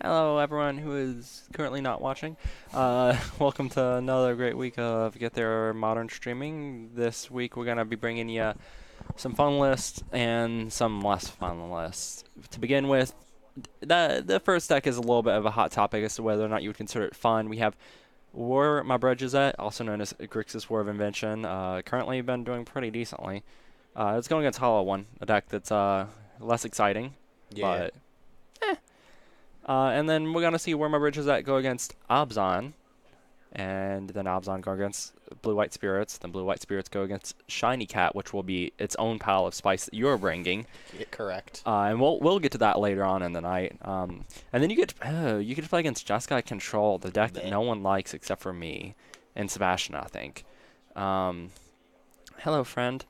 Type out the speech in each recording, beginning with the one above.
Hello, everyone who is currently not watching. Welcome to another great week of Get There Modern Streaming. This week we're going to be bringing you some fun lists and some less fun lists. To begin with, the first deck is a little bit of a hot topic as to whether or not you would consider it fun. We have War My Bridge is at, also known as Grixis War of Invention. Currently been doing pretty decently. It's going against Hollow One, a deck that's less exciting, Yeah. but and then we're gonna see where my bridges at go against Abzan, and then Abzan go against Blue White Spirits. Then Blue White Spirits go against Shiny Cat, which will be its own pile of spice that you're bringing. Correct. And we'll get to that later on in the night. And then you get to play against Jeskai Control, the deck that Bleh. no one likes except for me and Sebastian, I think. Um, Hello, friend.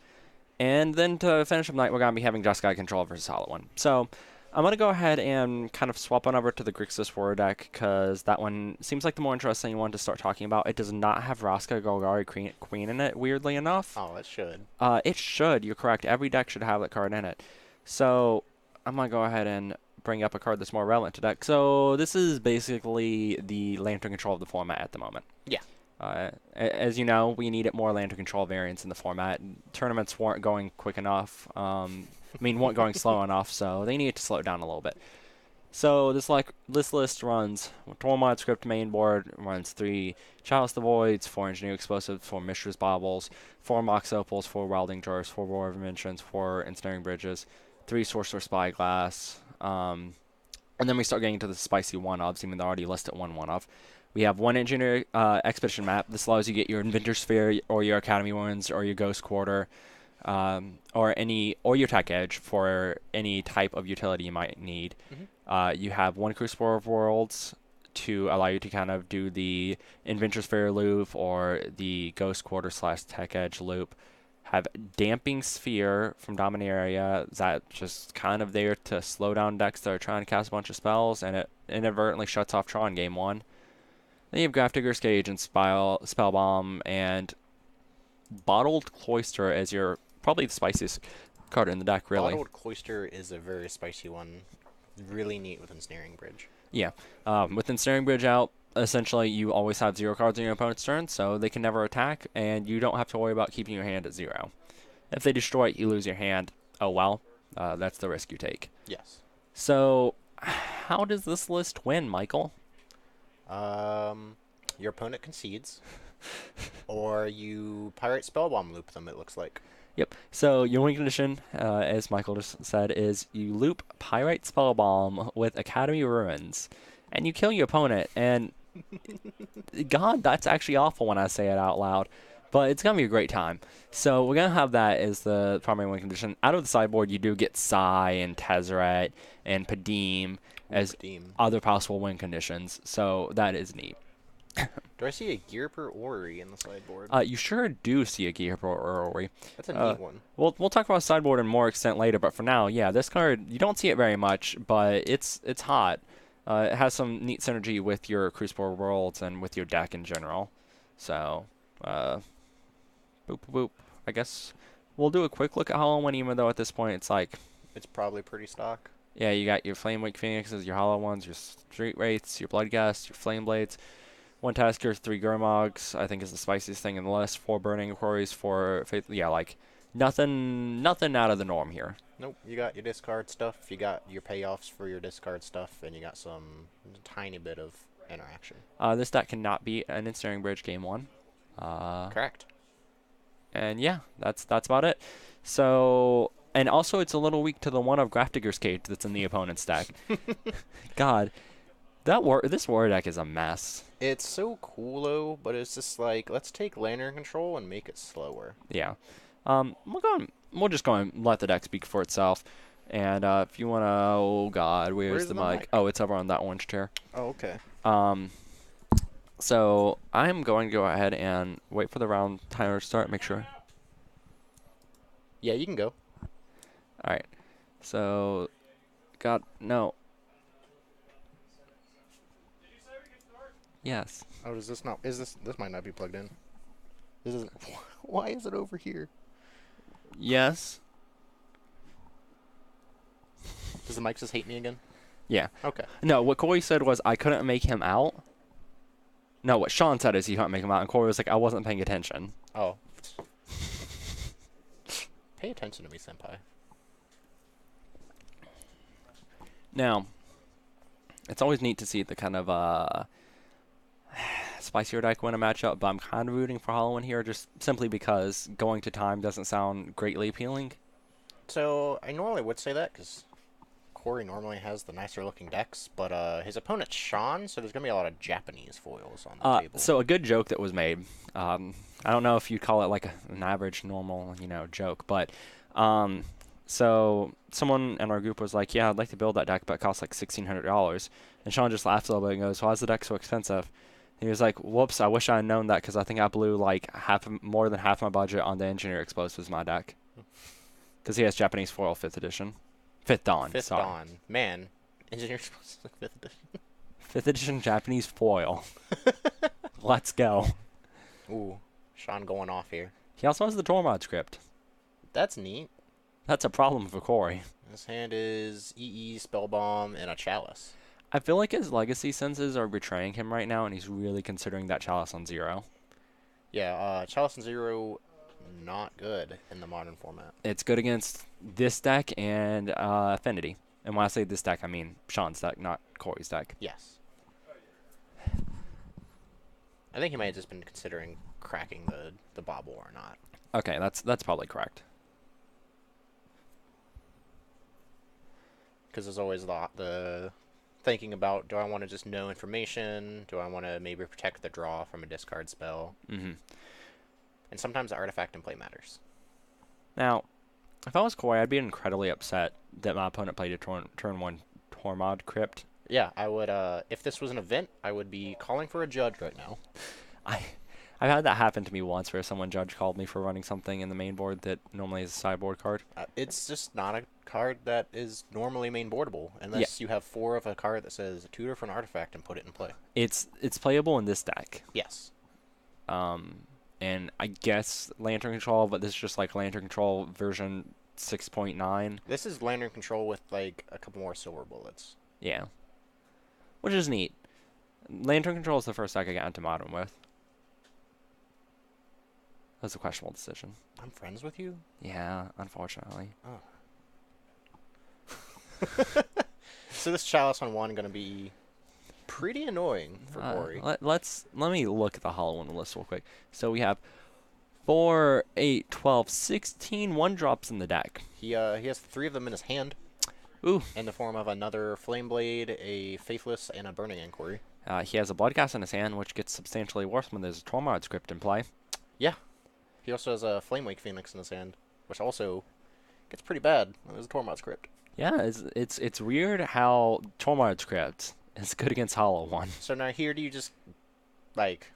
And then to finish up the night, we're gonna be having Jeskai Control versus Hollow One. So I'm going to go ahead and kind of swap on over to the Grixis War deck because that one seems like the more interesting one to start talking about. It does not have Raska Golgari Queen in it, weirdly enough. Oh, it should. It should. You're correct. Every deck should have that card in it. So I'm going to go ahead and bring up a card that's more relevant to deck. So this is basically the Lantern Control of the format at the moment. Yeah. As you know, we needed more Lantern Control variants in the format. Tournaments weren't going quick enough. Weren't going slow enough, so they needed to slow it down a little bit. So this list runs Tormod Script main board, runs 3 Chalice the Voids, 4 Engineer Explosives, 4 Mishra's Baubles, 4 Mox Opals, 4 Welding Jars, 4 War of Inventions, 4 Ensnaring Bridges, 3 Sorcerer Spyglass, and then we start getting into the spicy one-ofs, even though I already listed one-of. We have 1 Engineer Expedition map. This allows you to get your Inventor Sphere or your Academy Ruins or your Ghost Quarter, or your Tech Edge for any type of utility you might need. You have 1 Crucible of Worlds to allow you to kind of do the Inventor Sphere loop or the Ghost Quarter / Tech Edge loop. Have Damping Sphere from Dominaria that just kind of there to slow down decks that are trying to cast a bunch of spells, and it inadvertently shuts off Tron game 1. Then you have Grafdigger's Cage and Spellbomb and Bottled Cloister as your probably the spiciest card in the deck, really. Bottled Cloister is a very spicy one. Really neat with Ensnaring Bridge. Yeah. With Ensnaring Bridge out, essentially you always have 0 cards in your opponent's turn, so they can never attack, and you don't have to worry about keeping your hand at 0. If they destroy it, you lose your hand. Oh well. That's the risk you take. Yes. So, how does this list win, Michael? Your opponent concedes, or you Pirate Spellbomb loop them, it looks like. Yep. So your win condition, as Michael just said, is you loop Pyrite Spellbomb with Academy Ruins, and you kill your opponent. And God, that's actually awful when I say it out loud, but it's gonna be a great time. So we're gonna have that as the primary win condition. Out of the sideboard, you do get Sai and Tezzeret and Padim as other possible win conditions. So that is neat. Do I see a Gearper Orrery in the sideboard? You sure do see a Gearper Orrery. That's a neat one. We'll talk about sideboard in more extent later, but for now, yeah, this card, you don't see it very much, but it's hot. It has some neat synergy with your Crucible Worlds and with your deck in general. So, boop, boop, boop. I guess we'll do a quick look at Hollow One, even though at this point it's like... It's probably pretty stock. Yeah, you got your Flamewake Phoenixes, your Hollow Ones, your Street Wraiths, your Bloodghast, your Flame Blades, 1 Tasker, 3 Gurmogs, I think is the spiciest thing in the list, 4 Burning Quarries, 4 Faith... Yeah, like, nothing out of the norm here. Nope, you got your discard stuff, you got your payoffs for your discard stuff, and you got some tiny bit of interaction. This deck cannot beat an Ensnaring Bridge game 1. Correct. And yeah, that's about it. So, and also it's a little weak to the one of Grafdigger's Cage that's in the opponent's deck. God, this war deck is a mess. It's so cool though, but it's just like, let's take Lantern Control and make it slower. Yeah. We'll just go and let the deck speak for itself. And if you wanna, oh God, where's the mic? Oh, it's over on that orange chair. Oh, okay. So I'm going to go ahead and wait for the round timer to start. Make sure. Yeah, you can go. All right. So, God, no. Yes. Oh, does this not? This might not be plugged in. This isn't. Why is it over here? Yes. Does the mic just hate me again? Yeah. Okay. No, what Corey said was I couldn't make him out. No, what Sean said is he couldn't make him out, and Corey was like, I wasn't paying attention. Oh. Pay attention to me, senpai. Now, it's always neat to see the kind of spicier deck win a matchup, but I'm kind of rooting for Hollow in here just simply because going to time doesn't sound greatly appealing. So, I normally would say that, because Corey normally has the nicer looking decks, but his opponent's Sean, so there's going to be a lot of Japanese foils on the table. So a good joke that was made, I don't know if you'd call it like an average, normal, joke, but so someone in our group was like, yeah, I'd like to build that deck, but it costs like $1,600. And Sean just laughs a little bit and goes, why is the deck so expensive? He was like, whoops, I wish I had known that because I think I blew like more than half my budget on the Engineer Explosives my deck. Because he has Japanese foil 5th edition. 5th Dawn. Fifth sorry. Dawn. Man, Engineer Explosives 5th edition. 5th edition Japanese foil. Let's go. Ooh, Sean going off here. He also has the Tormod script. That's neat. That's a problem for Corey. His hand is EE, Spellbomb, and a Chalice. I feel like his legacy senses are betraying him right now, and he's really considering that Chalice on 0. Yeah, Chalice and 0, not good in the modern format. It's good against this deck and Affinity. And when I say this deck, I mean Sean's deck, not Corey's deck. Yes. I think he might have just been considering cracking the bobble or not. Okay, that's probably correct. Because there's always the thinking about, do I want to just know information? Do I want to maybe protect the draw from a discard spell? Mm-hmm. And sometimes the artifact in play matters. Now, if I was Corey, I'd be incredibly upset that my opponent played a turn 1 Tormod Crypt. Yeah, I would, if this was an event, I would be calling for a judge right now. I've had that happen to me once where someone judge called me for running something in the main board that normally is a sideboard card. It's just not a card that is normally main boardable, unless you have 4 of a card that says tutor for an artifact and put it in play. It's playable in this deck. Yes. And I guess Lantern Control, but this is just like Lantern Control version 6.9. This is Lantern Control with, like, a couple more silver bullets. Yeah. Which is neat. Lantern Control is the first deck I got into Modern with. That was a questionable decision. I'm friends with you? Yeah, unfortunately. Oh. So this Chalice on 1 going to be pretty annoying for Corey. Let me look at the Hollow One list real quick. So we have 4, 8, 12, 16 1-drops in the deck. He has 3 of them in his hand. Ooh. In the form of another Flame Blade, a Faithless, and a Burning Inquiry. He has a Bloodcast in his hand, which gets substantially worse when there's a Tormod script in play. Yeah. He also has a Flame Wake Phoenix in his hand, which also gets pretty bad when there's a Tormod script. Yeah, it's weird how Tormod script is good against Hollow One. So now here, do you just, like,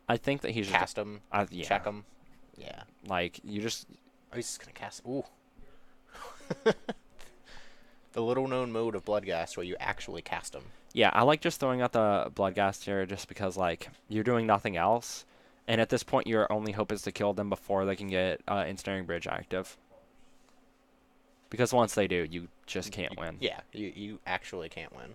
I think that he's cast him, yeah. check him? Yeah. Like, you just... Oh, he's just going to cast... Ooh. The little-known mode of Bloodghast where you actually cast him. Yeah, I like just throwing out the Bloodghast here just because, like, you're doing nothing else. And at this point, your only hope is to kill them before they can get Ensnaring Bridge active. Because once they do, you just can't win. Yeah, you actually can't win.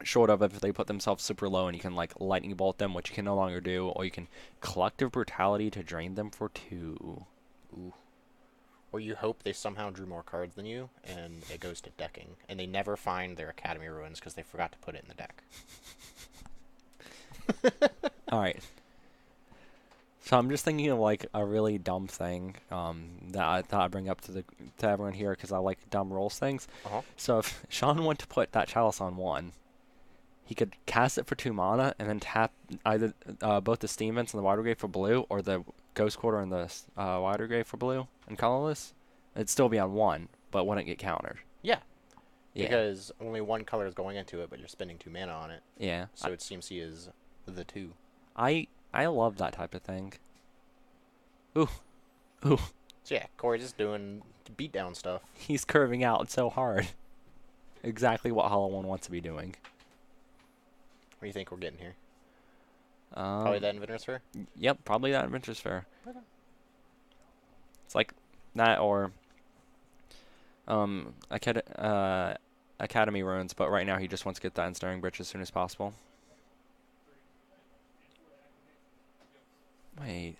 Short of if they put themselves super low and you can, like, Lightning Bolt them, which you can no longer do, or you can Collective Brutality to drain them for 2. Ooh. Or you hope they somehow drew more cards than you, and it goes to decking. And they never find their Academy Ruins because they forgot to put it in the deck. Alright. So I'm just thinking of, like, a really dumb thing that I thought I'd bring up to everyone here because I like dumb rules things. Uh-huh. So if Sean went to put that Chalice on 1, he could cast it for 2 mana and then tap either both the Steam Vents and the Water Grave for blue or the Ghost Quarter and the Water Grave for blue and colorless. It'd still be on 1, but wouldn't get countered. Yeah. Yeah. Because only 1 color is going into it, but you're spending 2 mana on it. Yeah. So it seems he is the 2. I love that type of thing. Ooh. Ooh. So yeah, Corey just doing beatdown stuff. He's curving out so hard. Exactly what Hollow One wants to be doing. What do you think we're getting here? Probably that Inventor's Fair? Yep, probably that Adventurous Fair. Okay. It's like that or... Academy runes, but right now he just wants to get that ensnaring bridge as soon as possible. Wait.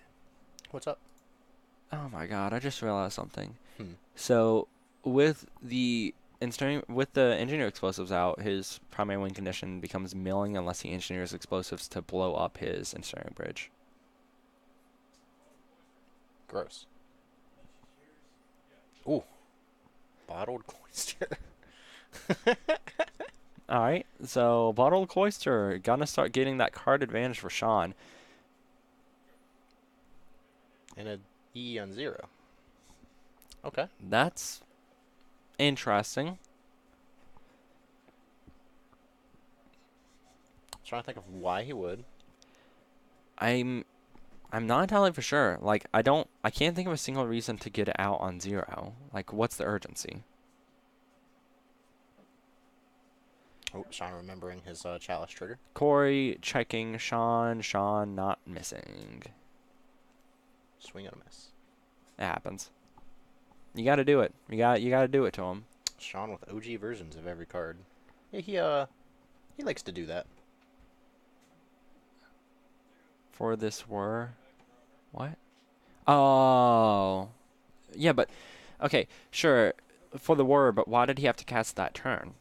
What's up? Oh my god, I just realized something. Hmm. So, with the engineer explosives out, his primary win condition becomes milling unless he engineers explosives to blow up his ensnaring bridge. Gross. Ooh. Bottled cloister. Alright, so Bottled Cloister gonna start getting that card advantage for Sean. And a E on 0. Okay. That's interesting. Trying to think of why he would. I'm not entirely for sure. Like I can't think of a single reason to get it out on 0. Like what's the urgency? Oh, Sean remembering his chalice trigger. Corey checking Sean not missing. Swing and a miss. It happens. You got to do it. You got to do it to him. Sean with OG versions of every card. Yeah, he likes to do that. For this were what? Oh. Yeah, but okay, sure for the were, but why did he have to cast that turn?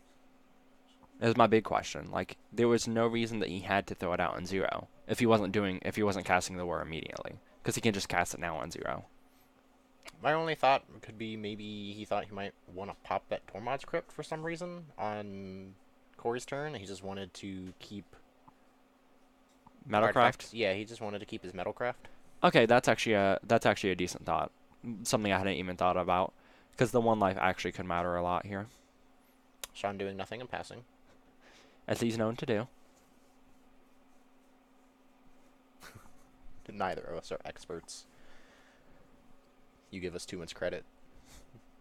Is my big question. Like there was no reason that he had to throw it out on 0 if he wasn't casting the were immediately, because he can just cast it now on 0. My only thought could be maybe he thought he might want to pop that Tormod's Crypt for some reason on Corey's turn. He just wanted to keep Metalcraft? artifacts. Yeah, he just wanted to keep his Metalcraft. Okay, that's actually a decent thought. Something I hadn't even thought about, because the one life actually could matter a lot here, Sean doing nothing and passing. as he's known to do. Neither of us are experts. You give us too much credit.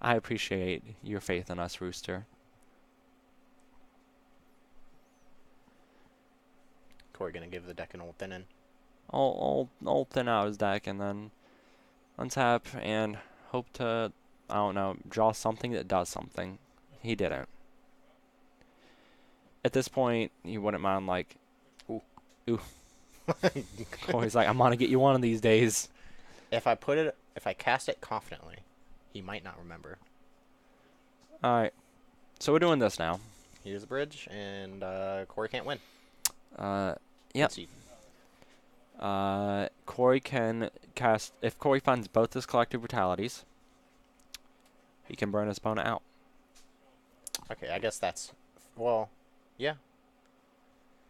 I appreciate your faith in us, Rooster. Corey gonna give the deck an old thin-in. I'll thin out his deck and then untap and hope to, I don't know, draw something that does something. He didn't. At this point, he wouldn't mind like, ooh. Corey's like, I'm gonna get you one of these days. If I cast it confidently, he might not remember. Alright. So we're doing this now. Here's a bridge, and Corey can't win. Yep. Concede. Corey can cast, if Corey finds both his collective brutalities, he can burn his opponent out. Okay, I guess that's, well, yeah.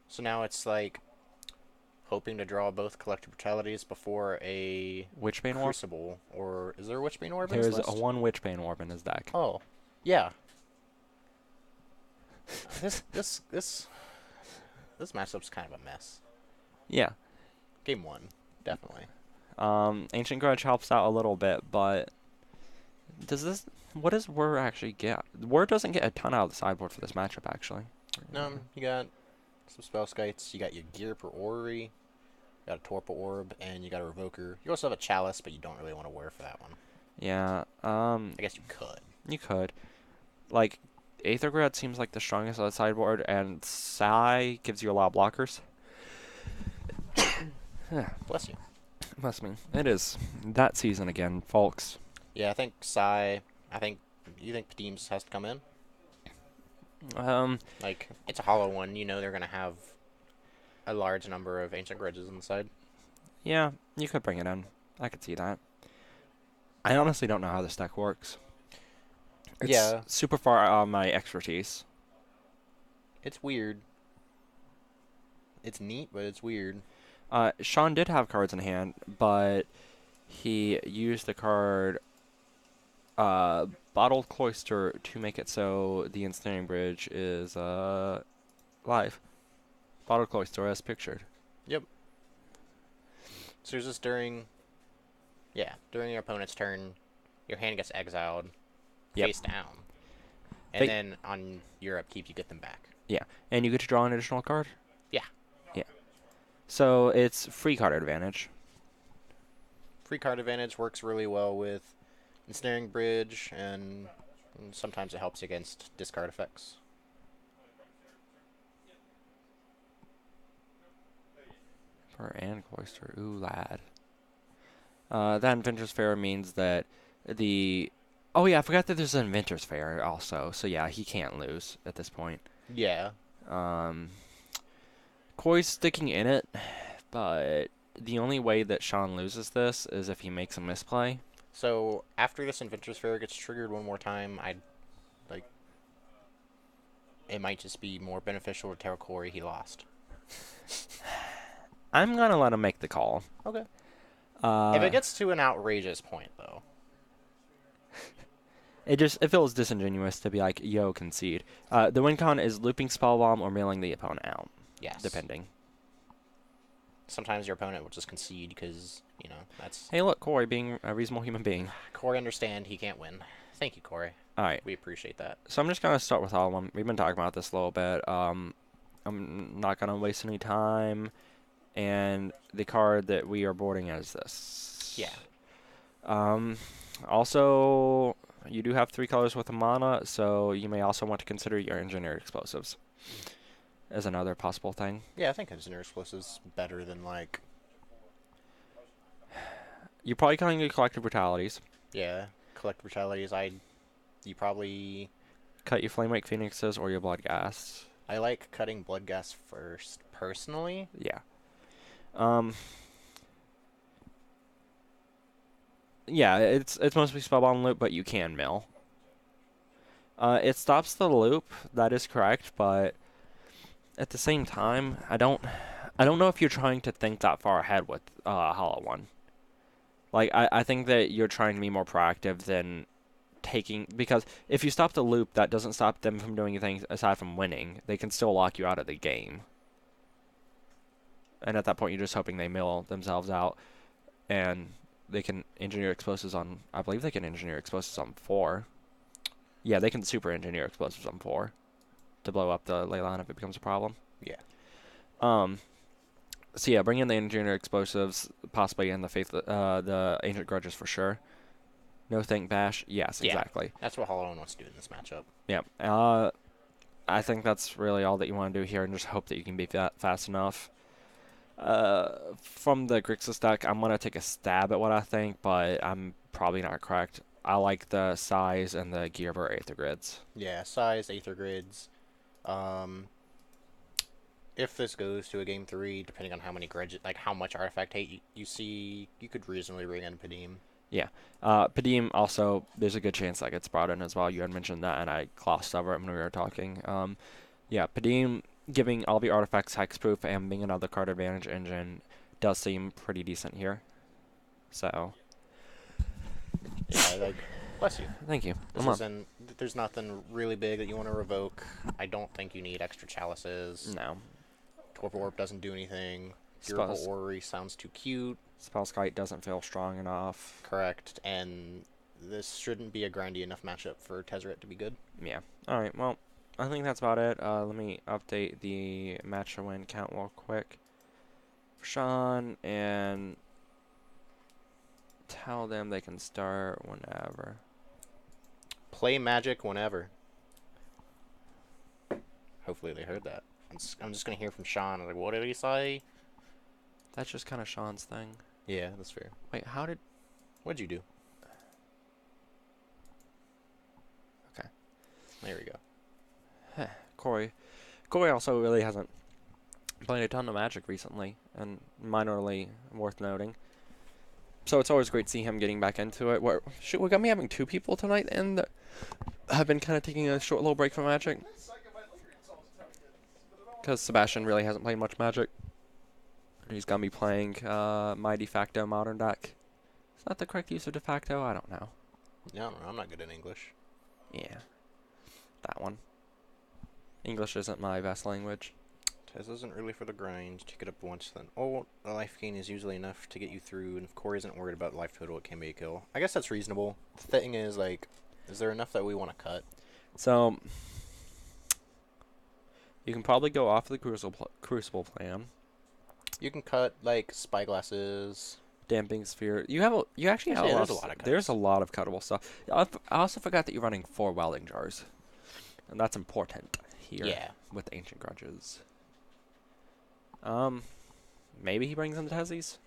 So now it's like hoping to draw both collective brutalities before a Witchbane Orb? Crucible, or is there a Witchbane Orb in his There's list? one Witchbane Orb in his deck. Oh, yeah. This matchup's kind of a mess. Yeah. Game 1, definitely. Ancient Grudge helps out a little bit, but what does Whir actually get? Whir doesn't get a ton out of the sideboard for this matchup, actually. You got some Spell Skites, you got your Gear per Orrery, you got a Torpor Orb, and you got a Revoker. You also have a Chalice, but you don't really want to wear for that one. Yeah, I guess you could. You could. Like, Aethergrad seems like the strongest on the sideboard, and Sai gives you a lot of blockers. Bless you. Bless me. It is that season again, folks. Yeah, I think you think Padeems has to come in? Like, it's a hollow one. You know they're going to have a large number of Ancient Grudges inside. Yeah, you could bring it in. I could see that. I honestly don't know how this deck works. It's super far out of my expertise. It's weird. It's neat, but it's weird. Sean did have cards in hand, but he used the card Bottled Cloister to make it so the Ensnaring Bridge is live. Bottled Cloister as pictured. Yep. So it's just during your opponent's turn, your hand gets exiled face down. And then on your upkeep, you get them back. Yeah. And you get to draw an additional card? Yeah. Yeah. So it's free card advantage. Free card advantage works really well with Ensnaring Bridge and And sometimes it helps against discard effects. And Cloister. Ooh, lad. That Inventor's Fair means that the... Oh, yeah, I forgot that there's an Inventor's Fair also. So, yeah, he can't lose at this point. Yeah. Koi's sticking in it, but the only way that Sean loses this is if he makes a misplay. So, after this Inventor's Fair gets triggered one more time, it might just be more beneficial to tell Corey he lost. I'm going to let him make the call. Okay. If it gets to an outrageous point, though. It feels disingenuous to be like, yo, concede. The win con is looping Spell Bomb or mailing the opponent out. Yes. Depending. Sometimes your opponent will just concede because, that's... Hey, look, Corey being a reasonable human being. Corey understand he can't win. Thank you, Corey. All right. We appreciate that. So I'm just going to start with all of them. We've been talking about this a little bit. I'm not going to waste any time. And the card that we are boarding is this. Yeah. Also, you do have 3 colors with a mana, so you may also want to consider your engineered explosives as another possible thing. Yeah, I think engineered explosives better than, You're probably calling it collective brutalities. Yeah, collective brutalities. You probably... Cut your Flame Wake Phoenixes or your Blood Gas. I like cutting Blood Gas first, personally. Yeah. Yeah, it's mostly Spellbound loop, but you can mill. It stops the loop, that is correct, but at the same time, I don't know if you're trying to think that far ahead with Hollow One. Like, I think that you're trying to be more proactive than taking... Because if you stop the loop, that doesn't stop them from doing anything aside from winning. They can still lock you out of the game. And at that point, you're just hoping they mill themselves out. And they can engineer explosives on... I believe they can engineer explosives on 4. Yeah, they can super engineer explosives on 4 to blow up the ley line if it becomes a problem. Yeah. So yeah, bring in the engineer explosives, possibly in the Ancient Grudges for sure. No Think Bash. Yes, Yeah. exactly. That's what Hollow One wants to do in this matchup. Yeah. I think that's really all that you want to do here, and just hope that you can be fast enough. From the Grixis deck, I'm going to take a stab at what I think, but I'm probably not correct. I like the size and the Gearber Aether Grids. Yeah, size, Aether Grids. If this goes to a game 3, depending on how many grudges, how much artifact hate you see, you could reasonably bring in Padim. Yeah. Padim also, there's a good chance that gets brought in as well. You had mentioned that, and I glossed over it when we were talking. Yeah, Padim giving all the artifacts hexproof and being another card advantage engine does seem pretty decent here. So. Yeah, bless you. Thank you. There's nothing really big that you want to revoke. I don't think you need extra chalices. No. Torpor Warp doesn't do anything. Durable Orrery sounds too cute. Spellskite doesn't feel strong enough. Correct, and this shouldn't be a grindy enough matchup for Tezzeret to be good. Yeah. Alright, well, I think that's about it. Let me update the match to win count real quick for Sean, and tell them they can start whenever. Play Magic whenever. Hopefully they heard that. I'm just going to hear from Sean. I'm like, what did he say? That's just kind of Sean's thing. Yeah, that's fair. Wait, how did... What'd you do? Okay. There we go. Corey also really hasn't played a ton of Magic recently, and minorly worth noting. So it's always great to see him getting back into it. What got me having 2 people tonight and that have been kind of taking a short little break from Magic? Because Sebastian really hasn't played much Magic. He's going to be playing my de facto modern deck. Is that the correct use of de facto? I don't know. No, I'm not good in English. Yeah. That one. English isn't my best language. Tez isn't really for the grind. Take it up once, then. Oh, the life gain is usually enough to get you through, and if Corey isn't worried about life total, it can be a kill. I guess that's reasonable. The thing is, is there enough that we want to cut? So, you can probably go off the Crucible plan. You can cut, Spyglasses. Damping sphere. You actually have Yeah, a lot. there's a lot of cuts. There's a lot of cuttable stuff. I also forgot that you're running 4 welding jars, and that's important here. Yeah. With Ancient Grudges. Maybe he brings in the Tezzies.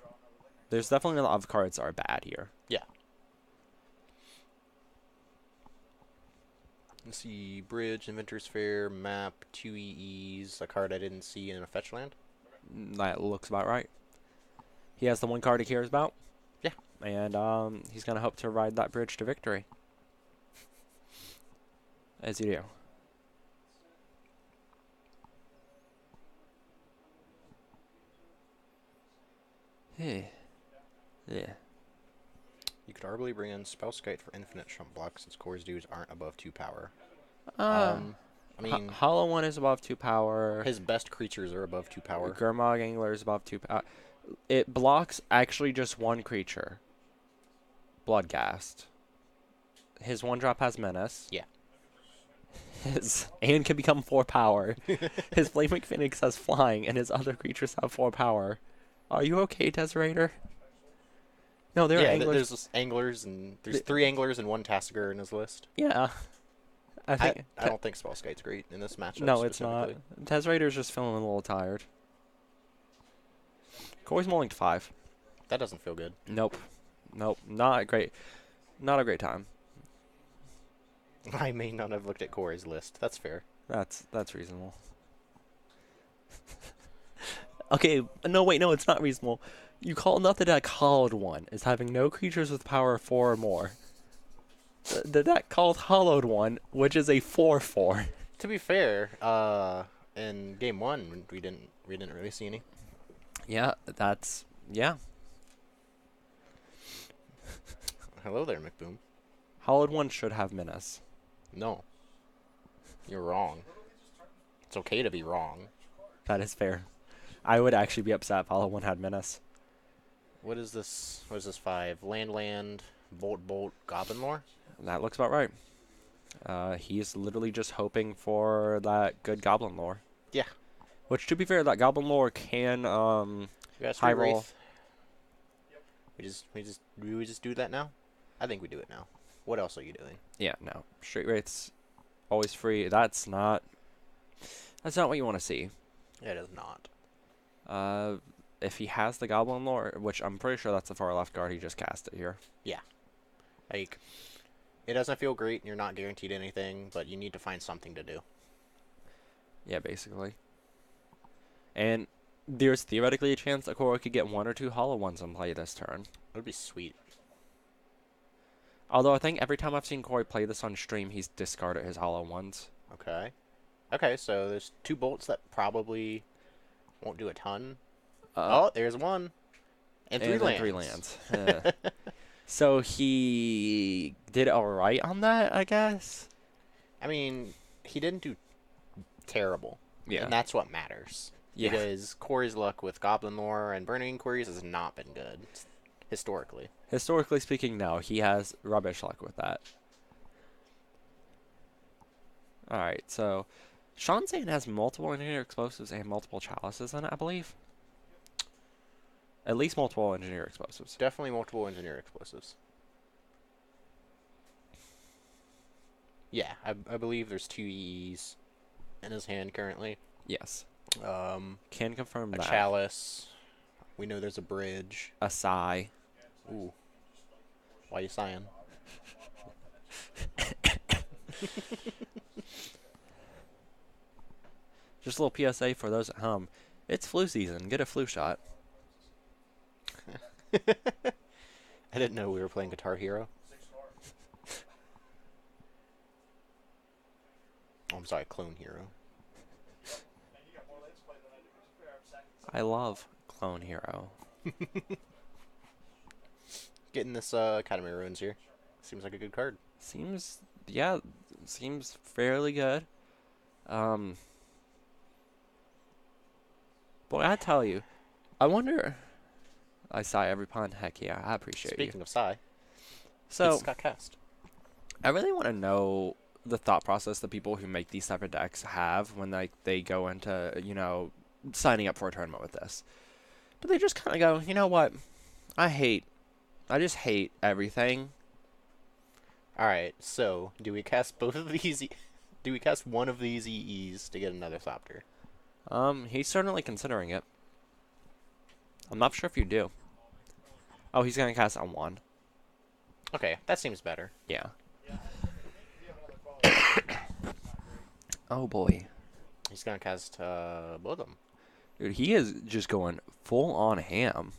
There's definitely a lot of cards that are bad here. Yeah. Let's see, Bridge, Inventor's Fair, Map, 2 EEs, a card I didn't see in a fetch land. That looks about right. He has the one card he cares about. Yeah. And he's gonna hope to ride that bridge to victory. As you do. Yeah. Yeah. You could arguably bring in Spellskite for infinite Shump block since Core's dudes aren't above 2 power. I I mean, Hollow One is above 2 power. his best creatures are above 2 power. Gurmag Angler is above 2 power. It blocks actually just one creature. Bloodghast. His 1-drop has Menace. Yeah. And can become 4 power. His Flaming Phoenix has Flying, and his other creatures have 4 power. Are you okay, Deserator? No, there are anglers. There's anglers, and there's 3 anglers and 1 Tassiger in his list. Yeah. I don't think Spellskite's great in this matchup. No, it's not. Deserator's just feeling a little tired. Corey's mulling to 5. That doesn't feel good. Nope. Not great. Not a great time. I may not have looked at Corey's list. That's fair. That's reasonable. Okay, no, it's not reasonable. You call not the deck Hollowed One as having no creatures with power 4 or more. The deck called Hollowed One, which is a 4/4. To be fair, in game 1 we didn't really see any. Yeah. Hello there, McBoom. Hollowed One should have Menace. No. You're wrong. It's okay to be wrong. That is fair. I would actually be upset if Hollowed One had Menace. What is this? 5? Land, Bolt, Goblin Lore? That looks about right. He's literally just hoping for that good Goblin Lore. Yeah. Which, to be fair, that Goblin Lore can You guys high free roll. Wraith? We just do that now? I think we do it now. What else are you doing? Yeah, no. Straight Wraith's always free. That's not what you want to see. It is not. If he has the Goblin Lore, which I'm pretty sure that's the far left card, he just cast it here. Yeah. Like, it doesn't feel great, and you're not guaranteed anything, but you need to find something to do. Yeah, basically. And there's theoretically a chance that Korra could get 1 or 2 Hollow Ones in play this turn. It would be sweet. Although I think every time I've seen Corey play this on stream, he's discarded his Hollow Ones. Okay. Okay, so there's 2 bolts that probably won't do a ton. Oh, there's 1. And 3 lands. 3 lands. Yeah. So he did alright on that, I guess? I mean, he didn't do terrible. Yeah. And that's what matters. Yeah. Because Corey's luck with Goblin Lore and Burning Inquiries has not been good, historically. Historically speaking, no. He has rubbish luck with that. Alright, so Sean Zane has multiple Engineer Explosives and multiple Chalices in it, I believe. At least multiple Engineer Explosives. Definitely multiple Engineer Explosives. Yeah, I believe there's 2 EEs in his hand currently. Yes. A Can confirm that. Chalice. We know there's a Bridge. A Sigh. Ooh. Why you sighing? Just a little PSA for those at home. It's flu season. Get a flu shot. I didn't know we were playing Guitar Hero. Oh, I'm sorry, Clone Hero. I love Clone Hero. Getting this Academy Ruins here. Seems like a good card. Seems fairly good. Boy, I tell you, I wonder. I sigh every pun. Heck yeah, I appreciate you. Speaking of Psy, So it's got cast. I really want to know the thought process that people who make these type of decks have when they go into signing up for a tournament with this. Do they just kind of go, you know what? I just hate everything. All right. So, do we cast both of these? Do we cast one of these EEs to get another Thopter? He's certainly considering it. I'm not sure if you do. Oh, he's gonna cast on one. Okay, that seems better. Yeah. Oh boy. He's gonna cast both of them. Dude, he is just going full on ham.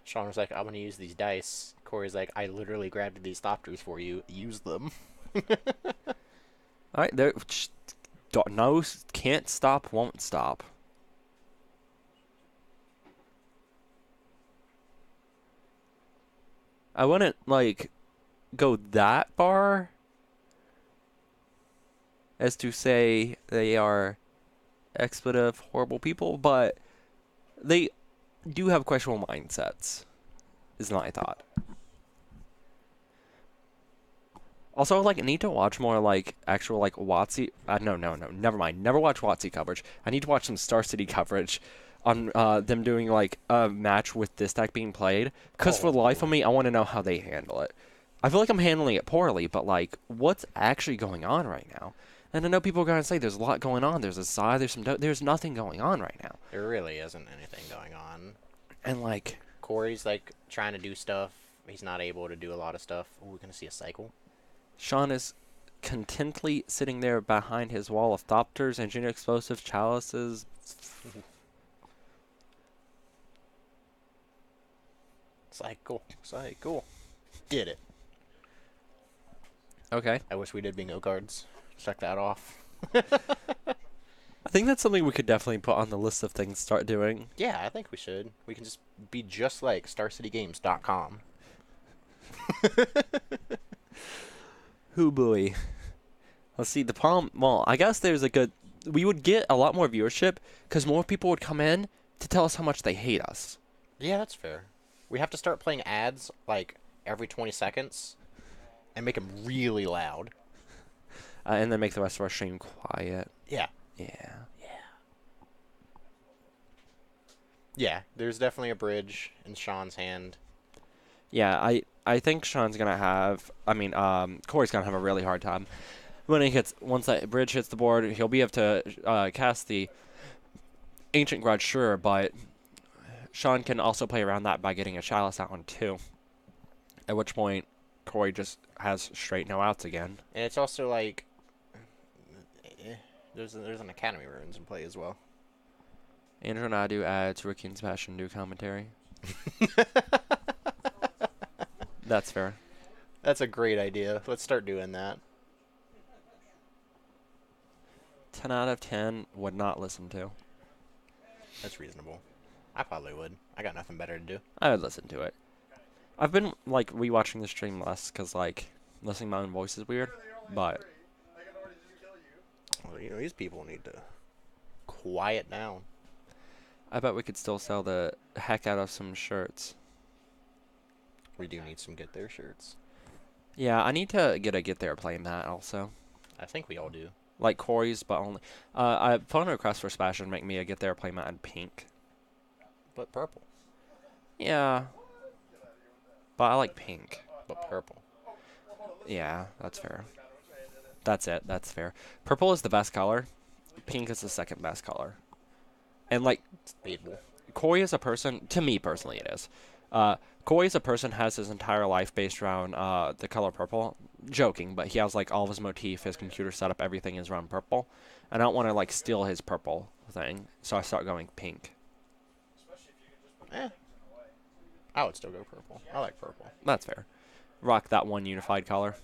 Sean was like, I'm gonna use these dice. Corey's like, I literally grabbed these Thopters for you. Use them. Alright, there. No, can't stop, won't stop. I wouldn't, like, go that far as to say they are expletive, horrible people, but they do have questionable mindsets, is my thought. Also, like, I need to watch more, like, actual, like, WotC. No, never mind. Never watch WotC coverage. I need to watch some Star City coverage on them doing, like, a match with this deck being played. Because for the life of me, I want to know how they handle it. I feel like I'm handling it poorly, but, like, what's actually going on right now? And I know people are going to say there's a lot going on. There's a side, there's nothing going on right now. There really isn't anything going on. And, like... Corey's, like, trying to do stuff. He's not able to do a lot of stuff. Oh, we're going to see a cycle. Sean is contently sitting there behind his wall of Thopters, engineer explosive chalices. Cycle. Did it. Okay. I wish we did bingo cards. Check that off. I think that's something we could definitely put on the list of things to start doing. Yeah, I think we should. We can just be just like StarCityGames.com. Hoo boy. Let's see, the problem... Well, I guess there's a good... We would get a lot more viewership because more people would come in to tell us how much they hate us. Yeah, that's fair. We have to start playing ads, like, every 20 seconds and make them really loud. And then make the rest of our stream quiet. Yeah. Yeah. Yeah, there's definitely a bridge in Sean's hand. Yeah, I think Sean's gonna have... Corey's gonna have a really hard time. Once that bridge hits the board, he'll be able to cast the Ancient Grudge, sure, but Sean can also play around that by getting a Chalice out on 2. At which point, Corey just has straight no outs again. And it's also like... There's an Academy Ruins in play as well. Andrew Nadu adds Ricky and Sebastian do commentary. That's fair. That's a great idea. Let's start doing that. 10 out of 10 would not listen to. That's reasonable. I probably would. I got nothing better to do. I would listen to it. I've been, like, rewatching the stream less because, like, listening to my own voice is weird, but... Well, you know, these people need to quiet down. I bet we could still sell the heck out of some shirts. We do need some Get There shirts. Yeah, I need to get a Get There playmat also. I think we all do. Like Corey's, but only... I phone request for Sebastian make me a Get There playmat in pink. But purple. Yeah. But I like pink. But purple. Yeah, that's fair. That's it. That's fair. Purple is the best color. Pink is the second best color. And, like, It's debatable. Corey is a person... To me, personally, it is. Corey as a person has his entire life based around the color purple. Joking, but he has, like, all of his motif, his computer setup, everything is around purple. And I don't want to, like, steal his purple thing. So I start going pink. I would still go purple. I like purple. That's fair. Rock that one unified color.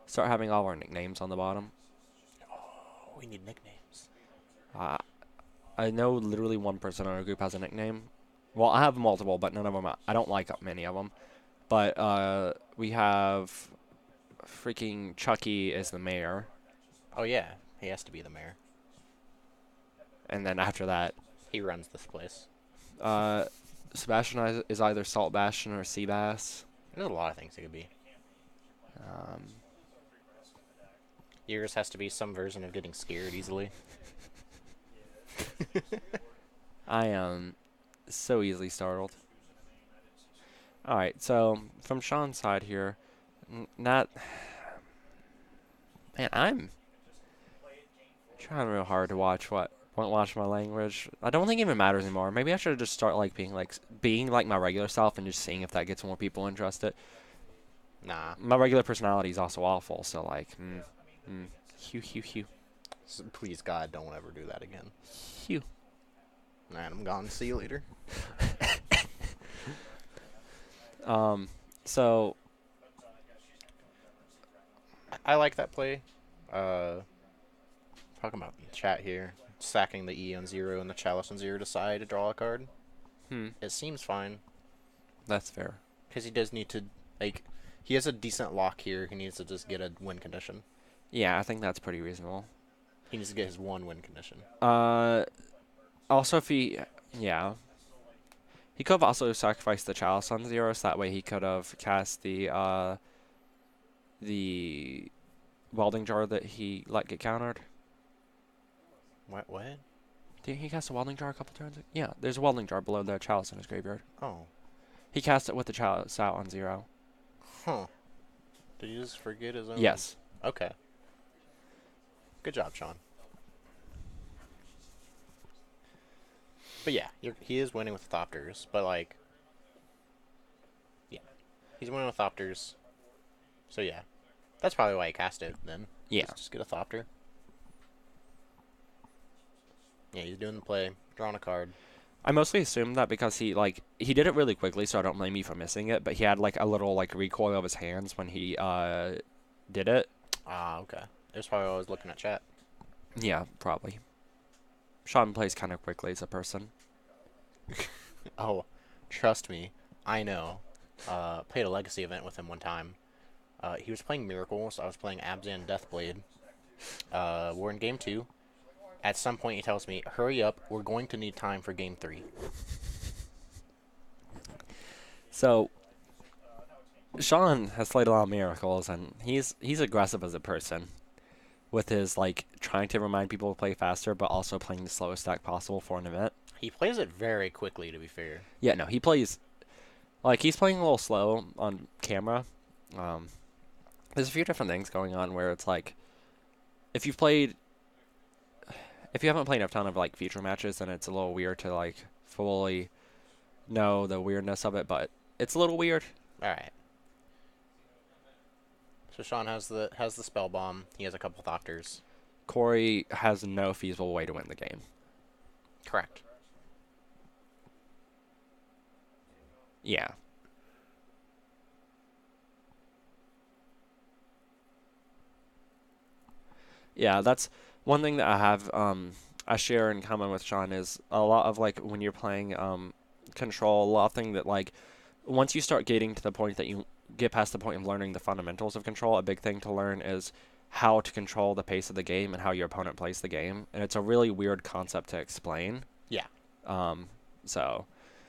Start having all of our nicknames on the bottom. Oh, we need nicknames. I know literally one person in our group has a nickname. Well, I have multiple, but none of them... I don't like many of them. But we have... Freaking Chucky is the mayor. Oh, yeah. He has to be the mayor. And then after that... He runs this place. Sebastian is either Salt Bastion or Seabass. There's a lot of things it could be. Yours has to be some version of getting scared easily. I am so easily startled. All right, so from Sean's side here, not man, I'm trying real hard to watch my language. I don't think it even matters anymore. Maybe I should just start like being like my regular self and just seeing if that gets more people interested. Nah. My regular personality is also awful, so like, Hugh. Please, God, don't ever do that again. Hugh. Alright, I'm gone. See you later. So I like that play. Talking about chat here. Sacking the E on 0 and the Chalice on 0 to side to draw a card. It seems fine. That's fair. Because he does need to, like, he has a decent lock here. He needs to just get a win condition. Yeah, I think that's pretty reasonable. He needs to get his one win condition. Also if he could have also sacrificed the Chalice on 0, so that way he could have cast the welding jar that he let get countered. What? Did he cast a welding jar a couple turns? Yeah, there's a welding jar below the Chalice in his graveyard. Oh. He cast it with the Chalice out on 0. Huh. Did he just forget his own? Yes. Okay. Good job, Sean. But yeah, he is winning with Thopters, but like, yeah, he's winning with Thopters. So yeah, that's probably why he cast it then. Yeah. Just get a Thopter. Yeah, he's doing the play, drawing a card. I mostly assumed that because he did it really quickly, so I don't blame you for missing it. But he had like a little like recoil of his hands when he did it. Ah, okay. That's probably why I was looking at chat. Yeah, probably. Sean plays kind of quickly as a person. Oh, trust me, I know. Played a Legacy event with him one time. He was playing Miracles. I was playing Abzan Deathblade. We're in game 2. At some point, he tells me, "Hurry up! We're going to need time for game 3." So, Sean has played a lot of Miracles, and he's aggressive as a person, with his like trying to remind people to play faster, but also playing the slowest deck possible for an event. He plays it very quickly, to be fair. Yeah, no, he plays like he's playing a little slow on camera. There's a few different things going on where it's like, if you haven't played a ton of like future matches, then it's a little weird to like fully know the weirdness of it, but it's a little weird. All right. So Sean has the spell bomb. He has a couple Thopters. Corey has no feasible way to win the game. Correct. Yeah. Yeah, that's one thing that I share in common with Sean is a lot of like when you're playing control, a lot of thing that like once you start getting to the point that you get past the point of learning the fundamentals of control, a big thing to learn is how to control the pace of the game and how your opponent plays the game. And it's a really weird concept to explain. Yeah. So,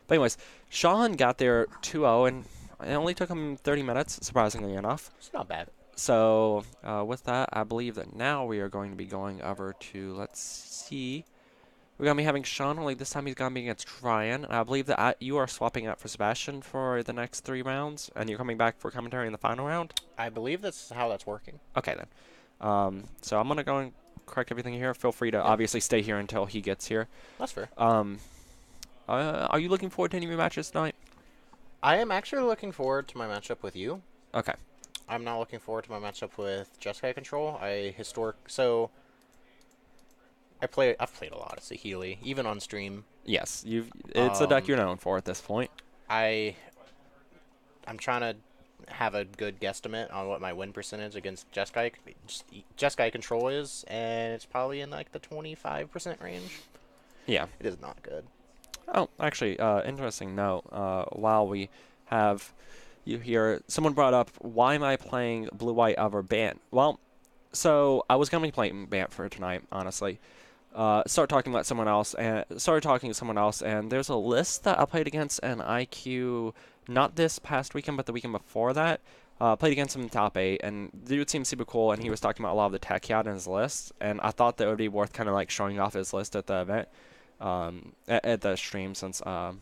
but anyways, Sean got there 2-0 and it only took him 30 minutes, surprisingly enough. It's not bad. So, with that, I believe that now we are going to be going over to, let's see. We're going to be having Sean, only this time he's going to be against Ryan. I believe that you are swapping out for Sebastian for the next 3 rounds, and you're coming back for commentary in the final round? I believe that's how that's working. Okay, then. So I'm going to go and correct everything here. Feel free to obviously stay here until he gets here. That's fair. Are you looking forward to any of your matches tonight? I am actually looking forward to my matchup with you. Okay. I'm not looking forward to my matchup with Jeskai Control. I've played a lot of Saheeli, even on stream. Yes, it's a deck you're known for at this point. I'm trying to have a good guesstimate on what my win percentage against Jeskai Control is, and it's probably in like the 25% range. Yeah. It is not good. Oh, actually, interesting note. While we have you here, someone brought up, why am I playing blue-white over Bant? Well, so I was going to be playing Bant for tonight, honestly. Started talking to someone else, and there's a list that I played against an IQ, not this past weekend, but the weekend before that. Played against him in top 8, and the dude seemed super cool, and he was talking about a lot of the tech he had in his list, and I thought that it would be worth kind of like showing off his list at the event. at the stream since I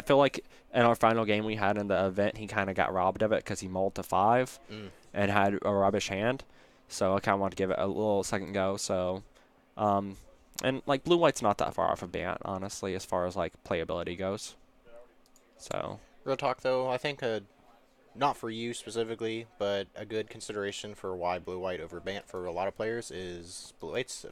feel like in our final game we had in the event he kind of got robbed of it because he mulled to 5 Mm. and had a rubbish hand. So I kind of want to give it a little second go. So, and like blue white's not that far off of Bant, honestly, as far as like playability goes. So Real talk though, I think not for you specifically, but a good consideration for why blue white over Bant for a lot of players is blue white's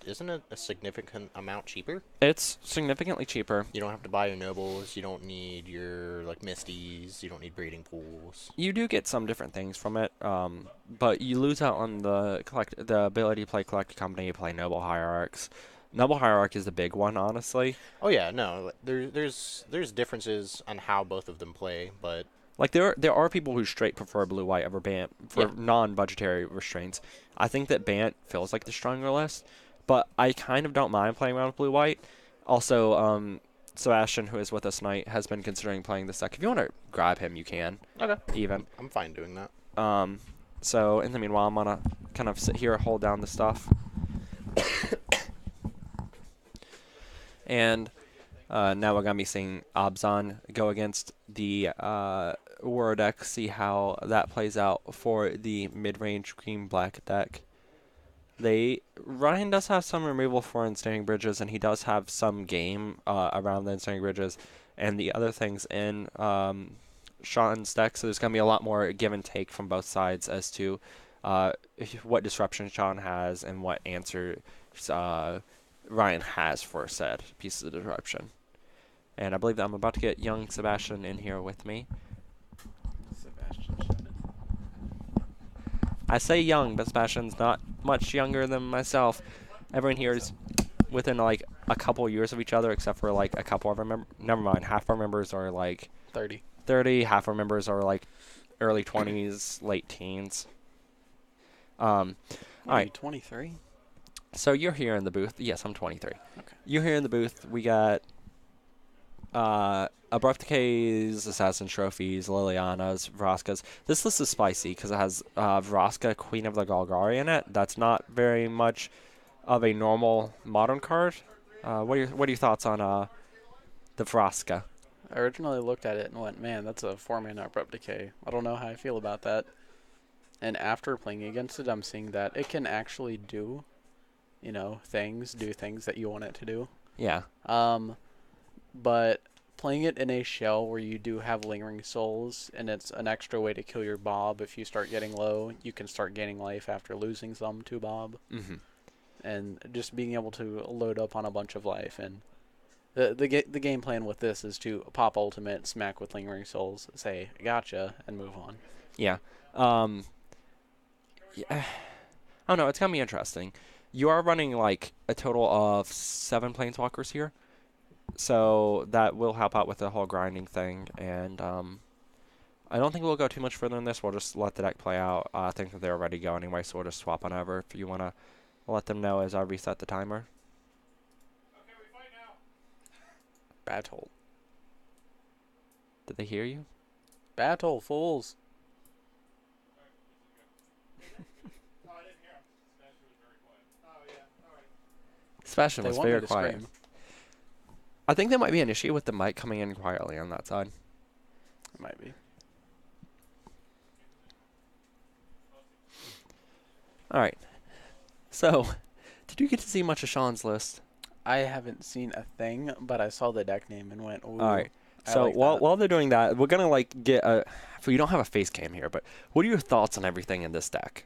isn't it a significant amount cheaper? it's significantly cheaper. You don't have to buy your nobles. You don't need your like misties. You don't need breeding pools. You do get some different things from it, but you lose out on the ability to play Collected Company, play Noble Hierarchs. Noble Hierarch is the big one, honestly. Oh yeah, no, there's differences on how both of them play, but Like there are people who straight prefer blue white over Bant for Yeah. non-budgetary restraints. I think that Bant feels like the stronger list, but I kind of don't mind playing around with blue white. Also, Sebastian, who is with us tonight, has been considering playing this deck. If you want to grab him, you can. okay, Even. I'm fine doing that. So in the meanwhile, I'm gonna kind of sit here, hold down the stuff, and now we're gonna be seeing Abzan go against the War deck. See how that plays out for the mid-range green-black deck. Ryan does have some removal for ensnaring bridges, and he does have some game around the ensnaring bridges and the other things in Sean's deck. So there's going to be a lot more give and take from both sides as to what disruption Sean has and what answers Ryan has for said pieces of disruption. And I believe that I'm about to get young Sebastian in here with me. Sebastian Shannon. I say young, but Sebastian's not much younger than myself. Everyone here is within like a couple years of each other, except for like a couple of our members. Never mind, half our members are like 30, half our members are like early 20s, late teens. All right. 23? So you're here in the booth. Yes, I'm 23. Okay. You're here in the booth. We got Abrupt Decay's, Assassin Trophies, Liliana's, Vraska's. This list is spicy because it has Vraska, Queen of the Golgari in it. That's not very much of a normal modern card. What are your thoughts on the Vraska? I originally looked at it and went, man, that's a 4-mana Abrupt Decay. I don't know how I feel about that. And after playing against it, I'm seeing that it can actually do, do things that you want it to do. Yeah. But playing it in a shell where you do have Lingering Souls, and it's an extra way to kill your Bob if you start getting low, you can start gaining life after losing some to Bob. Mm-hmm. And just being able to load up on a bunch of life. And the game plan with this is to pop ultimate, smack with Lingering Souls, say, gotcha, and move on. Yeah. Yeah. I don't know. It's going to be interesting. You are running like a total of 7 Planeswalkers here. So that will help out with the whole grinding thing. And I don't think we'll go too much further than this. We'll just let the deck play out. I think that they're ready to go anyway, so we'll just swap on over if you want to let them know as I reset the timer. Okay, we fight now. Battle. Did they hear you? Battle, fools. Oh, I didn't hear him. Sebastian was very quiet. Oh, yeah. All right. Sebastian They was want me very to quiet. scream. I think there might be an issue with the mic coming in quietly on that side. It might be. All right. So, did you get to see much of Sean's list? I haven't seen a thing, but I saw the deck name and went, ooh. All right. I So like while that. while they're doing that, we're gonna like get a. So you don't have a face cam here, but what are your thoughts on everything in this deck?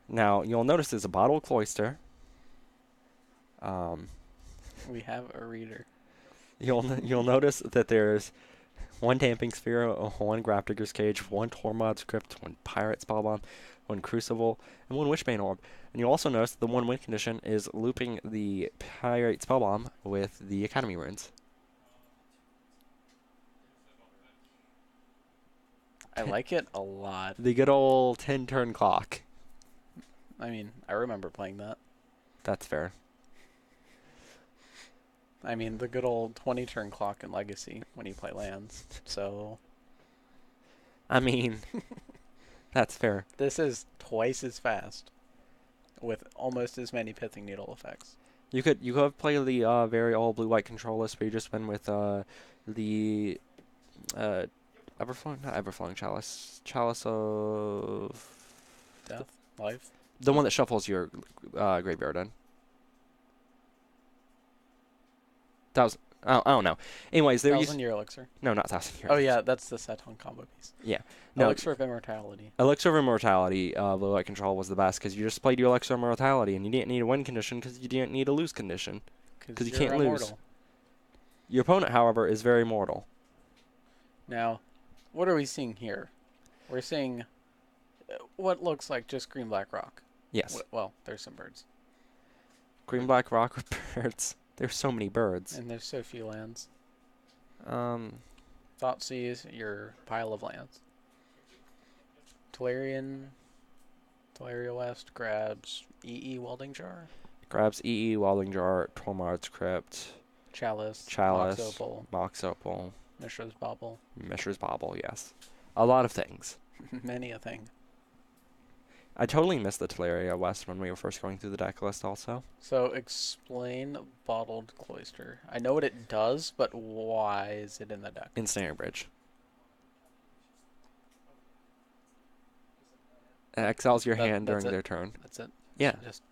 Now you'll notice there's a bottle of Cloister. We have a reader. You'll notice that there's 1 Damping Sphere, 1 Grafdigger's Cage, 1 Tormod's Crypt, 1 Pirate Spellbomb, 1 Crucible, and 1 Wishbane Orb. And you'll also notice the 1 win condition is looping the Pirate Spellbomb with the Academy Runes. I like it a lot. The good old 10-turn clock. I mean, I remember playing that. That's fair. I mean, the good old 20-turn clock in Legacy when you play lands. So, I mean, That's fair. This is twice as fast, with almost as many pithing needle effects. You could play the very all blue white controllers, but you just win with the not Everflowing Chalice of Death, life. the one that shuffles your graveyard in. That was I don't know. Anyways, there used 1,000-year elixir. no, not 1,000 years. Oh yeah, that's the Saton combo piece. Yeah. No, Elixir of Immortality. Elixir of Immortality, blue white control was the best because you just played your Elixir of Immortality and you didn't need a win condition because you didn't need a lose condition. 'Cause you you're can't lose. immortal. Your opponent, however, is very mortal. Now, what are we seeing here? We're seeing what looks like just green black rock. Yes. Well, there's some birds, Green black rock with birds. There's so many birds. and there's so few lands. Um, Thoughtseize your pile of lands. Tolarian, Tolaria West grabs EE Welding Jar, grabs EE, Welding Jar, Tormod's Crypt, Chalice, Chalice, Mox Opal, Mox Opal, Mishra's Bauble. Mishra's Bauble, yes. A lot of things. Many a thing. I totally missed the Tolaria West when we were first going through the deck list also. So explain Bottled Cloister. I know what it does, but why is it in the deck? Ensnare Bridge. It exiles your hand That's during it? their turn. That's it. Yeah, Just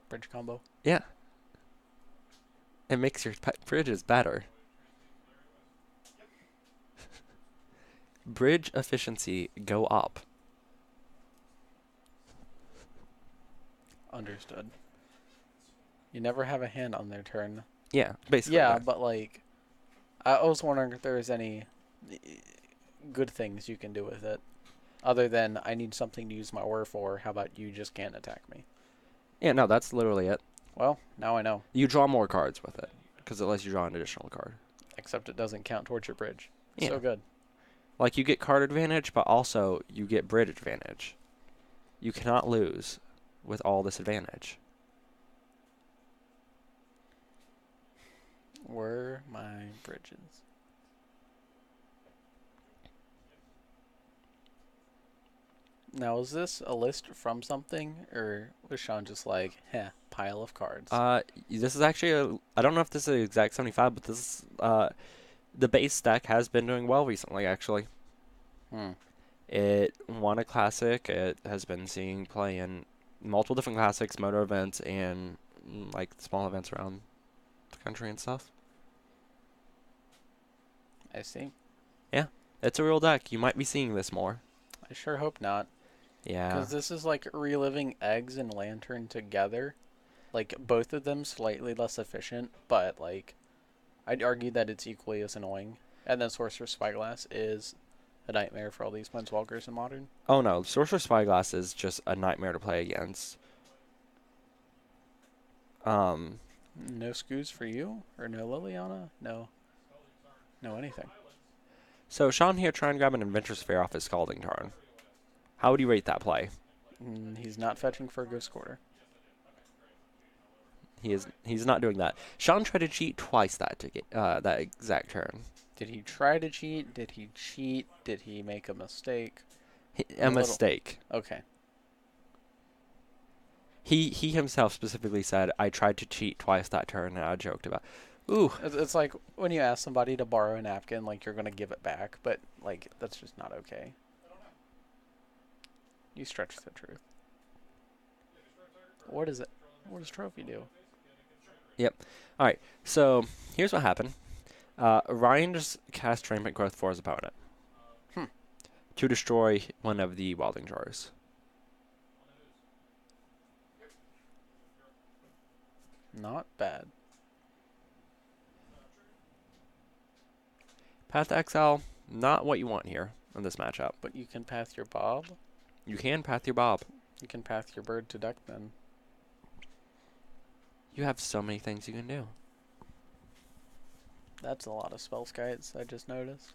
bridge combo. yeah. It makes your bridges better. Bridge efficiency go up. Understood. You never have a hand on their turn. Yeah, basically. Yeah, that. but like, I was wondering if there was any good things you can do with it, other than I need something to use my Whir for. How about you just can't attack me? Yeah, no, that's literally it. Well, now I know. You draw more cards with it because it lets you draw an additional card. Except it doesn't count towards your bridge. Yeah. So good. Like you get card advantage, but also you get bridge advantage. You cannot lose with all this advantage. Were my bridges? Now, is this a list from something, or was Sean just like, heh, pile of cards? This is actually I don't know if this is the exact 75, but this is the base deck has been doing well recently actually. It won a classic. It has been seeing play in multiple different classics, motor events, and like small events around the country and stuff. I see. It's a real deck. You might be seeing this more. I sure hope not. Yeah. Because this is like reliving Eggs and Lantern together. Like, both of them slightly less efficient, but, like, I'd argue that it's equally as annoying. And then Sorcerer's Spyglass is a nightmare for all these Planeswalkers in Modern. Oh no, Sorcerer's Spyglass is just a nightmare to play against. No Scoos for you? Or no Liliana? No. No anything. So Sean here trying to grab an Adventure Sphere off his Scalding Tarn. How would you rate that play? He's not fetching for a Ghost Quarter. He's not doing that. Sean tried to cheat twice that exact turn. Did he try to cheat? Did he cheat? Did he make a mistake? A mistake. Okay. He himself specifically said, I tried to cheat twice that turn, and I joked about, ooh. It's like when you ask somebody to borrow a napkin, like you're going to give it back, but like that's just not okay. You stretch the truth. What is it? What does Trophy do? Yep. Alright, so here's what happened. Ryan just cast Rampant Growth for his opponent. To destroy one of the Welding Jars. Not bad. Path to Exile, not what you want here in this matchup. But you can path your Bob. You can path your Bob. You can path your Bird to Duckman. You have so many things you can do. That's a lot of spell skites, I just noticed.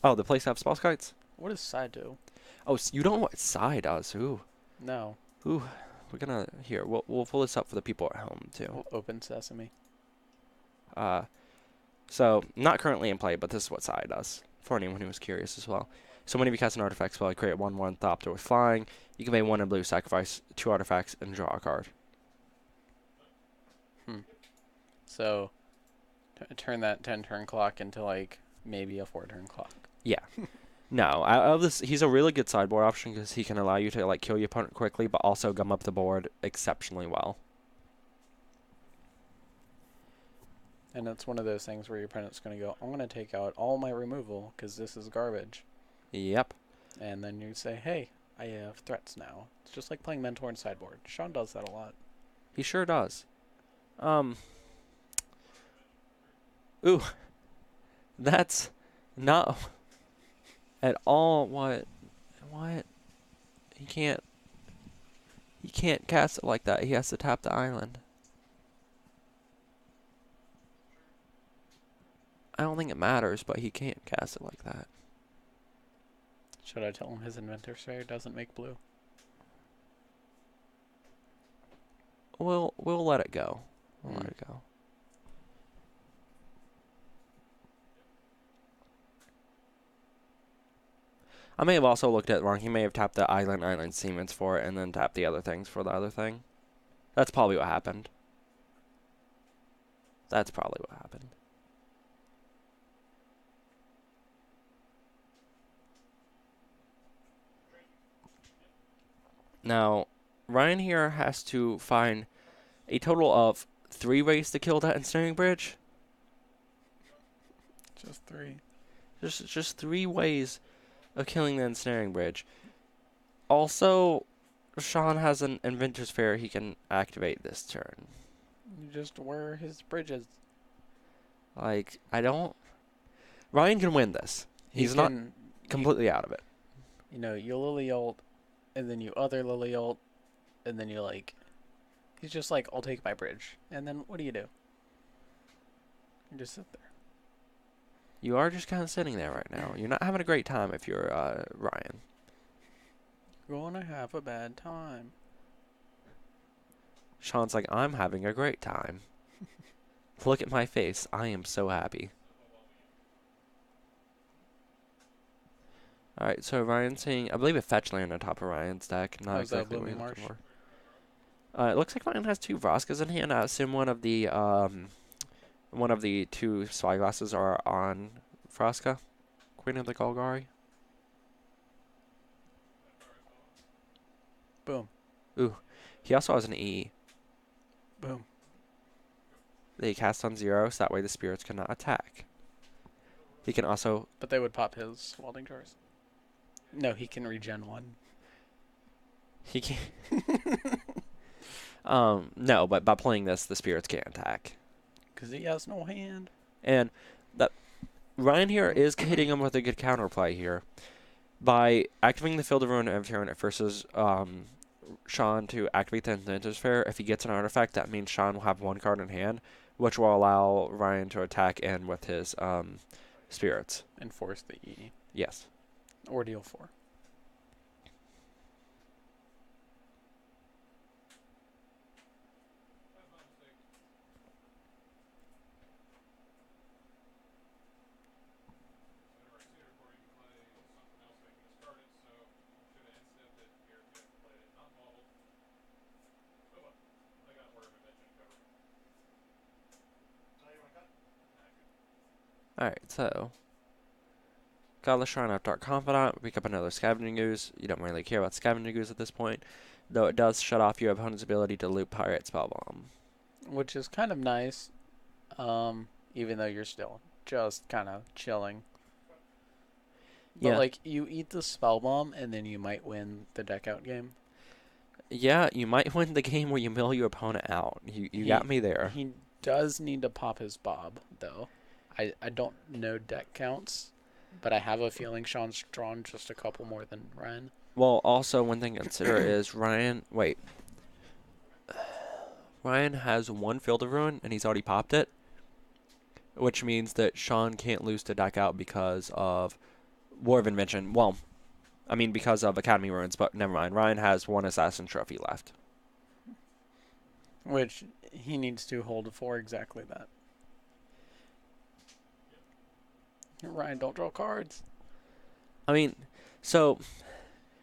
Oh, the place have spell kites? What does Side do? Oh, so you don't know what Psy does. Ooh. No. Ooh. We're gonna here. We'll pull this up for the people at home too. Open Sesame. So not currently in play, but this is what Psy does for anyone who was curious as well. So whenever you cast an artifact spell, create 1/1 Thopter with flying. You can pay 1 in blue, sacrifice 2 artifacts, and draw a card. So, turn that 10-turn clock into, like, maybe a 4-turn clock. Yeah. No, out of this, he's a really good sideboard option because he can allow you to, like, kill your opponent quickly, but also gum up the board exceptionally well. And it's one of those things where your opponent's going to go, I'm going to take out all my removal because this is garbage. Yep. And then you say, hey, I have threats now. It's just like playing Mentor and sideboard. Sean does that a lot. He sure does. Ooh. That's not at all what? He can't cast it like that. He has to tap the island. I don't think it matters, but he can't cast it like that. Should I tell him his Inventor Sphere doesn't make blue? We'll let it go. We'll let it go. I may have also looked at it wrong. He may have tapped the island Siemens for it and then tapped the other things for the other thing. That's probably what happened. That's probably what happened. Now, Ryan here has to find a total of 3 ways to kill that ensnaring bridge. Just 3. Just 3 ways of killing the ensnaring bridge. Also, Sean has an Inventor's Fair he can activate this turn. You just wear his bridges. Like, Ryan can win this. He's not completely out of it. You know, you Lily ult, and then you other Lily ult, and then you like... He's just like, I'll take my bridge. And then what do? You just sit there. You are just kind of sitting there right now. You're not having a great time if you're Ryan. You're gonna have a bad time. Sean's like, I'm having a great time. Look at my face. I am so happy. Alright, so Ryan's saying, I believe a fetch land on top of Ryan's deck. Not exactly what he's looking for. It looks like Ryan has 2 Vroskas in hand. I assume one of the 2 Spyglasses are on Vraska, Queen of the Golgari. Boom. Ooh, he also has an E. Boom. They cast on 0, so that way the spirits cannot attack. He can also... But they would pop his Welding Jars. No, he can regen 1. He can... no, but by playing this, the spirits can't attack. Because he has no hand. And that Ryan here is hitting him with a good counterplay here. By activating the Field of Ruin every turn, it forces Sean to activate the Inventor's Fair. If he gets an artifact, that means Sean will have 1 card in hand, which will allow Ryan to attack in with his spirits. And force the E. Yes. Or deal 4. Alright, so Godless Shrine of Dark Confidant, pick up another Scavenging Ooze. You don't really care about Scavenging Ooze at this point, though it does shut off your opponent's ability to loop Pirate Spellbomb. Which is kind of nice, even though you're still just kind of chilling. But, Yeah. like, you eat the Spellbomb, and then you might win the deck out game. Yeah, you might win the game where you mill your opponent out. You got me there. He does need to pop his Bob, though. I don't know deck counts, but I have a feeling Sean's drawn just a couple more than Ryan. Well, also, one thing to consider is Ryan... Wait. Ryan has 1 Field of Ruin, and he's already popped it. Which means that Sean can't lose to deck out because of War of Invention. Well, I mean because of Academy Ruins, but never mind. Ryan has 1 Assassin Trophy left. Which he needs to hold for exactly that. Ryan, don't draw cards. I mean, So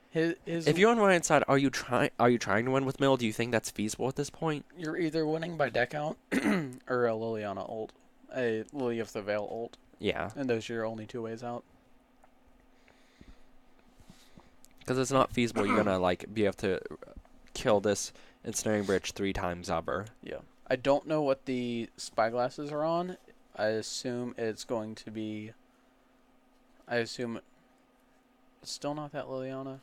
His if you're on Ryan's side, are you trying to win with Mill? Do you think that's feasible at this point? You're either winning by deck out or a Liliana ult, a Lily of the Veil ult, Yeah, and those are your only two ways out. because it's not feasible. You're gonna like be able to kill this ensnaring bridge 3 times ever. Yeah. I don't know what the spyglasses are on. I assume it's going to be. I assume it's still not that Liliana.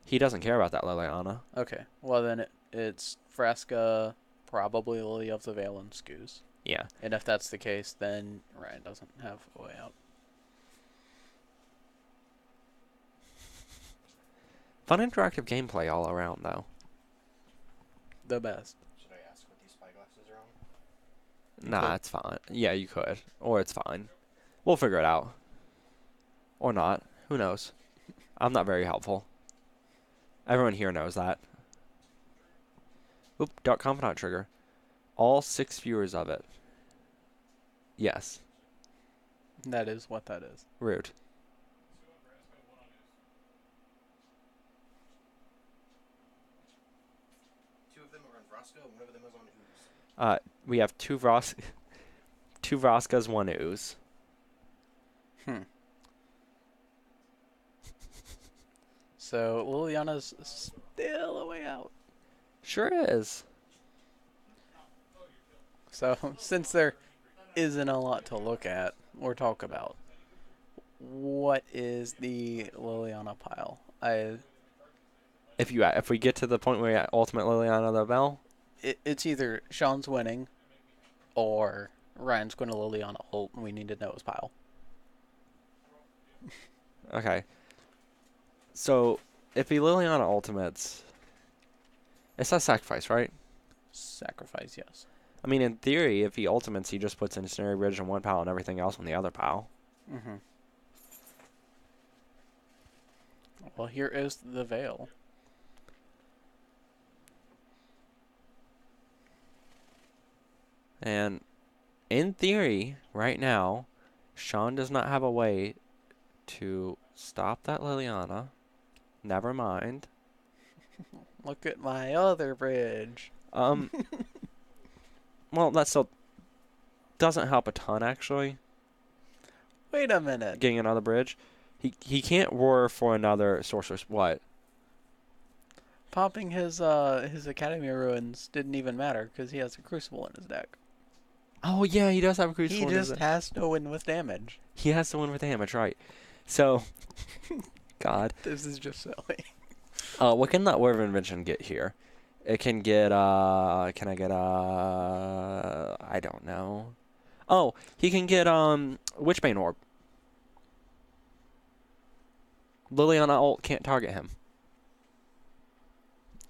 He doesn't care about that Liliana. Okay. Well, then it's Fresca, probably Lily of the Veil, and Scoos. Yeah. And if that's the case, then Ryan doesn't have a way out. Fun interactive gameplay all around, though. The best. Should I ask what these spyglasses are on? Nah, it's fine. Yeah, you could. Or it's fine. We'll figure it out. Or not. Who knows? I'm not very helpful. Everyone here knows that. Oop, Dark Confidant trigger. All 6 viewers of it. Yes. That is what that is. Rude. Two of them are on Vrosca, and one of them is on Ooze. We have two Vroskas, 1 Ooze. So Liliana's still a way out. Sure is. So since there isn't a lot to look at or talk about, what is the Liliana pile? If we get to the point where we get Ultimate Liliana the Bell, It's either Sean's winning or Ryan's going to Liliana ult, and we need to know his pile. okay. So if he Liliana ultimates, it's a sacrifice, right? Sacrifice, yes. I mean, in theory, if he ultimates, he just puts an Ensnaring Bridge on one pile and everything else on the other pile. Mm-hmm. Well, here is the Veil. And in theory, right now, Sean does not have a way to stop that Liliana. Never mind. Look at my other bridge. Well, that still doesn't help a ton, actually. Wait a minute. Getting another bridge. He can't roar for another sorceress. What? Popping his Academy Ruins didn't even matter because he has a Crucible in his deck. Oh, yeah, he does have a Crucible. He in his just deck. has to win with damage. He has to win with damage, right. So, God. This is just silly. What can that Word of Invention get here? It can get, can I get, I don't know. Oh, he can get, Witchbane Orb. Liliana ult can't target him.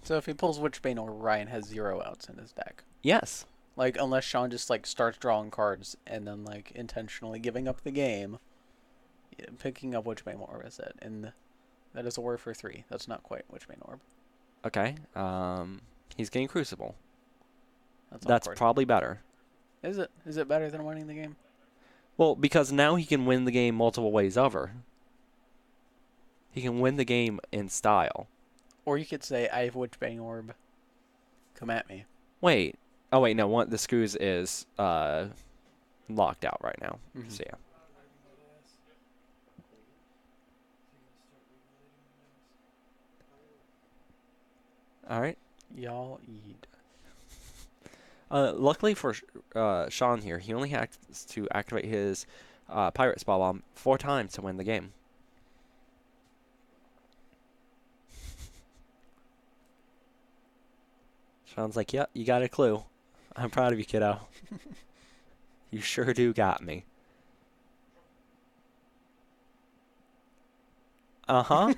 So if he pulls Witchbane or Ryan has 0 outs in his deck. Yes. Like, unless Sean just, like, starts drawing cards and then, like, intentionally giving up the game, yeah, picking up Witchbane Orb is it. And that is a word for 3. That's not quite Witchbane Orb. Okay. He's getting Crucible. That's That's awkward. probably better. Is it? Is it better than winning the game? Well, because now he can win the game multiple ways over. He can win the game in style. Or you could say, I have Witchbane Orb. Come at me. Wait. Oh, wait, no. The Screws is locked out right now. Mhm. So, yeah. All right. Y'all eat. Luckily for Sean here, he only has to activate his Pirate Spell Bomb 4 times to win the game. Sean's like, "Yep, you got a clue. I'm proud of you, kiddo. You sure do got me." Uh-huh.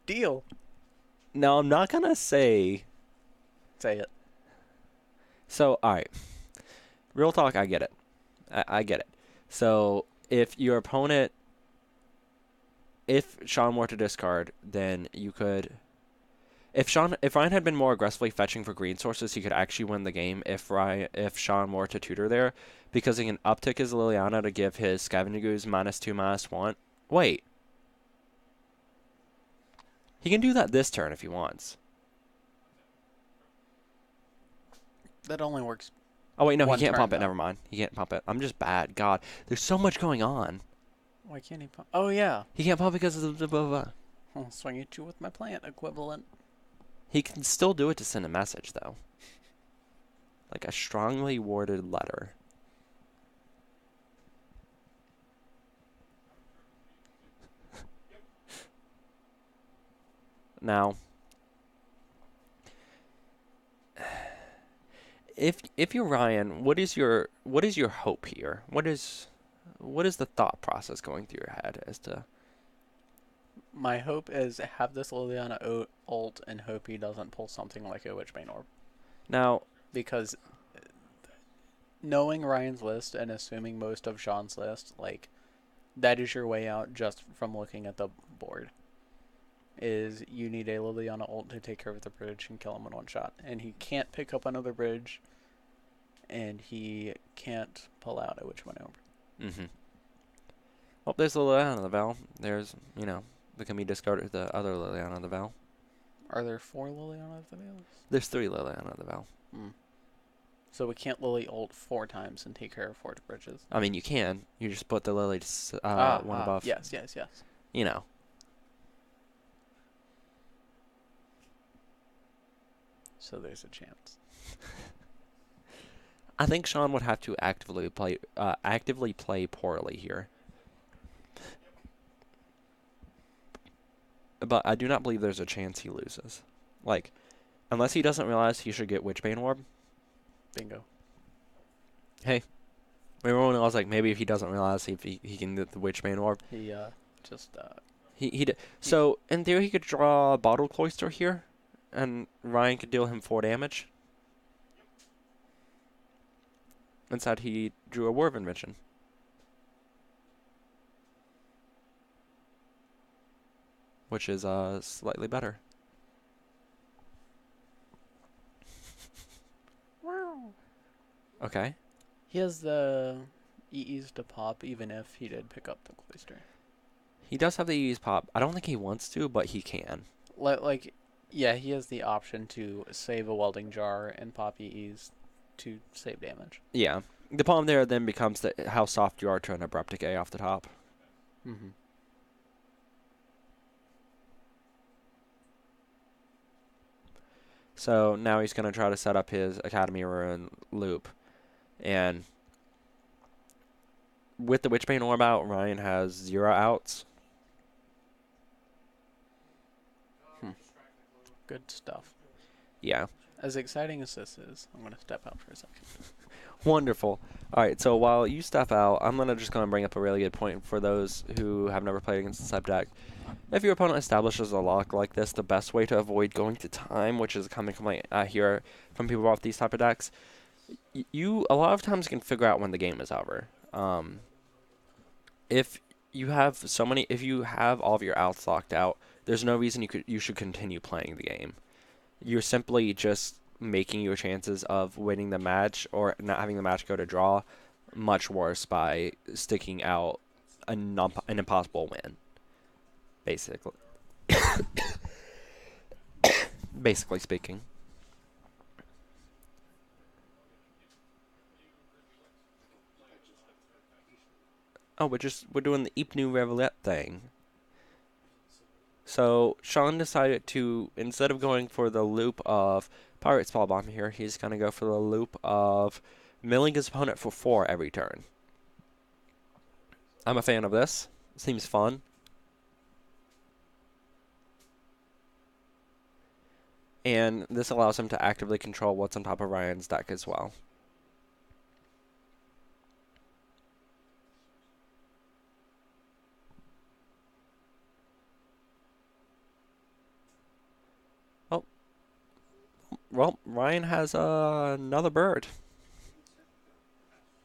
Deal. No, I'm not gonna say. Say it. So, alright. Real talk, I get it. I get it. So, if your opponent... If Sean were to discard, then you could... If Ryan had been more aggressively fetching for green sources, he could actually win the game if Sean were to tutor there. Because he can uptick his Liliana to give his Scavenging Ooze -2/-1. Wait. He can do that this turn if he wants. That only works. Oh, wait, no, he One can't turn, pump it. though. Never mind. He can't pump it. I'm just bad. God, there's so much going on. Why can't he pump? Oh, yeah. He can't pump because of the blah, blah, blah. I'll swing at you with my plant equivalent. He can still do it to send a message, though. Like a strongly worded letter. Now, if you're Ryan, what is your hope here? What is the thought process going through your head as to? My hope is have this Liliana ult and hope he doesn't pull something like a Witchbane Orb. Now, Because knowing Ryan's list and assuming most of Sean's list, like, that is your way out just from looking at the board. Is you need a Liliana ult to take care of the bridge and kill him in one shot. And he can't pick up another bridge, and he can't pull out a Witchbane Orb. mm-hmm. Well, there's Liliana the Val. There's, that can be discarded the other Liliana the Val. Are there 4 Liliana of the Veils? There's 3 Liliana the Val. So we can't Lily ult 4 times and take care of 4 bridges. I mean, you can. You just put the Lily one above. Yes. You know. So there's a chance. I think Sean would have to actively play poorly here. But I do not believe there's a chance he loses. Like, unless he doesn't realize he should get Witchbane Orb. Bingo. Hey, everyone else, like, maybe if he doesn't realize if he can get the Witchbane Orb. He just He did. So, in theory, he could draw Bottled Cloister here, and Ryan could deal him 4 damage. Instead, he drew a War of Invention. Which is slightly better. Okay. he has the EEs to pop even if he did pick up the Cloister. He does have the use pop. I don't think he wants to, but he can. Yeah, he has the option to save a Welding Jar and pop EEs to save damage. Yeah. The problem there then becomes how soft you are to an Abrupt Decay off the top. Mm-hmm. So now he's going to try to set up his Academy Ruin loop. And with the Witchbane Orb out, Ryan has 0 outs. Good stuff. Yeah. As exciting as this is, I'm going to step out for a second. Wonderful. All right, so while you step out, I'm going to bring up a really good point for those who have never played against the sub deck. If your opponent establishes a lock like this, the best way to avoid going to time, which is a common complaint I hear from people off these type of decks, you a lot of times can figure out when the game is over. If you have all of your outs locked out, there's no reason you should continue playing the game. You're simply just making your chances of winning the match or not having the match go to draw much worse by sticking out an impossible win. Basically. Basically speaking. Oh, we're doing the Ipnu Revelette thing. So Sean decided to, instead of going for the loop of Pirate Spellbomb here, he's going to go for the loop of milling his opponent for 4 every turn. I'm a fan of this. Seems fun. And this allows him to actively control what's on top of Ryan's deck as well. Well, Ryan has another bird.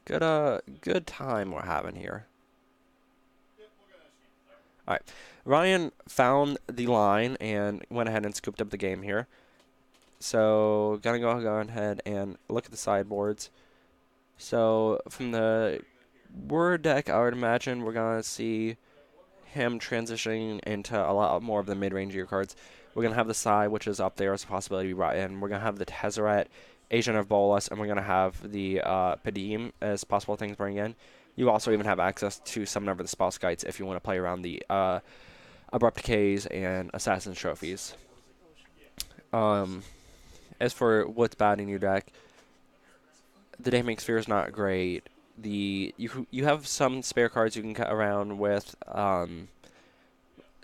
Good time we're having here. All right, Ryan found the line and went ahead and scooped up the game here. So gonna go ahead and look at the sideboards. So from the word deck, I would imagine we're gonna see him transitioning into a lot more of the mid-rangier cards. We're going to have the Sai, which is up there as a possibility to be brought in. We're going to have the Tezzeret, Agent of Bolas, and we're going to have the Padim as possible things to bring in. You also even have access to summon over the Spell Skites if you want to play around the Abrupt Decays and Assassin's Trophies. As for what's bad in your deck, the Damning Sphere is not great. You have some spare cards you can cut around with,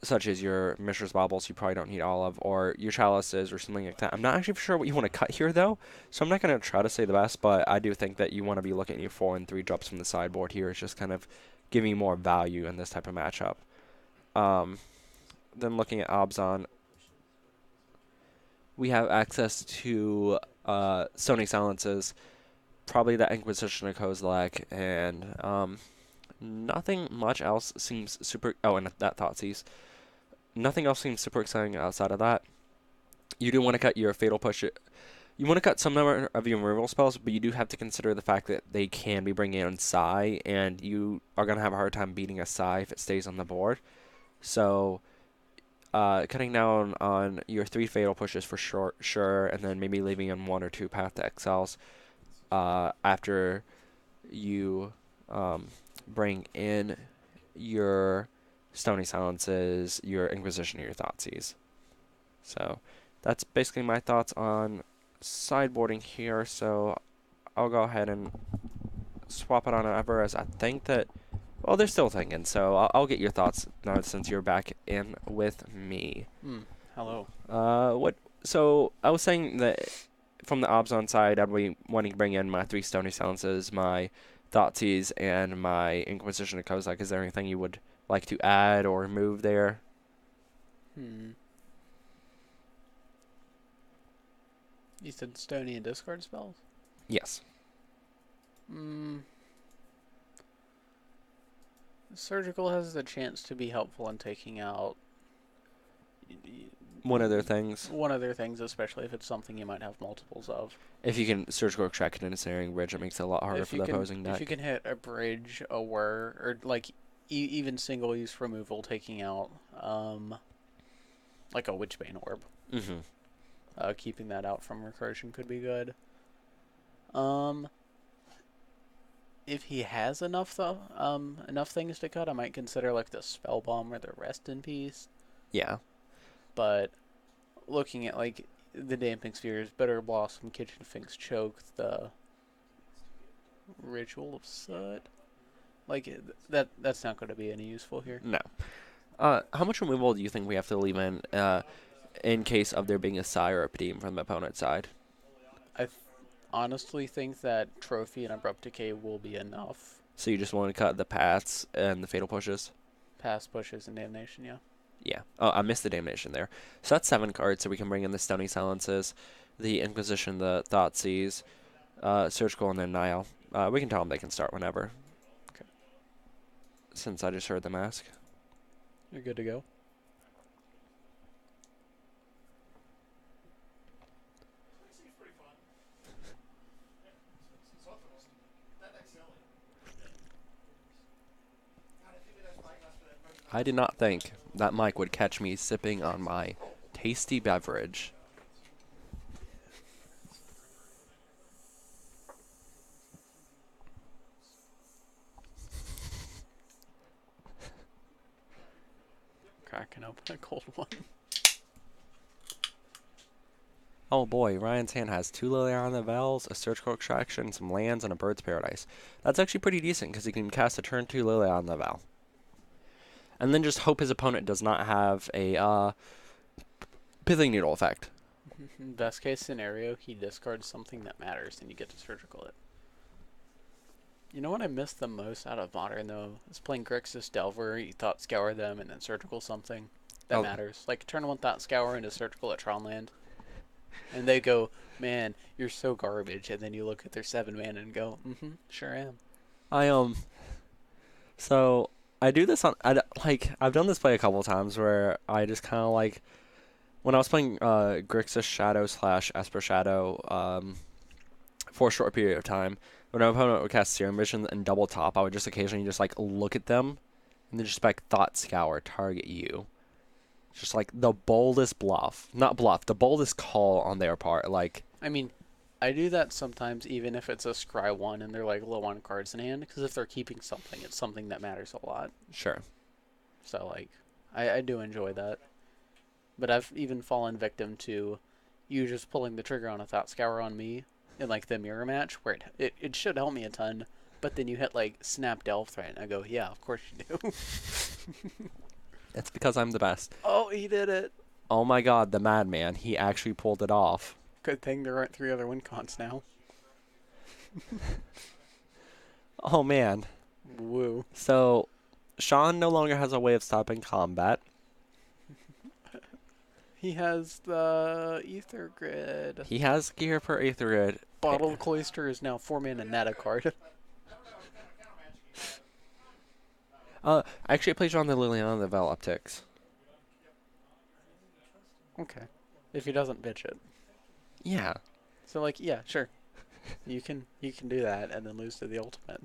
such as your Mishra's Baubles, you probably don't need all of, or your Chalices or something like that. I'm not actually sure what you want to cut here, though, so I'm not going to try to say the best, but I do think that you want to be looking at your 4 and 3 drops from the sideboard here. It's just kind of giving you more value in this type of matchup. Then looking at Abzan, we have access to Stony Silences, probably that Inquisition of Kozilek, and nothing much else seems super... Oh, and that Thoughtseize. Nothing else seems super exciting outside of that. You do want to cut your Fatal Push. You want to cut some number of your removal spells, but you do have to consider the fact that they can be bringing in Sai, and you are going to have a hard time beating a Sai if it stays on the board. So, cutting down on your 3 Fatal Pushes for sure, and then maybe leaving in 1 or 2 Path to Exiles after you bring in your Stony Silences, your Inquisition, or your Thoughtseize. So that's basically my thoughts on sideboarding here. So I'll go ahead and swap it on over, as I think that, well, they're still thinking. So I'll get your thoughts now since you're back in with me. Hello. So I was saying that from the Abzan side, I'd be wanting to bring in my 3 Stony Silences, my Thoughtseize, and my Inquisition of Kozilek. Is there anything you would like to add or remove there? You said Stony and discard spells? Yes. Surgical has the chance to be helpful in taking out One of their things. Especially if it's something you might have multiples of. If you can surgical extract an Ensnaring Bridge, it makes it a lot harder for the opposing deck. If you can hit a bridge, a whir, or like even single use removal, taking out like a Witchbane Orb. Keeping that out from recursion could be good. If he has enough things to cut, I might consider like the Spell Bomb or the Rest in Peace. Yeah. But looking at like the Damping Spheres, Bitter Blossom, Kitchen Finks Choke, the Ritual of Soot, like that's not going to be any useful here. No. How much removal do you think we have to leave in case of there being a Sai or a Padim from the opponent's side? I honestly think that Trophy and Abrupt Decay will be enough. So you just want to cut the paths and the Fatal Pushes? Pass Pushes and Damnation, yeah. Yeah. Oh, I missed the Damnation there. So that's 7 cards, so we can bring in the Stony Silences, the Inquisition, the Thoughtseize, Surgical, and then Nile. We can tell them they can start whenever. Okay. Since I just heard them ask. You're good to go. Seems pretty fun. That deck's silly. God, if you guys like us for that first I did not think that Mike would catch me sipping on my tasty beverage. Cracking open a cold one. Oh boy, Ryan's hand has 2 Liliana the Vels, a Surgical Extraction, some lands, and a Bird's Paradise. That's actually pretty decent because he can cast a turn 2 Liliana the Val. And then just hope his opponent does not have a Pithing Needle effect. Best case scenario, he discards something that matters and you get to Surgical it. You know what I missed the most out of Modern, though? Is playing Grixis Delver. You Thought Scour them and then Surgical something that matters. Like, turn 1 Thought Scour into Surgical at Tronland. And they go, man, you're so garbage. And then you look at their 7 mana and go, sure am. So I do this on, I've done this play a couple of times where I just kind of like, when I was playing Grixis Shadow / Esper Shadow for a short period of time, when an opponent would cast Serum Vision and double top, I would just occasionally just like look at them and then just like Thought Scour target you. Just like the boldest bluff. Not bluff, the boldest call on their part. Like, I mean, I do that sometimes, even if it's a scry 1 and they're like low on cards in hand, because if they're keeping something, it's something that matters a lot. sure. So, like, I do enjoy that. But I've even fallen victim to you just pulling the trigger on a Thought Scour on me in, like, the mirror match, where it should help me a ton, but then you hit, like, Snap Delve Threat, and I go, yeah, of course you do. It's because I'm the best. Oh, he did it. Oh my god, the madman. He actually pulled it off. Good thing there aren't 3 other win cons now. Oh man. Woo. So, Sean no longer has a way of stopping combat. He has the Ether Grid. He has gear for Aether Grid. Bottle Cloister is now 4-mana Netta card. Actually, it plays on the Liliana the Vel Optics. Okay. If he doesn't bitch it. Yeah. So, like, yeah, sure. You can do that and then lose to the ultimate.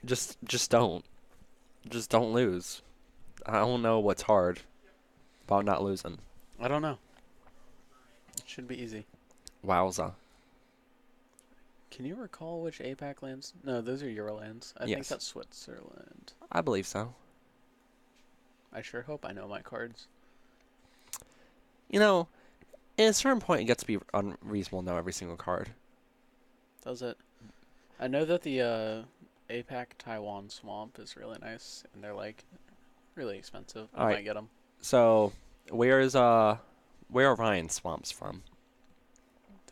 Just don't. Just don't lose. I don't know what's hard about not losing. I don't know. It should be easy. Wowza. Can you recall which APAC lands? No, those are Eurolands. I think Yes. that's Switzerland. I believe so. I sure hope I know my cards. You know, at a certain point, it gets to be unreasonable to know every single card. Does it? I know that the APAC Taiwan Swamp is really nice, and they're, like, really expensive. I Alright. might get them. So, where are Ryan's swamps from?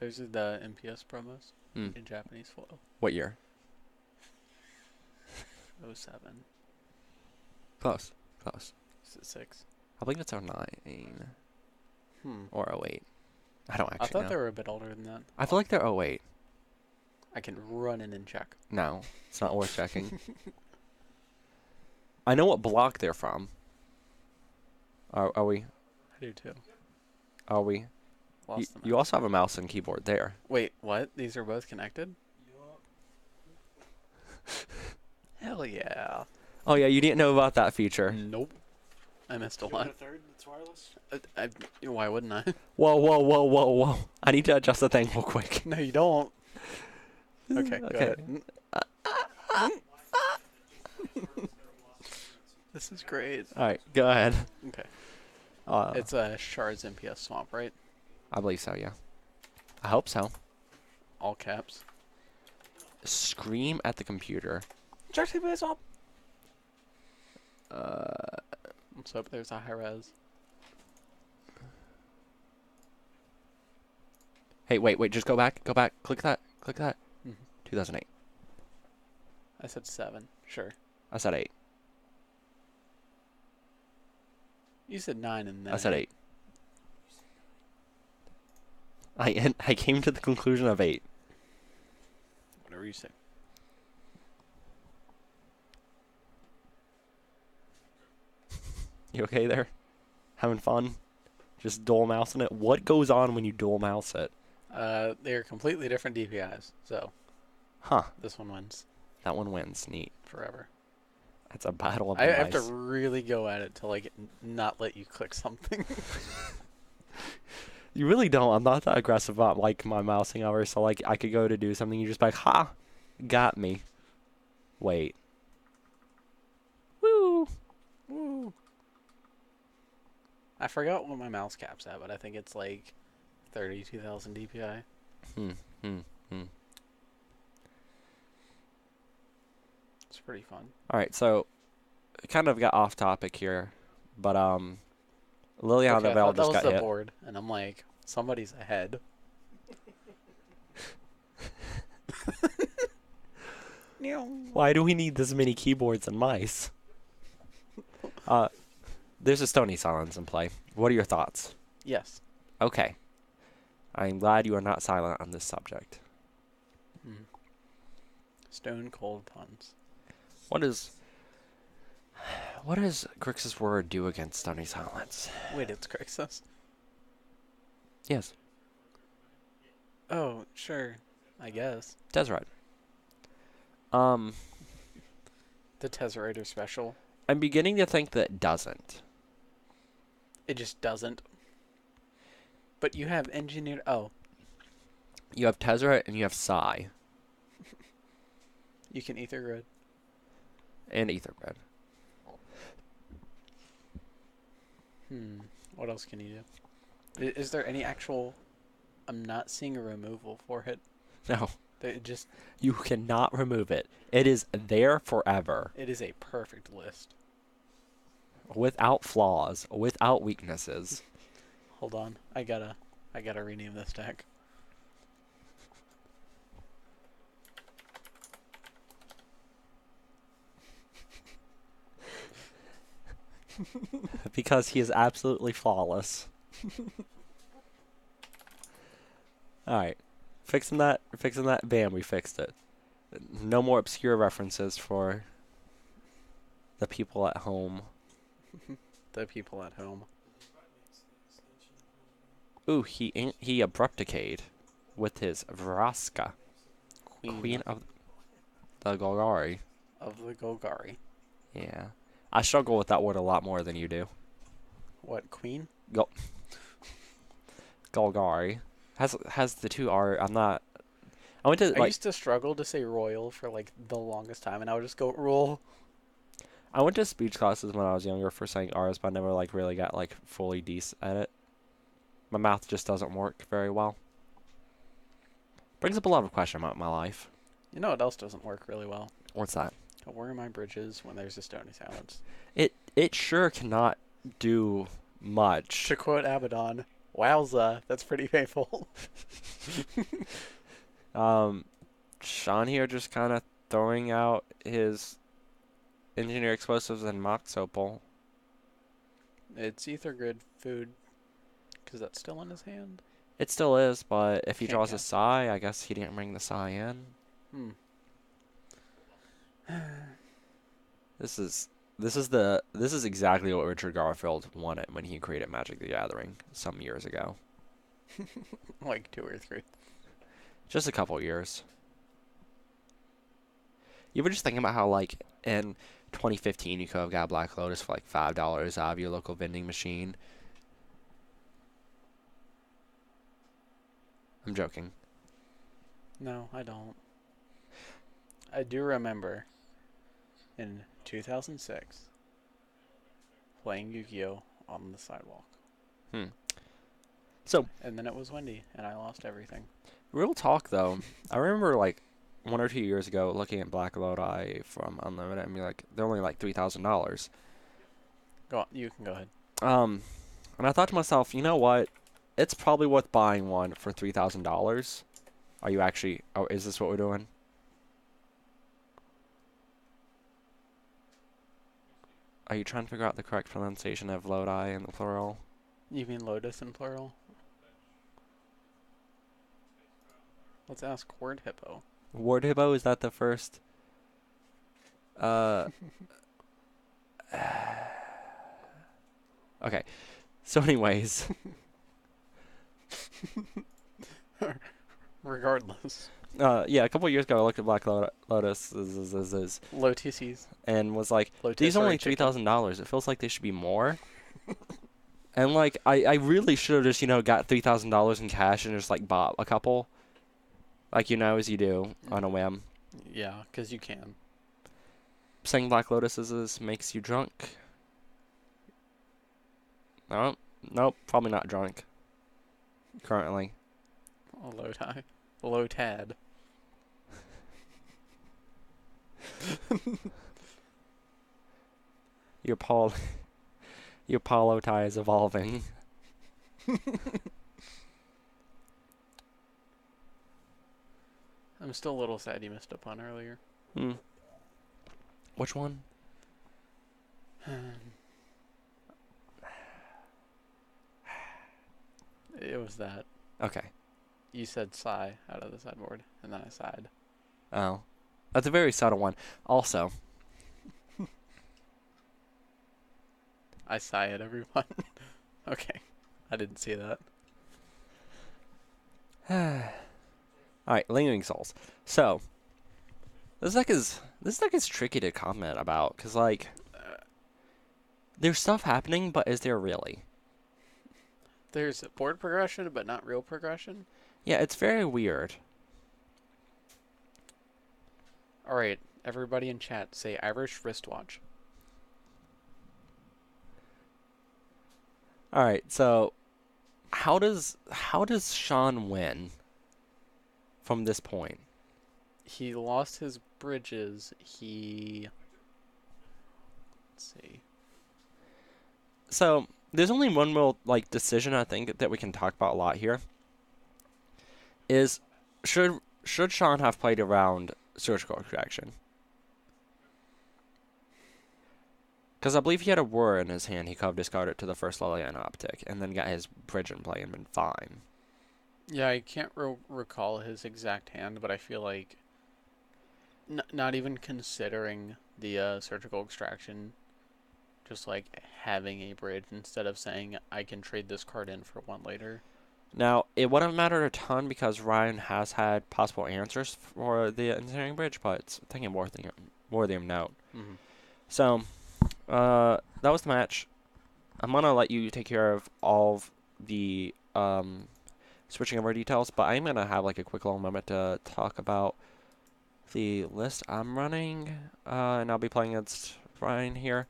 Those are the MPS promos Hmm. in Japanese flow. What year? 07. Close. Close. Is it 6? I believe it's 09 Hmm. or 08. I don't I actually thought know. they were a bit older than that. I feel like they're 08. I can run in and check. No, it's not worth checking. I know what block they're from. Are we? I do too. Are we? Lost them. You also have a mouse and keyboard there. Wait, what? These are both connected? Hell yeah. Oh yeah, you didn't know about that feature. Nope. I missed a You want lot. a third that's wireless? Why wouldn't I? Whoa, whoa, whoa, whoa, whoa! I need to adjust the thing real quick. No, you don't. Okay, go Okay. ahead. This is great. All right, go ahead. Okay. Uh, It's a Shards MPS Swamp, right? I believe so. Yeah. I hope so. All caps. Scream at the computer. Shards MPS Swamp! Let's hope there's a high res. Hey, wait, just go back. Go back. Click that. Click that. Mhm. 2008. I said 7. Sure. I said 8. You said 9 and then I said 8. I came to the conclusion of 8. Whatever you say. You okay there? Having fun? Just dual mousing it? What goes on when you dual mouse it? They're completely different DPIs, so Huh. this one wins That one wins. Neat. forever. That's a battle of I the have to mice. really go at it to like not let you click something. You really don't. I'm not that aggressive about like my mousing over, so like I could go to do something, you just be like, ha, got me. Wait. Woo. Woo. I forgot what my mouse cap's at, but I think it's like 32,000 DPI. Hmm. It's pretty fun. All right, so kind of got off topic here, but Liliana Okay, I Vel thought that just was got the hit. board, and I'm like, somebody's ahead. Why do we need this many keyboards and mice? There's a Stony Silence in play. What are your thoughts? Yes. Okay. I'm glad you are not silent on this subject. Stone cold puns. What does Grixis Word do against Stony Silence? Wait, it's Crixus? Yes, Oh, sure. I guess. Deseret. The Tesserator special. I'm beginning to think that it doesn't. It just doesn't. But you have engineered. Oh, You have Tezzeret and you have Psy you can ether grid. and Aethergrid. What else can you do? Is there any actual? I'm not seeing a removal for it. No, It just. you cannot remove it. It is there forever, It is a perfect list. without flaws, without weaknesses. Hold on. I gotta rename this deck. Because he is absolutely flawless. Alright. Fixing that. Bam, we fixed it. No more obscure references for the people at home. The people at home. Ooh, he abrupt decayed with his Vraska, Queen of the Golgari. of the Golgari. Yeah. I struggle with that word a lot more than you do. What, queen? Golgari. Has the two R. I'm not. I went to I like used to struggle to say royal for like the longest time, and I would just go roll. I went to speech classes when I was younger for saying R's, but I never like really got like fully decent at it. My mouth just doesn't work very well. Brings up a lot of questions about my life. You know what else doesn't work really well? What's that? Where are my bridges when there's a stony silence? It sure cannot do much. To quote Abaddon, wowza, that's pretty painful. Sean here just kind of throwing out his engineer explosives and Mox Opal. It's ether grid food, because that's still in his hand. It still is, but if he Can't draws a count. Psy, I guess he didn't bring the Psy in. This is exactly what Richard Garfield wanted when he created Magic the Gathering some years ago. Like 2 or 3. Just a couple years. You ever just think about how, like, in 2015, you could have got Black Lotus for, like, $5 out of your local vending machine? I'm joking. No, I don't. I do remember in 2006 playing Yu-Gi-Oh! On the sidewalk. So, And then it was windy, and I lost everything. real talk, though. I remember, like, 1 or 2 years ago looking at Black Lodi from Unlimited and be like, they're only, like, $3,000. Go on, you can go ahead. And I thought to myself, you know what? It's probably worth buying one for $3,000. Are you actually... Oh, is this what we're doing? Are you trying to figure out the correct pronunciation of Lodi in the plural? You mean Lotus in plural? Let's ask Word Hippo. Ward Hippo, is that the first? Okay. So anyways, Regardless. yeah, a couple years ago I looked at Black Lotus Low TCs. and was like, Low these are only chicken. $3,000. It feels like they should be more. And like, I really should have just, got $3,000 in cash and just like bought a couple. Like, as you do on a whim. Yeah, because you can. Saying Black Lotuses makes you drunk. No, nope, probably not drunk. Currently. A low tie. Low tad. Your polo tie is evolving. I'm still a little sad you missed a pun earlier. Which one? It was that. Okay. You said sigh out of the sideboard, and then I sighed. Oh. That's a very subtle one. Also, I sigh at everyone. Okay. I didn't see that. alright, Lingering Souls. So, this deck is tricky to comment about because like there's stuff happening, but is there really? There's board progression, but not real progression. Yeah, it's very weird. All right, everybody in chat, say Irish wristwatch. All right, so how does Sean win from this point? He lost his bridges. Let's see. So there's only one real like decision I think that we can talk about a lot here. Is should Sean have played around surgical extraction? Because I believe he had a war in his hand. He could have discarded to the first Liliana Optic and then got his bridge in play and been fine. Yeah, I can't recall his exact hand, but I feel like not even considering the surgical extraction, just like having a bridge instead of saying I can trade this card in for one later. Now, it wouldn't matter a ton because Ryan has had possible answers for the engineering bridge, but it's I think worthy of note. Mm-hmm. So, that was the match. I'm gonna let you take care of all of the switching over details, but I'm gonna have like a quick little moment to talk about the list I'm running, and I'll be playing against Ryan here.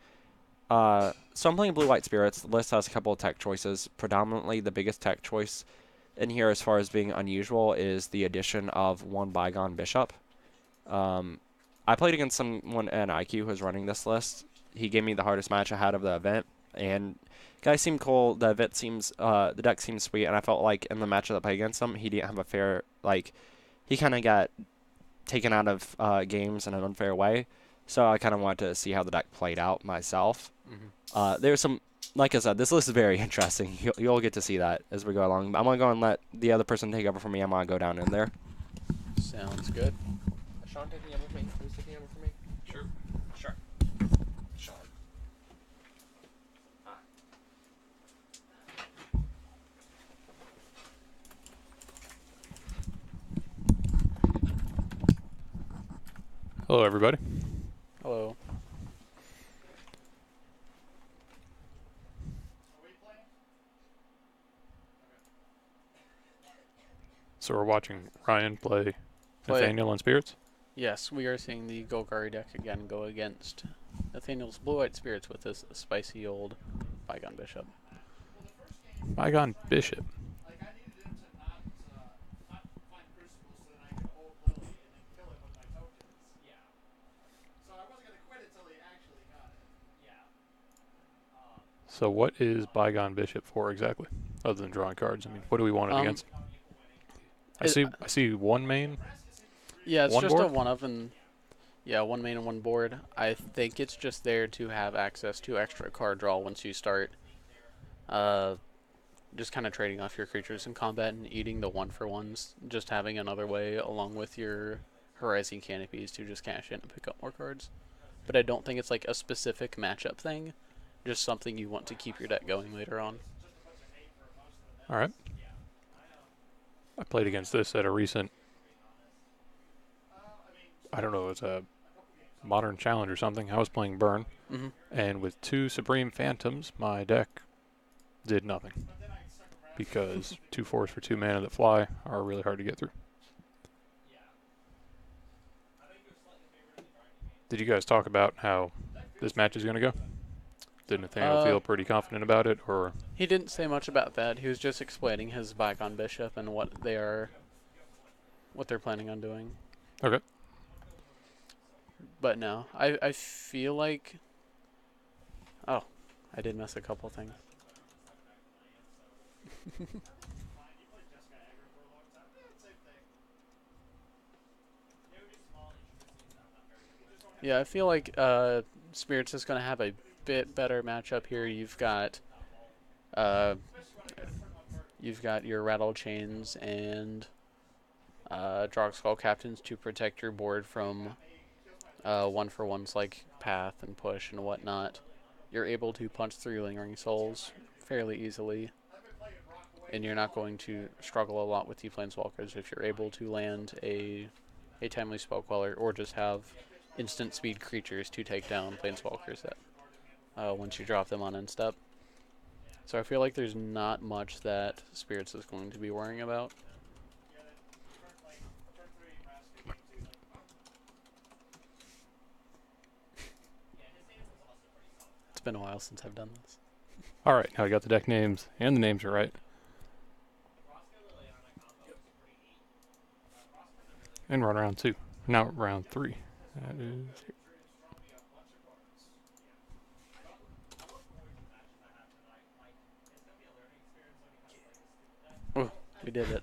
So I'm playing Blue White Spirits. The list has a couple of tech choices. Predominantly, the biggest tech choice in here, as far as being unusual, is the addition of one Bygone Bishop. I played against someone at IQ who was running this list. He gave me the hardest match I had of the event, and guy seemed cool. The event seems, the deck seems sweet, and I felt like in the match that I played against him, he didn't have a fair, like, he kind of got taken out of games in an unfair way. So I kind of wanted to see how the deck played out myself. Mm-hmm. There's some, like I said, this list is very interesting. You'll get to see that as we go along. I'm going to go and let the other person take over from me. I'm going to go down in there. Sounds good. Sean taking over for me? Who's taking over for me? Sure. Sure. Sean. Hello, everybody. Hello. So we're watching Ryan play Nathaniel and Spirits. Yes, we are seeing the Golgari deck again go against Nathaniel's Blue White Spirits with this spicy old Bygone Bishop. Bygone Bishop. Like I needed him to not find Crucible so that I could hold Lily and then kill him with my tokens. Yeah. So I wasn't gonna quit it till he actually got it. Yeah. So what is Bygone Bishop for exactly, other than drawing cards? I mean, what do we want it against? I see one main. Yeah, it's One just board? a one of and yeah, one main and one board. I think it's just there to have access to extra card draw once you start. Just kind of trading off your creatures in combat and eating the 1-for-1s. Just having another way along with your Horizon Canopies to just cash in and pick up more cards. But I don't think it's like a specific matchup thing. Just something you want to keep your deck going later on. All right. I played against this at a recent, I don't know, it's a Modern Challenge or something. I was playing Burn, Mm-hmm. and with 2 Supreme Phantoms, my deck did nothing. Because 2 4s for 2 mana that fly are really hard to get through. Did you guys talk about how this match is going to go? Did Nathaniel feel pretty confident about it, or? He didn't say much about that. He was just explaining his Bygone Bishop and what they're planning on doing. Okay. But no, I feel like... Oh, I did miss a couple things. Yeah, I feel like Spirits is going to have a bit better matchup here. You've got your Rattle Chains and Drogskull Captains to protect your board from 1-for-1s like Path and Push and whatnot. You're able to punch through Lingering Souls fairly easily, and you're not going to struggle a lot with the Planeswalkers if you're able to land a a timely spell queller, or just have instant speed creatures to take down planeswalkers that once you drop them on end step. So I feel like there's not much that Spirits is going to be worrying about. It's been a while since I've done this. All right, now I got the deck names, and the names are right. And we're on round 2. Now round 3. That is... We did it.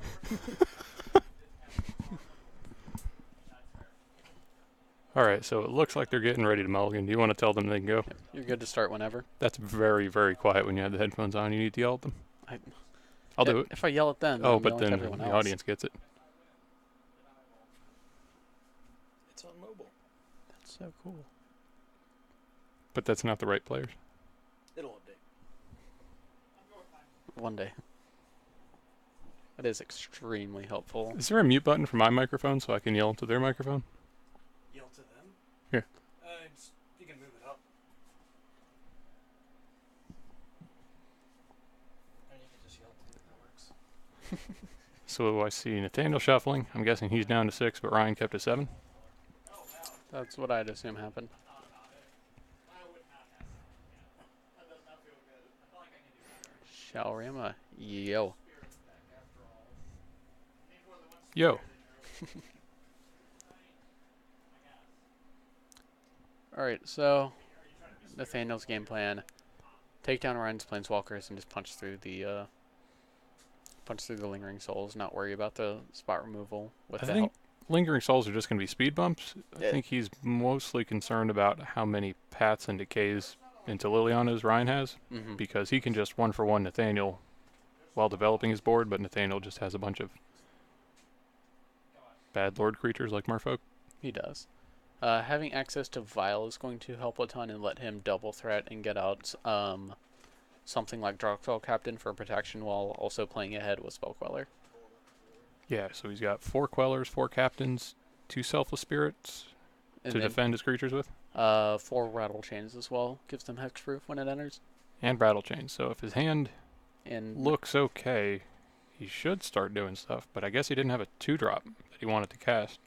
All right, so it looks like they're getting ready to mulligan. Do you want to tell them they can go? You're good to start whenever. That's very, very quiet when you have the headphones on. You need to yell at them. I'll do it. If I yell at them, Oh, I'm but yelling at then everyone the else. audience gets it. It's on mobile. That's so cool. But that's not the right players. It'll update. One day. That is extremely helpful. Is there a mute button for my microphone so I can yell into their microphone? Yell to them? Here. You can move it up. And you can just yell to them. That works. So I see Nathaniel shuffling. I'm guessing he's down to 6, but Ryan kept at 7. That's what I'd assume happened. Shalrama, yo. Yo. Alright, so Nathaniel's game plan. Take down Ryan's Planeswalkers and just punch through the Lingering Souls, not worry about the spot removal with I the think help. Lingering Souls are just going to be speed bumps. I Yeah. think he's mostly concerned about how many paths and decays into Liliana's Ryan has, Mm-hmm. because he can just 1-for-1 Nathaniel while developing his board, but Nathaniel just has a bunch of bad lord creatures like Merfolk. He does. Having access to Vile is going to help a ton and let him double threat and get out something like Droxel Captain for protection while also playing ahead with Spell Queller. Yeah, so he's got 4 Quellers, 4 Captains, 2 Selfless Spirits And to then defend his creatures with, 4 Rattle Chains as well. Gives them hexproof when it enters. and Rattle Chains. So if his hand And looks okay, he should start doing stuff, but I guess he didn't have a 2-drop that he wanted to cast.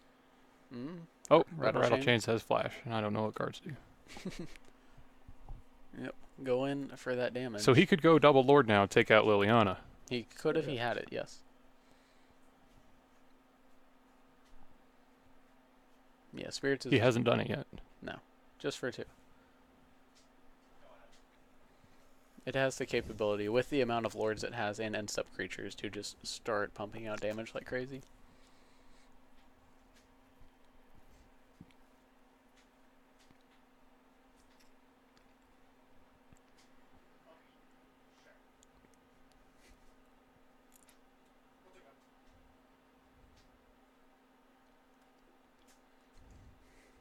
Oh, Rattle Rattle Chain? Chains has Flash, and I don't know what cards do. go in for that damage. So he could go double Lord now, take out Liliana. He could if he had it, yes. Yeah, Spirits is He hasn't done it yet. just for 2. It has the capability, with the amount of lords it has and end-step creatures, to just start pumping out damage like crazy.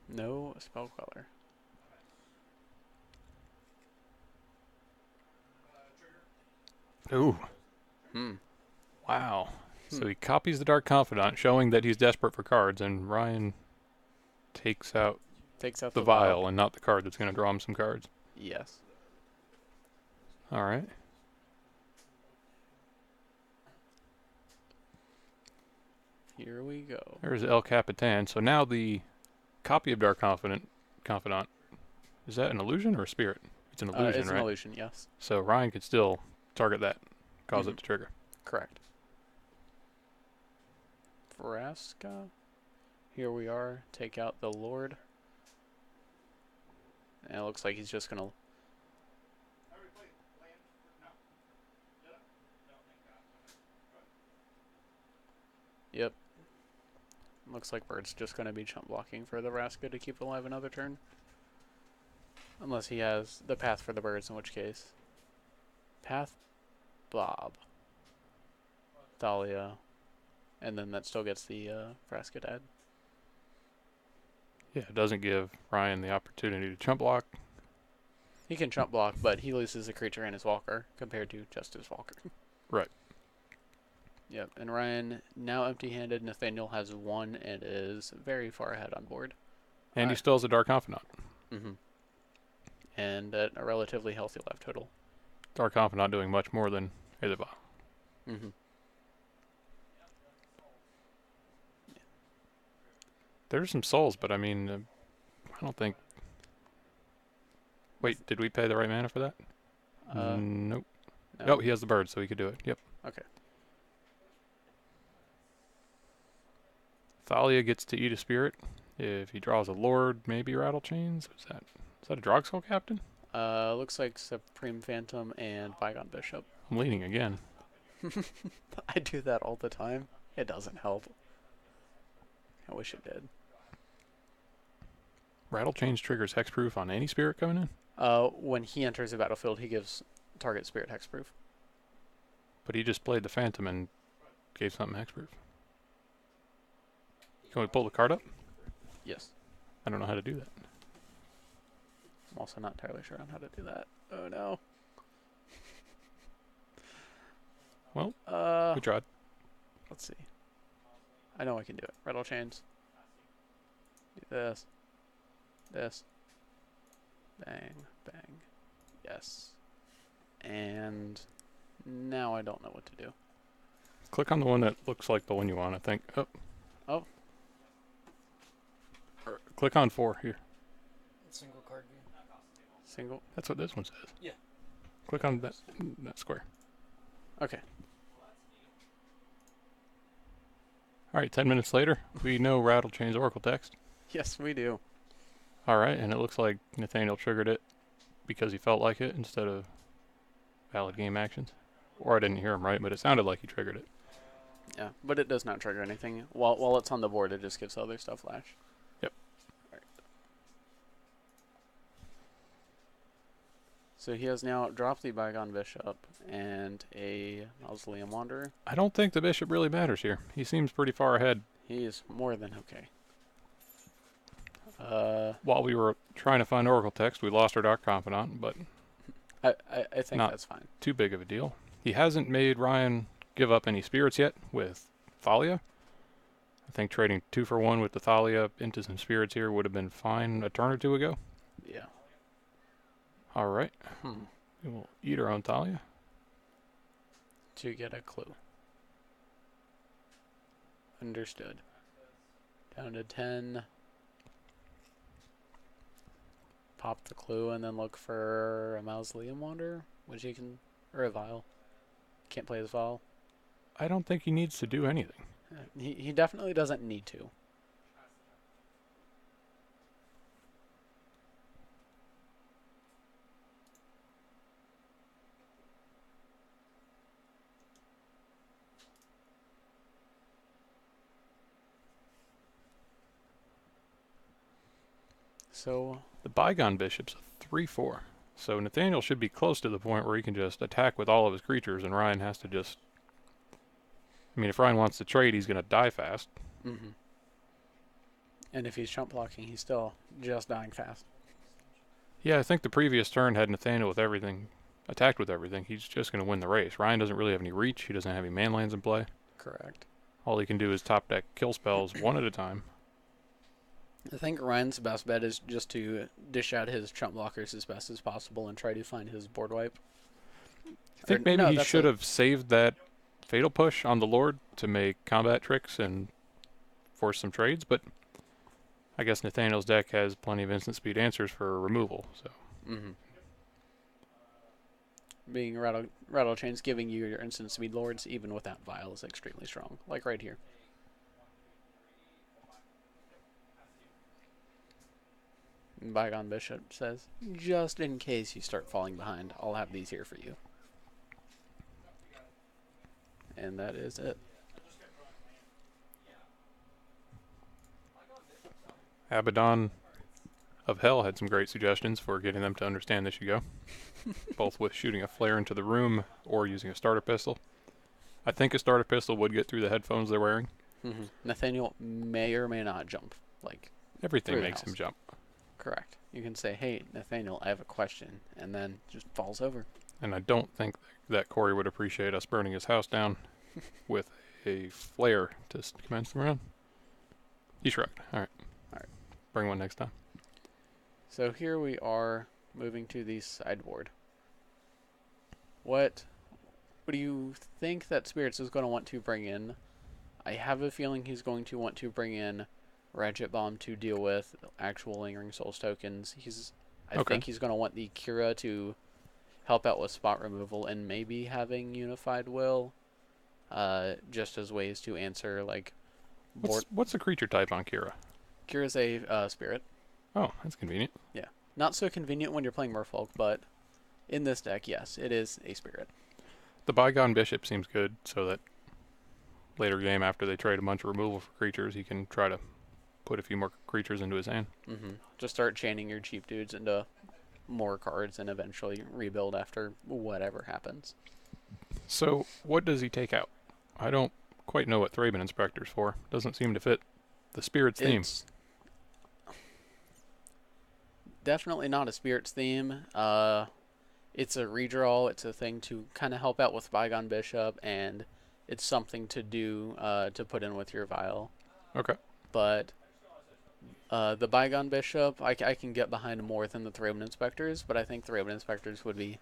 No Spell Queller. Ooh, Hmm. wow. Hmm. So he copies the Dark Confidant, showing that he's desperate for cards, and Ryan takes out Takes out the vial and not the card that's going to draw him some cards. Yes. All right. Here we go. There's El Capitan. So now the copy of Dark Confidant, is that an illusion or a spirit? It's an illusion, It's right? an illusion, yes. So Ryan could still target that, cause it to trigger. Correct. Vraska. Here we are. Take out the Lord. And it looks like he's just gonna. Yep. Looks like Bird's just gonna be chump blocking for the Vraska to keep alive another turn. Unless he has the path for the birds, in which case. Path Bob. Thalia. And then that still gets the Vraska dead. Yeah, it doesn't give Ryan the opportunity to chump block. He can chump block, but he loses a creature and his walker compared to just his walker. Right. Yep, and Ryan now empty-handed. Nathaniel has 1 and is very far ahead on board. And he still has a Dark Confidant. Mm-hmm. And a relatively healthy life total. Dark Confidant doing much more than Isabel. Mm-hmm. There's some souls, but I mean, I don't think. Wait, did we pay the right mana for that? Nope. No. Oh, he has the bird, so he could do it. Yep. Okay. Thalia gets to eat a spirit. If he draws a Lord, maybe Rattle Chains. Is that a Drogskull Captain? Looks like Supreme Phantom and Bygone Bishop. I'm leaning again. I do that all the time. It doesn't help. I wish it did. Rattle Chains triggers hexproof on any spirit coming in, When he enters the battlefield, he gives target spirit hexproof. but he just played the Phantom and gave something hexproof. Can we pull the card up? Yes. I don't know how to do that. I'm also not entirely sure on how to do that. Oh no. Well, we tried. Let's see. I know I can do it. Rattle Chains. Do this. This. Bang. Bang. Yes. And now I don't know what to do. Click on the one that looks like the one you want, I think. Oh. Oh. Or click on 4 here. Single card view. Single. That's what this one says. Yeah. Click on that square. Okay. All right, 10 minutes later, we know Rattle Chains Oracle text. Yes, we do. All right, and it looks like Nathaniel triggered it because he felt like it instead of valid game actions. Or I didn't hear him right, but it sounded like he triggered it. Yeah, but it does not trigger anything. While it's on the board, it just gives other stuff flash. Yep. Alright. So he has now dropped the Bygone Bishop and a Mausoleum Wanderer. I don't think the bishop really matters here. He seems pretty far ahead. He is more than okay. While we were trying to find Oracle text, we lost our Dark Confidant, but I think Not- that's fine. too big of a deal. He hasn't made Ryan give up any spirits yet with Thalia. I think trading 2 for 1 with the Thalia into some spirits here would have been fine a turn or 2 ago. Yeah. All right. Hmm. We will eat our own Thalia. To get a clue. Understood. Down to 10. Pop the clue and then look for a Mausoleum Wanderer, which you can, or a Vial. Can't play as Vial. I don't think he needs to do anything. He definitely doesn't need to. So The Bygone Bishop's a 3/4. So Nathaniel should be close to the point where he can just attack with all of his creatures, and Ryan has to just... I mean, if Ryan wants to trade, he's going to die fast. Mm-hmm. And if he's chump blocking, he's still just dying fast. Yeah, I think the previous turn had Nathaniel with everything, attacked with everything. He's just going to win the race. Ryan doesn't really have any reach. He doesn't have any manlands in play. Correct. All he can do is top deck kill spells one at a time. I think Ryan's best bet is just to dish out his chump blockers as best as possible and try to find his board wipe. I think Or- maybe no, he that's should a- have saved that Fatal Push on the Lord to make combat tricks and force some trades, but I guess Nathaniel's deck has plenty of instant speed answers for removal, so... Mm-hmm. Being rattle chains giving you your instant speed lords even without Vial is extremely strong, like right here. Bygone Bishop says, just in case you start falling behind, I'll have these here for you. And that is it. Abaddon of Hell had some great suggestions for getting them to understand this should go. Both with shooting a flare into the room or using a starter pistol. I think a starter pistol would get through the headphones they're wearing. Mm-hmm. Nathaniel may or may not jump. Like, Everything Through the makes him house. jump. correct. You can say, hey, Nathaniel, I have a question, and then just falls over. And I don't think that Corey would appreciate us burning his house down with a flare to commence the round. He shrugged. All right. Alright. Bring one next time. So here we are moving to the sideboard. What do you think that Spirits is going to want to bring in? I have a feeling he's going to want to bring in Ratchet Bomb to deal with actual Lingering Souls tokens. I Okay. think he's going to want the Kira to help out with spot removal and maybe having Unified Will, just as ways to answer like board. What's the creature type on Kira? Kira's a spirit. Oh, that's convenient. Not so convenient when you're playing Merfolk, but in this deck, yes, it is a spirit. The Bygone Bishop seems good, so that later game after they trade a bunch of removal for creatures, he can try to put a few more creatures into his hand. Just start chaining your cheap dudes into more cards and eventually rebuild after whatever happens. So, what does he take out? I don't quite know what Thraben Inspector's for. Doesn't seem to fit the Spirit's theme. It's definitely not a Spirits theme. It's a redraw. It's a thing to kind of help out with Bygone Bishop, and it's something to do to put in with your Vial. Okay. But the Bygone Bishop, I can get behind more than the Thraben Inspectors, but I think Thraben Inspectors would be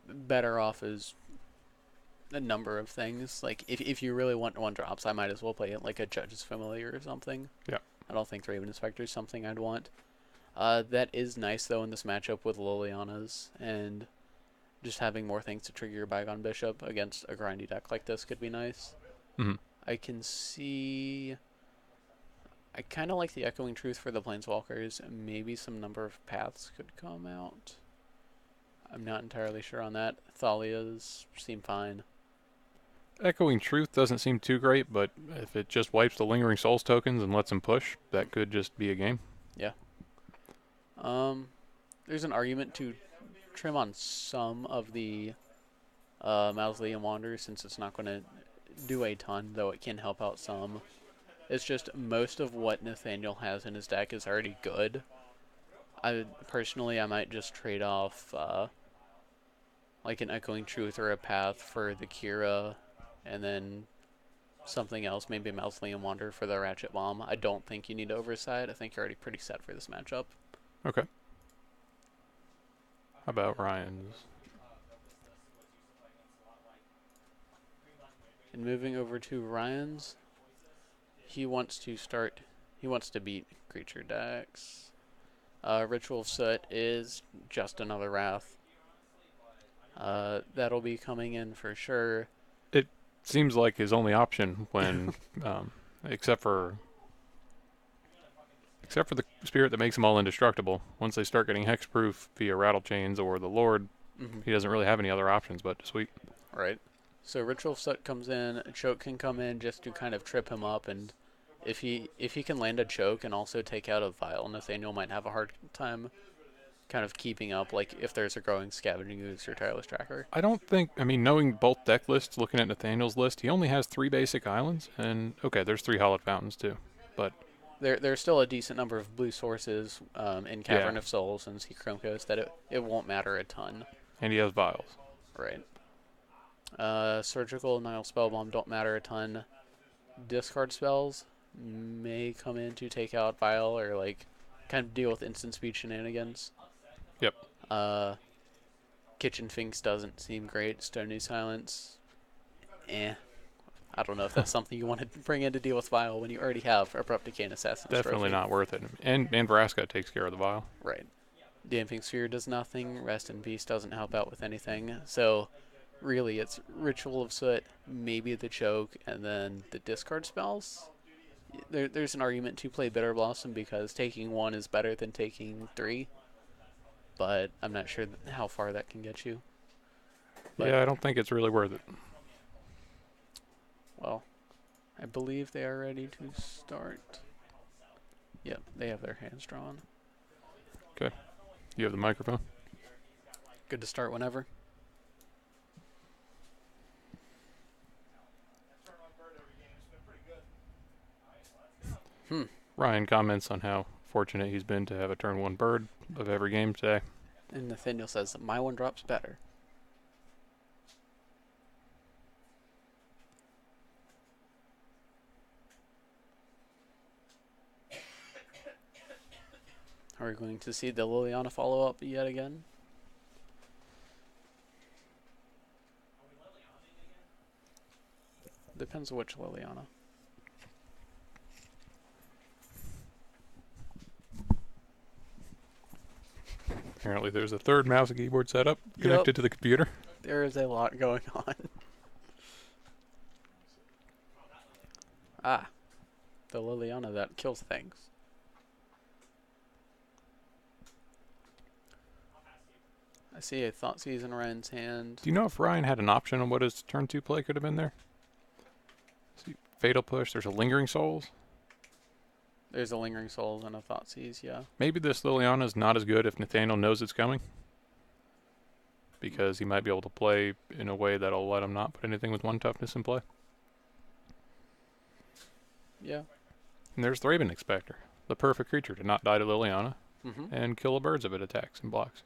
better off as a number of things. Like, if you really want one drops, I might as well play it like a Judge's Familiar or something. Yeah. I don't think Thraben Inspector is something I'd want. That is nice, though, in this matchup with Liliana's, and just having more things to trigger your Bygone Bishop against a grindy deck like this could be nice. Mhm. I can see... I kind of like the Echoing Truth for the Planeswalkers. Maybe some number of paths could come out. I'm not entirely sure on that. Thalia's seem fine. Echoing Truth doesn't seem too great, but if it just wipes the Lingering Souls tokens and lets him push, that could just be a game. There's an argument to trim on some of the Mausoleum Wander since it's not going to do a ton, though it can help out some. It's just most of what Nathaniel has in his deck is already good. I might just trade off like an Echoing Truth or a Path for the Kira, and then something else, maybe a Mausoleum Wander for the Ratchet Bomb. I don't think you need Oversight. I think you're already pretty set for this matchup. Okay. How about Ryan's? And moving over to Ryan's, he wants to beat creature decks. Ritual of Soot is just another Wrath. That'll be coming in for sure. Seems like his only option when, except for the Spirit that makes them all indestructible. Once they start getting hexproof via Rattle Chains or the Lord, he doesn't really have any other options but to sweep. Right. So Ritual of Soot comes in, a Choke can come in just to kind of trip him up, and if he can land a Choke and also take out a Vial, Nathaniel might have a hard time kind of keeping up, like if there's a growing Scavenging Ooze or Tireless Tracker. Knowing both deck lists, looking at Nathaniel's list, he only has 3 basic islands, and okay, there's 3 Hallowed Fountains too, but There's still a decent number of blue sources in Cavern Yeah. of Souls and Sea Chrome Coast that it won't matter a ton. and he has Vials. Right. Surgical, Nile Spellbomb don't matter a ton. Discard spells may come in to take out Vial or like kind of deal with instant speed shenanigans. Yep. Kitchen Finks doesn't seem great. Stony Silence, I don't know if that's something you want to bring in to deal with Vial when you already have Abrupt Decay and Assassin's Definitely Trophy. not worth it. And Vraska takes care of the Vial. Right. Damping Sphere does nothing. Rest in Peace doesn't help out with anything. So, really, it's Ritual of Soot, maybe the Choke, and then the discard spells. There's an argument to play Bitter Blossom because taking 1 is better than taking 3. But I'm not sure how far that can get you. But, Yeah, I don't think it's really worth it. well, I believe they are ready to start. Yep, they have their hands drawn. You have the microphone? Good to start whenever. Ryan comments on how fortunate he's been to have a turn 1 bird of every game today. And Nathaniel says, my one drops better. Are we going to see the Liliana follow up yet again? Depends which Liliana. Apparently there's a third mouse and keyboard setup connected to the computer. There is a lot going on. Ah, the Liliana that kills things. I see a Thoughtseize in Ryan's hand. Do you know if Ryan had an option on what his turn 2 play could have been there? See, Fatal Push, there's a Lingering Souls. There's a Lingering Souls and a Thoughtseize, yeah. Maybe this Liliana is not as good if Nathaniel knows it's coming. Because he might be able to play in a way that'll let him not put anything with 1 toughness in play. Yeah. And there's Thraben Inspector, the perfect creature to not die to Liliana Mm-hmm. and kill a birds if it attacks and blocks.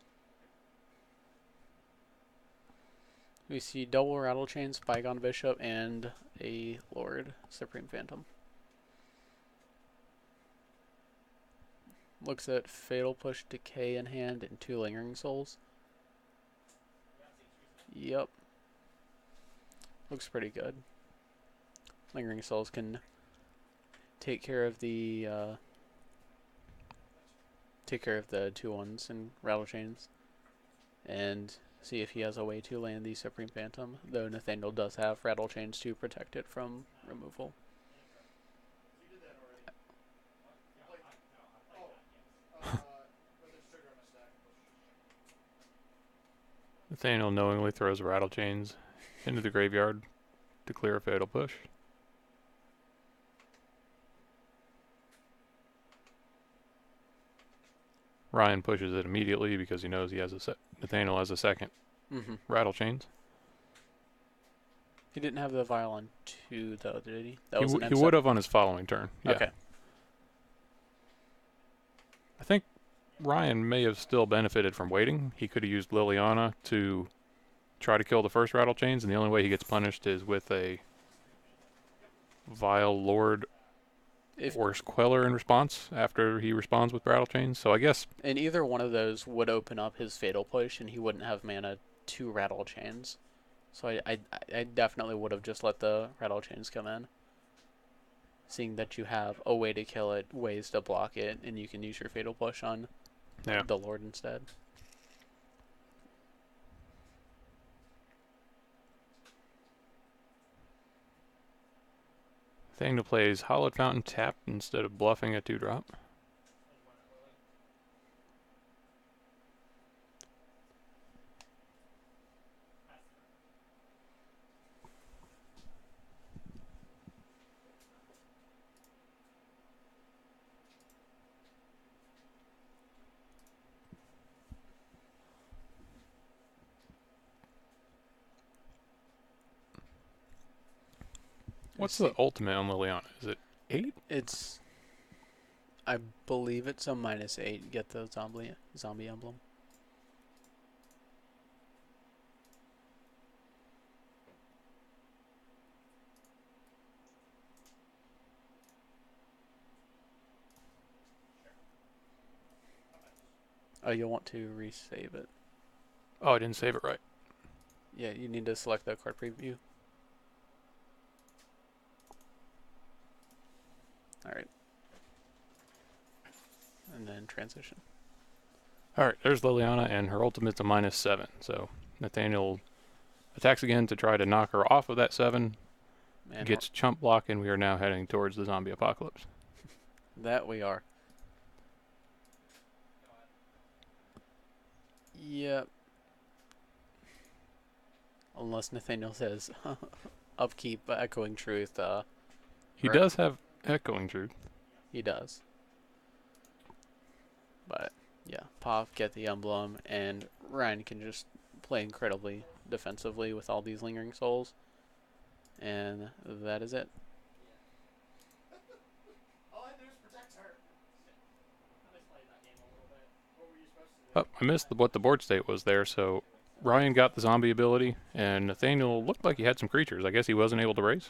We see double Rattle Chain, Spygon Bishop, and a Lord Supreme Phantom. Looks at Fatal Push, Decay in hand, and 2 Lingering Souls. Yep. Looks pretty good. Lingering Souls can take care of the 2/1s and Rattle Chains, and see if he has a way to land the Supreme Phantom, though Nathaniel does have Rattle Chains to protect it from removal. Nathaniel knowingly throws Rattle Chains into the graveyard to clear a Fatal Push. Ryan pushes it immediately because he knows he has Nathaniel has a second Mm-hmm. Rattle Chains. He didn't have the Vial on 2, though, did he? That He, was an he would have on his following turn. Yeah. Okay. I think Ryan may have still benefited from waiting. He could have used Liliana to try to kill the first Rattle Chains, and the only way he gets punished is with a Vile Lord or Queller in response after he responds with Rattle Chains. So I guess... And either one of those would open up his Fatal Push, and he wouldn't have mana to Rattle Chains. So I definitely would have just let the Rattle Chains come in. Seeing that you have a way to kill it, ways to block it, and you can use your Fatal Push on the Lord instead. Nathaniel plays Hallowed Fountain tapped instead of bluffing a 2-drop. What's the ultimate on Liliana? Is it 8? It's, I believe it's a -8. Get the zombie emblem. Oh, you'll want to resave it. Oh, I didn't save it right. Yeah, you need to select the card preview. Alright. And then transition. Alright, there's Liliana, and her ultimate's a -7. So Nathaniel attacks again to try to knock her off of that 7. And Gets chump block, and we are now heading towards the zombie apocalypse. that we are. Yep. Unless Nathaniel says upkeep echoing truth, He Right. does have Echoing Truth. he does. But yeah, pop, get the emblem, and Ryan can just play incredibly defensively with all these lingering souls. And that is it. All I do is protect her. I misplayed that game a little bit. What were you supposed to do? Oh, I missed what the board state was there, so Ryan got the zombie ability, and Nathaniel looked like he had some creatures. I guess he wasn't able to raise.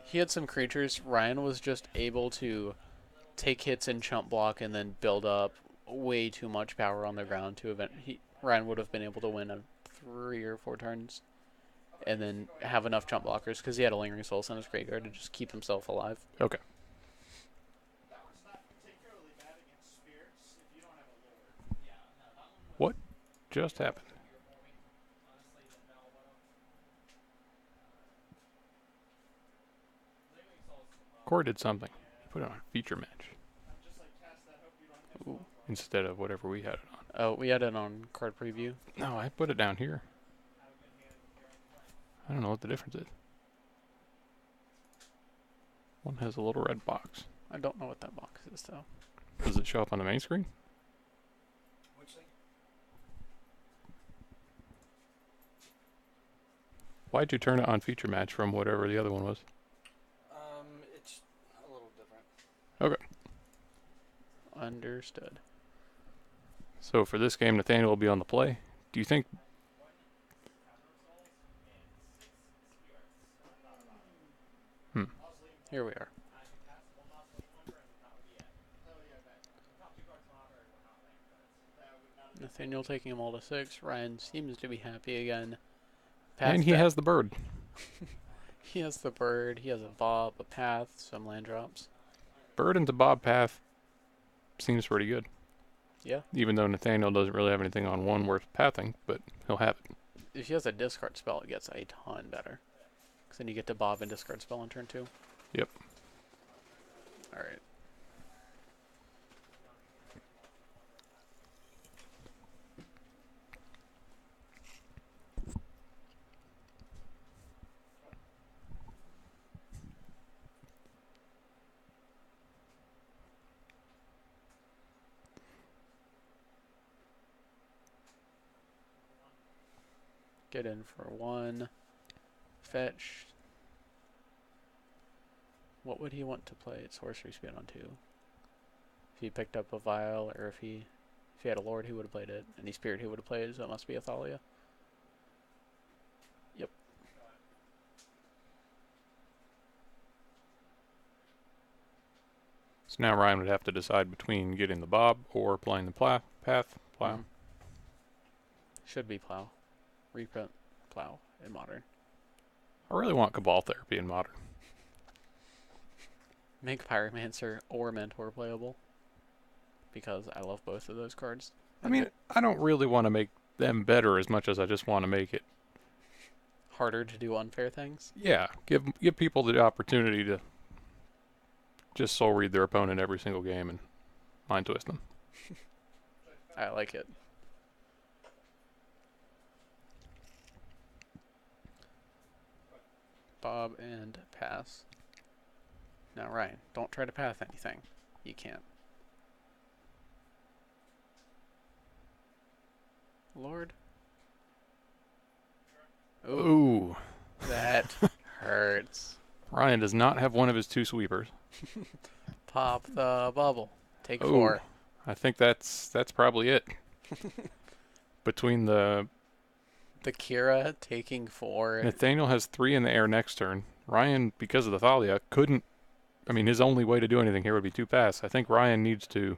He had some creatures. Ryan was just able to take hits and chump block and then build up way too much power on the ground to Ryan would have been able to win on 3 or 4 turns, and then have enough jump blockers because he had a Lingering Souls in his graveyard to just keep himself alive. Okay. That one's not particularly bad against spirits if you don't have a lord. Yeah, no, that one. What just happened? Core did something. He put it on a feature match Just like cast that, hope you don't have Ooh. instead of whatever we had it on. Oh, we had it on card preview. No, I put it down here. I don't know what the difference is. One has a little red box. I don't know what that box is though. Does it show up on the main screen? which thing? Why'd you turn it on feature match from whatever the other one was? It's a little different. Understood. So for this game, Nathaniel will be on the play. Do you think? Here we are. Nathaniel taking them all to 6. Ryan seems to be happy again. And he has the bird. He has the bird. He has a bob, a path, some land drops. Bird into Bob path seems pretty good. Yeah. Even though Nathaniel doesn't really have anything on one worth pathing, but he'll have it. If he has a discard spell, it gets a ton better. Because then you get to bob and discard spell on turn 2. Yep. Alright. Get in for 1. Fetch. What would he want to play at Sorcery Speed on 2? If he picked up a Vial, or if he had a Lord, he would have played it. Any Spirit, he would have played, so it must be a Thalia. Yep. So now Ryan would have to decide between getting the Bob or playing the path. Plow. Mhm. Should be Plow. Reprint Plow in Modern. I really want Cabal Therapy in Modern. Make Pyromancer or Mentor playable. Because I love both of those cards. I mean, I don't really want to make them better as much as I just want to make it. Harder to do unfair things. Yeah, give people the opportunity to just soul read their opponent every single game and mind twist them. I like it. Bob and pass. Now Ryan, don't try to path anything. You can't. Lord. Ooh, Ooh. that hurts. Ryan does not have one of his 2 sweepers. Pop the bubble. Take Ooh. 4. I think that's probably it. Between the The Kira taking 4. Nathaniel has 3 in the air next turn. Ryan, because of the Thalia, couldn't. I mean, his only way to do anything here would be 2 pass. I think Ryan needs to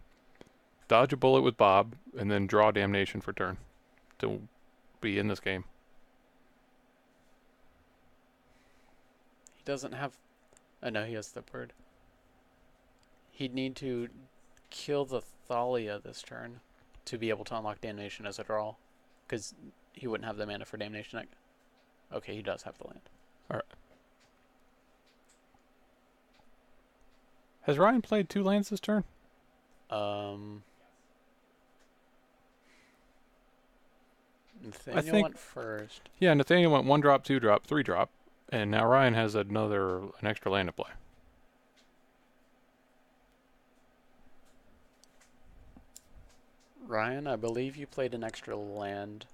dodge a bullet with Bob and then draw Damnation for turn to be in this game. He doesn't have... I know he has the bird. He'd need to kill the Thalia this turn to be able to unlock Damnation as a draw. Because he wouldn't have the mana for Damnation. Okay, he does have the land. All right. Has Ryan played 2 lands this turn? Nathaniel think- went first. Yeah, Nathaniel went 1 drop, 2 drop, 3 drop, and now Ryan has an extra land to play. Ryan, I believe you played an extra land.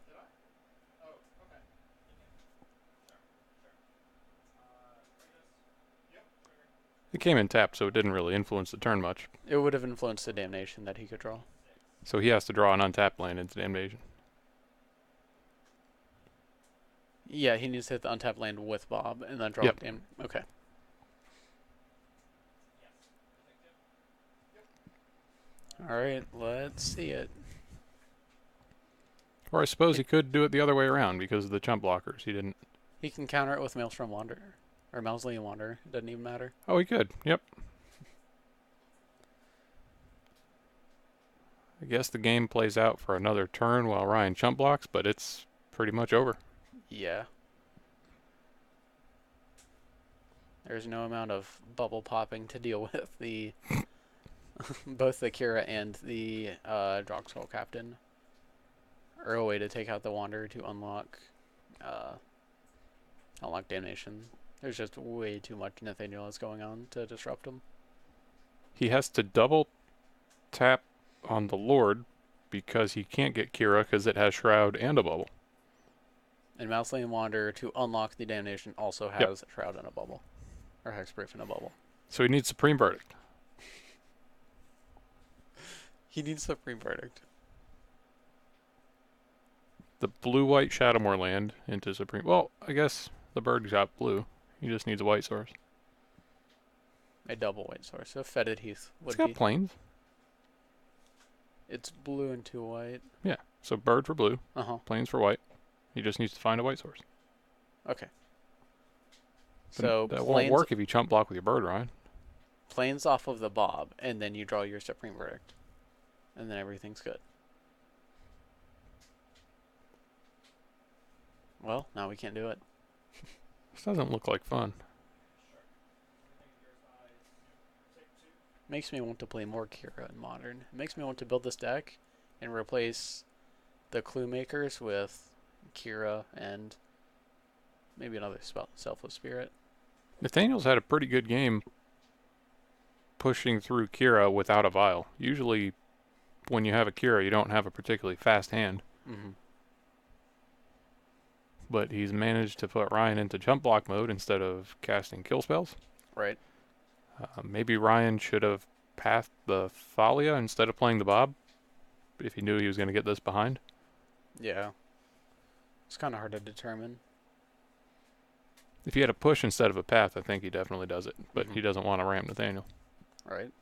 It came in tapped, so it didn't really influence the turn much. It would have influenced the Damnation that he could draw. So he has to draw an untapped land into Damnation. Yeah, he needs to hit the untapped land with Bob and then draw Yep. Okay. Alright, let's see it. Or I suppose he could do it the other way around because of the chump blockers. He didn't. He can counter it with Maelstrom Wanderer. Or Mausoleum Wanderer. It doesn't even matter. Oh, he could. Yep. I guess the game plays out for another turn while Ryan chump blocks, but it's pretty much over. Yeah. There's no amount of bubble popping to deal with the both the Kira and the Drogskull Captain. Or a way to take out the Wanderer to unlock Damnation. There's just way too much Nathaniel is going on to disrupt him. He has to double tap on the Lord because he can't get Kira because it has Shroud and a bubble. And Mausoleum Wanderer to unlock the Damnation also has Shroud and a bubble. Or Hexproof and a bubble. So he needs Supreme Verdict. He needs Supreme Verdict. The blue-white Shadowmoor land into Supreme... Well, I guess the bird's got blue. He just needs a white source. A double white source. So Fetid Heath would It's got be. plains. It's blue and 2 white. Yeah, so bird for blue, Uh-huh. plains for white. He just needs to find a white source. Okay. But So that won't plains, work if you chump block with your bird, Ryan. plains off of the Bob, and then you draw your Supreme Verdict. And then everything's good. Well, now we can't do it. This doesn't look like fun. Makes me want to play more Kira in Modern. It makes me want to build this deck and replace the Clue Makers with Kira and maybe another spell, Selfless Spirit. Nathaniel's had a pretty good game pushing through Kira without a vial. Usually, when you have a Kira, you don't have a particularly fast hand. Mm-hmm. But he's managed to put Ryan into jump block mode instead of casting kill spells. Right. Maybe Ryan should have pathed the Thalia instead of playing the Bob, if he knew he was going to get this behind. Yeah. It's kind of hard to determine. If he had a push instead of a path, I think he definitely does it. But Mhm. he doesn't want to ram Nathaniel. Right.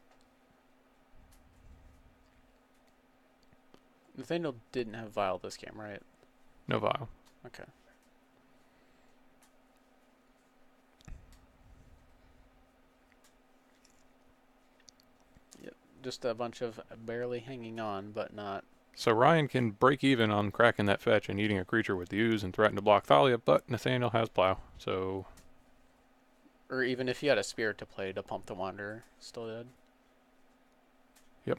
Nathaniel didn't have Vial this game, right? No vial. Okay. Yep. Just a bunch of barely hanging on, but not. So Ryan can break even on cracking that fetch and eating a creature with the ooze and threaten to block Thalia, but Nathaniel has plow, so Or even if he had a Spirit to play to pump the Wanderer, still dead. Yep.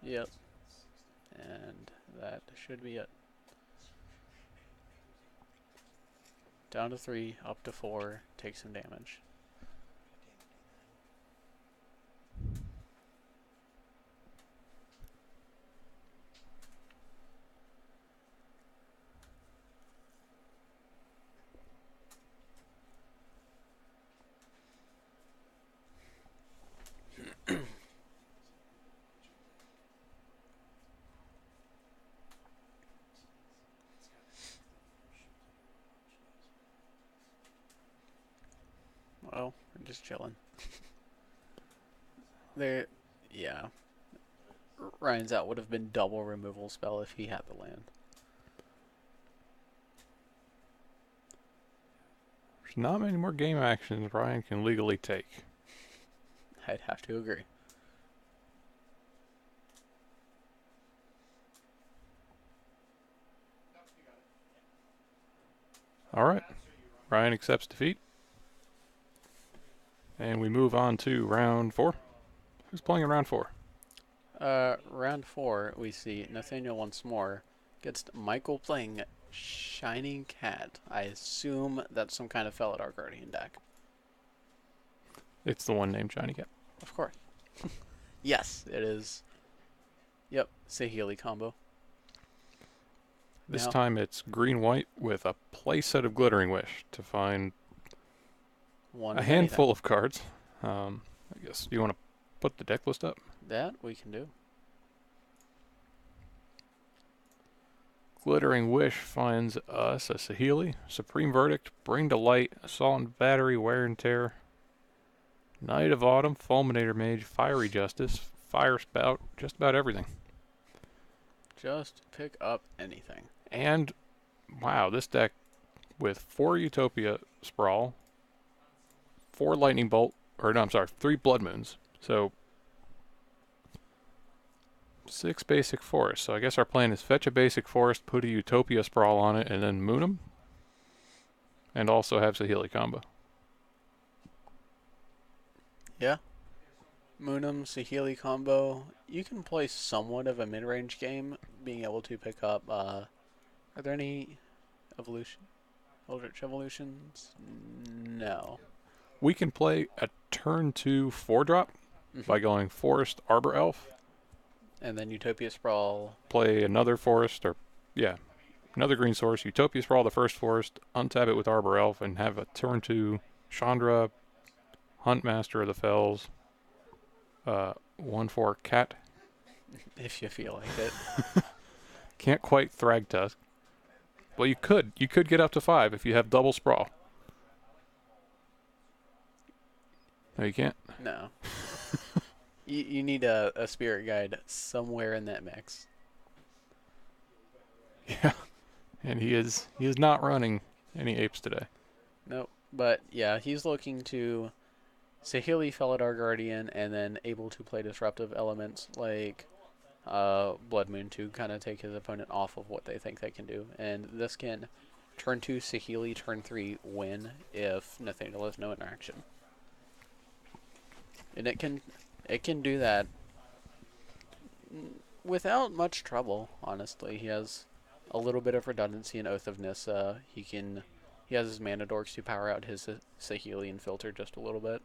Yep. And that should be it. Down to 3, up to 4, take some damage. Well, we're just chilling. There, yeah. Ryan's out would have been double removal spell if he had the land. there's not many more game actions Ryan can legally take. I'd have to agree. Alright. Ryan accepts defeat. And we move on to round 4. Who's playing in round 4? Round 4, we see Nathaniel once more against Michael playing Shining Cat. I assume that's some kind of Felidar Guardian deck. It's the one named Shiny Cat. Of course. Yes, it is. Yep, Saheeli combo. This Now- time it's green-white with a playset of Glittering Wish to find One a of handful of cards. I guess, do you want to put the deck list up? anything. That we can do. Glittering Wish finds us a Saheeli, Supreme Verdict, Bring to Light, Assault and Battery, Wear and Tear, Knight of Autumn, Fulminator Mage, Fiery Justice, Fire Spout, just about everything. Just pick up anything. And, wow, this deck with 4 Utopia Sprawl, 4 Lightning Bolt, or no, I'm sorry, 3 Blood Moons. So, 6 basic forests. So I guess our plan is fetch a basic forest, put a Utopia Sprawl on it, and then moon them. And also have Saheeli combo. Yeah. Moonum, Saheeli combo. You can play somewhat of a mid-range game, being able to pick up, are there any Eldritch Evolutions? No. We can play a turn 2 4-drop by going Forest, Arbor Elf. And then Utopia Sprawl. Play another forest, or, yeah, another green source. Utopia Sprawl the first forest, untap it with Arbor Elf, and have a turn 2 Chandra, Hunt Master of the Fells, 1/4 Cat. If you feel like it. Can't quite Thragtusk. Well, you could. You could get up to 5 if you have double Sprawl. No, you can't. No. You need a spirit guide somewhere in that mix. Yeah, and he is not running any apes today. Nope. But yeah, he's looking to Saheeli, Felidar Guardian, and then able to play disruptive elements like Blood Moon to kind of take his opponent off of what they think they can do. And this can turn 2 Saheeli, turn 3 win if Nathaniel has no interaction. And it can do that without much trouble, honestly. He has a little bit of redundancy in Oath of Nissa. He has his mana dorks to power out his Saheeli and filter just a little bit.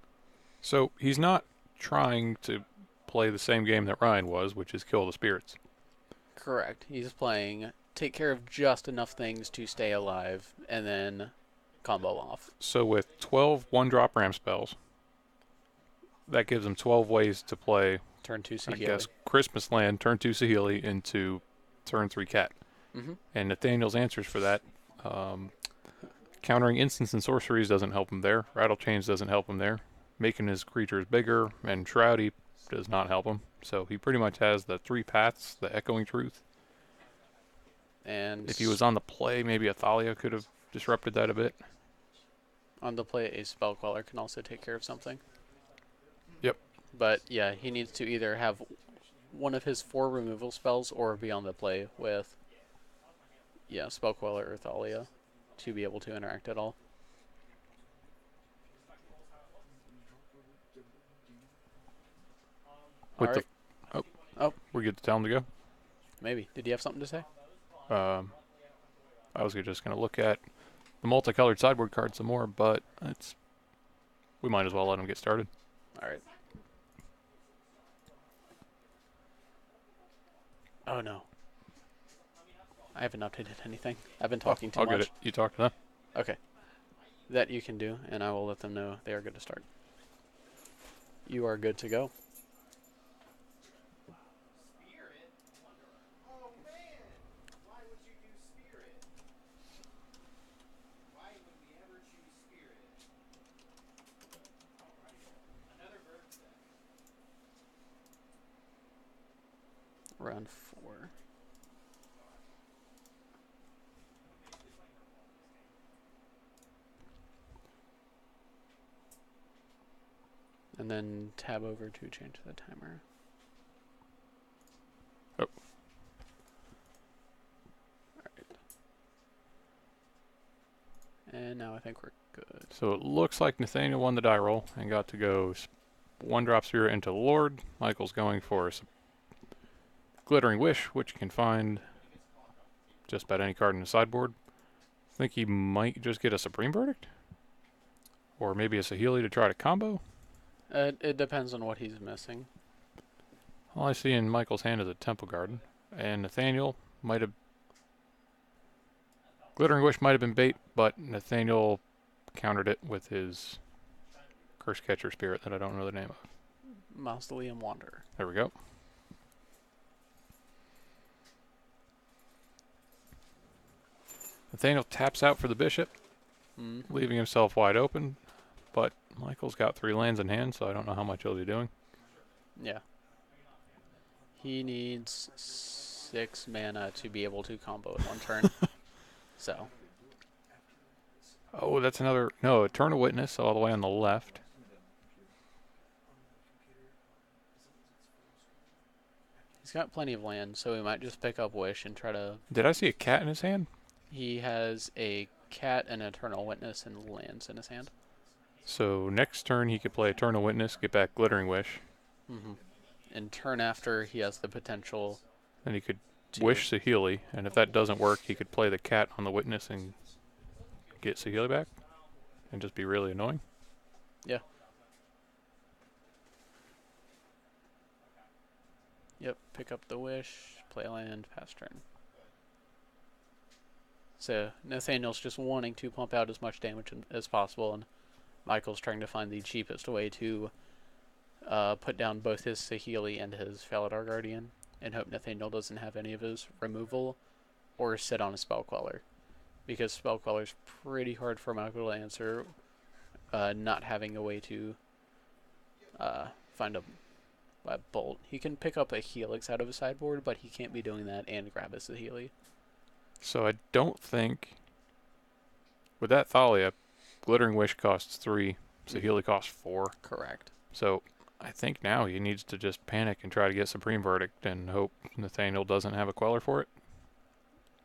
So he's not trying to play the same game that Ryan was, which is kill the spirits. Correct. He's playing take care of just enough things to stay alive and then combo off. So with 12 1-drop ram spells, that gives him 12 ways to play, Turn 2 I Saheeli. guess, Christmas Land, turn 2 Saheeli into turn 3 Cat. Mm-hmm. And Nathaniel's answers for that, countering instants and sorceries doesn't help him there. Rattle Chains doesn't help him there. Making his creatures bigger and shroudy does not help him. So he pretty much has the 3 paths, the Echoing Truth. And If he was on the play, maybe a Thalia could have disrupted that a bit. on the play, a Spell Queller can also take care of something. Yep. But yeah, he needs to either have one of his 4 removal spells or be on the play with Spell Queller or Thalia to be able to interact at all. With Alright. We're good to tell him to go. Maybe. Did you have something to say? I was just going to look at the multicolored sideboard card some more, but we might as well let him get started. Alright. Oh no. I haven't updated anything. I've been talking too I'll much. get it. You talk to them. Okay. That you can do, and I will let them know they are good to start. You are good to go. Spirit? Oh man! Why would you do Spirit? Why would we ever choose Spirit? Alright. Another bird set. Round 4. And then tab over to change the timer. Oh. Alright. And now I think we're good. So it looks like Nathaniel won the die roll and got to go 1-drop Spirit into Lord. Michael's going for a Glittering Wish, which you can find just about any card in the sideboard. I think he might just get a Supreme Verdict? Or maybe a Saheeli to try to combo? It depends on what he's missing. All I see in Michael's hand is a Temple Garden. And Nathaniel might have... Glittering Wish might have been bait, but Nathaniel countered it with his Curse Catcher Spirit that I don't know the name of. Mausoleum Wanderer. There we go. Nathaniel taps out for the bishop, Mm. leaving himself wide open, but Michael's got 3 lands in hand, so I don't know how much he'll be doing. Yeah. He needs 6 mana to be able to combo in one turn. So, Oh, that's another... No, Eternal Witness all the way on the left. he's got plenty of land, so we might just pick up Wish and try to... Did I see a cat in his hand? He has a cat and Eternal Witness and lands in his hand. So next turn he could play Eternal Witness, get back Glittering Wish. Mm-hmm. And turn after, he has the potential Then he could to... Wish Saheeli, and if that doesn't work, he could play the cat on the Witness and get Saheeli back, and just be really annoying. Yep, pick up the Wish, play land, pass turn. So Nathaniel's just wanting to pump out as much damage as possible, and Michael's trying to find the cheapest way to put down both his Saheeli and his Faladar Guardian, and hope Nathaniel doesn't have any of his removal or sit on a Spell Queller. Because Spell Queller's pretty hard for Michael to answer, not having a way to find a bolt. He can pick up a Helix out of his sideboard, but he can't be doing that and grab a Saheeli. So I don't think... With that Thalia, Glittering Wish costs 3, Saheeli costs 4. Correct. So I think now he needs to just panic and try to get Supreme Verdict and hope Nathaniel doesn't have a Queller for it.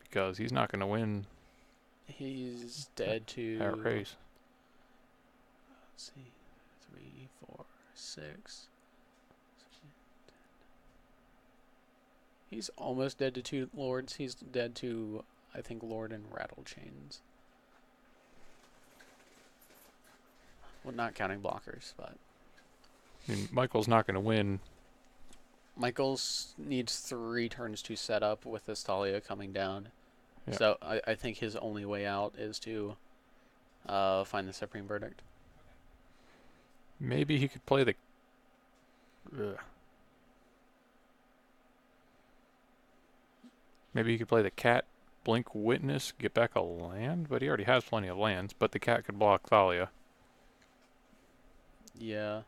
Because he's not going to win He's dead to... that race. Let's see. 3, 4, 6. He's almost dead to 2 lords. He's dead to, I think, Lord and Rattle Chains. Well, not counting blockers, but... I mean, Michael's not going to win. Michaels needs 3 turns to set up with this Thalia coming down. Yeah. So I think his only way out is to find the Supreme Verdict. Maybe he could play the... Maybe he could play the cat, Blink Witness, get back a land, but he already has plenty of lands, but the cat could block Thalia. Yeah.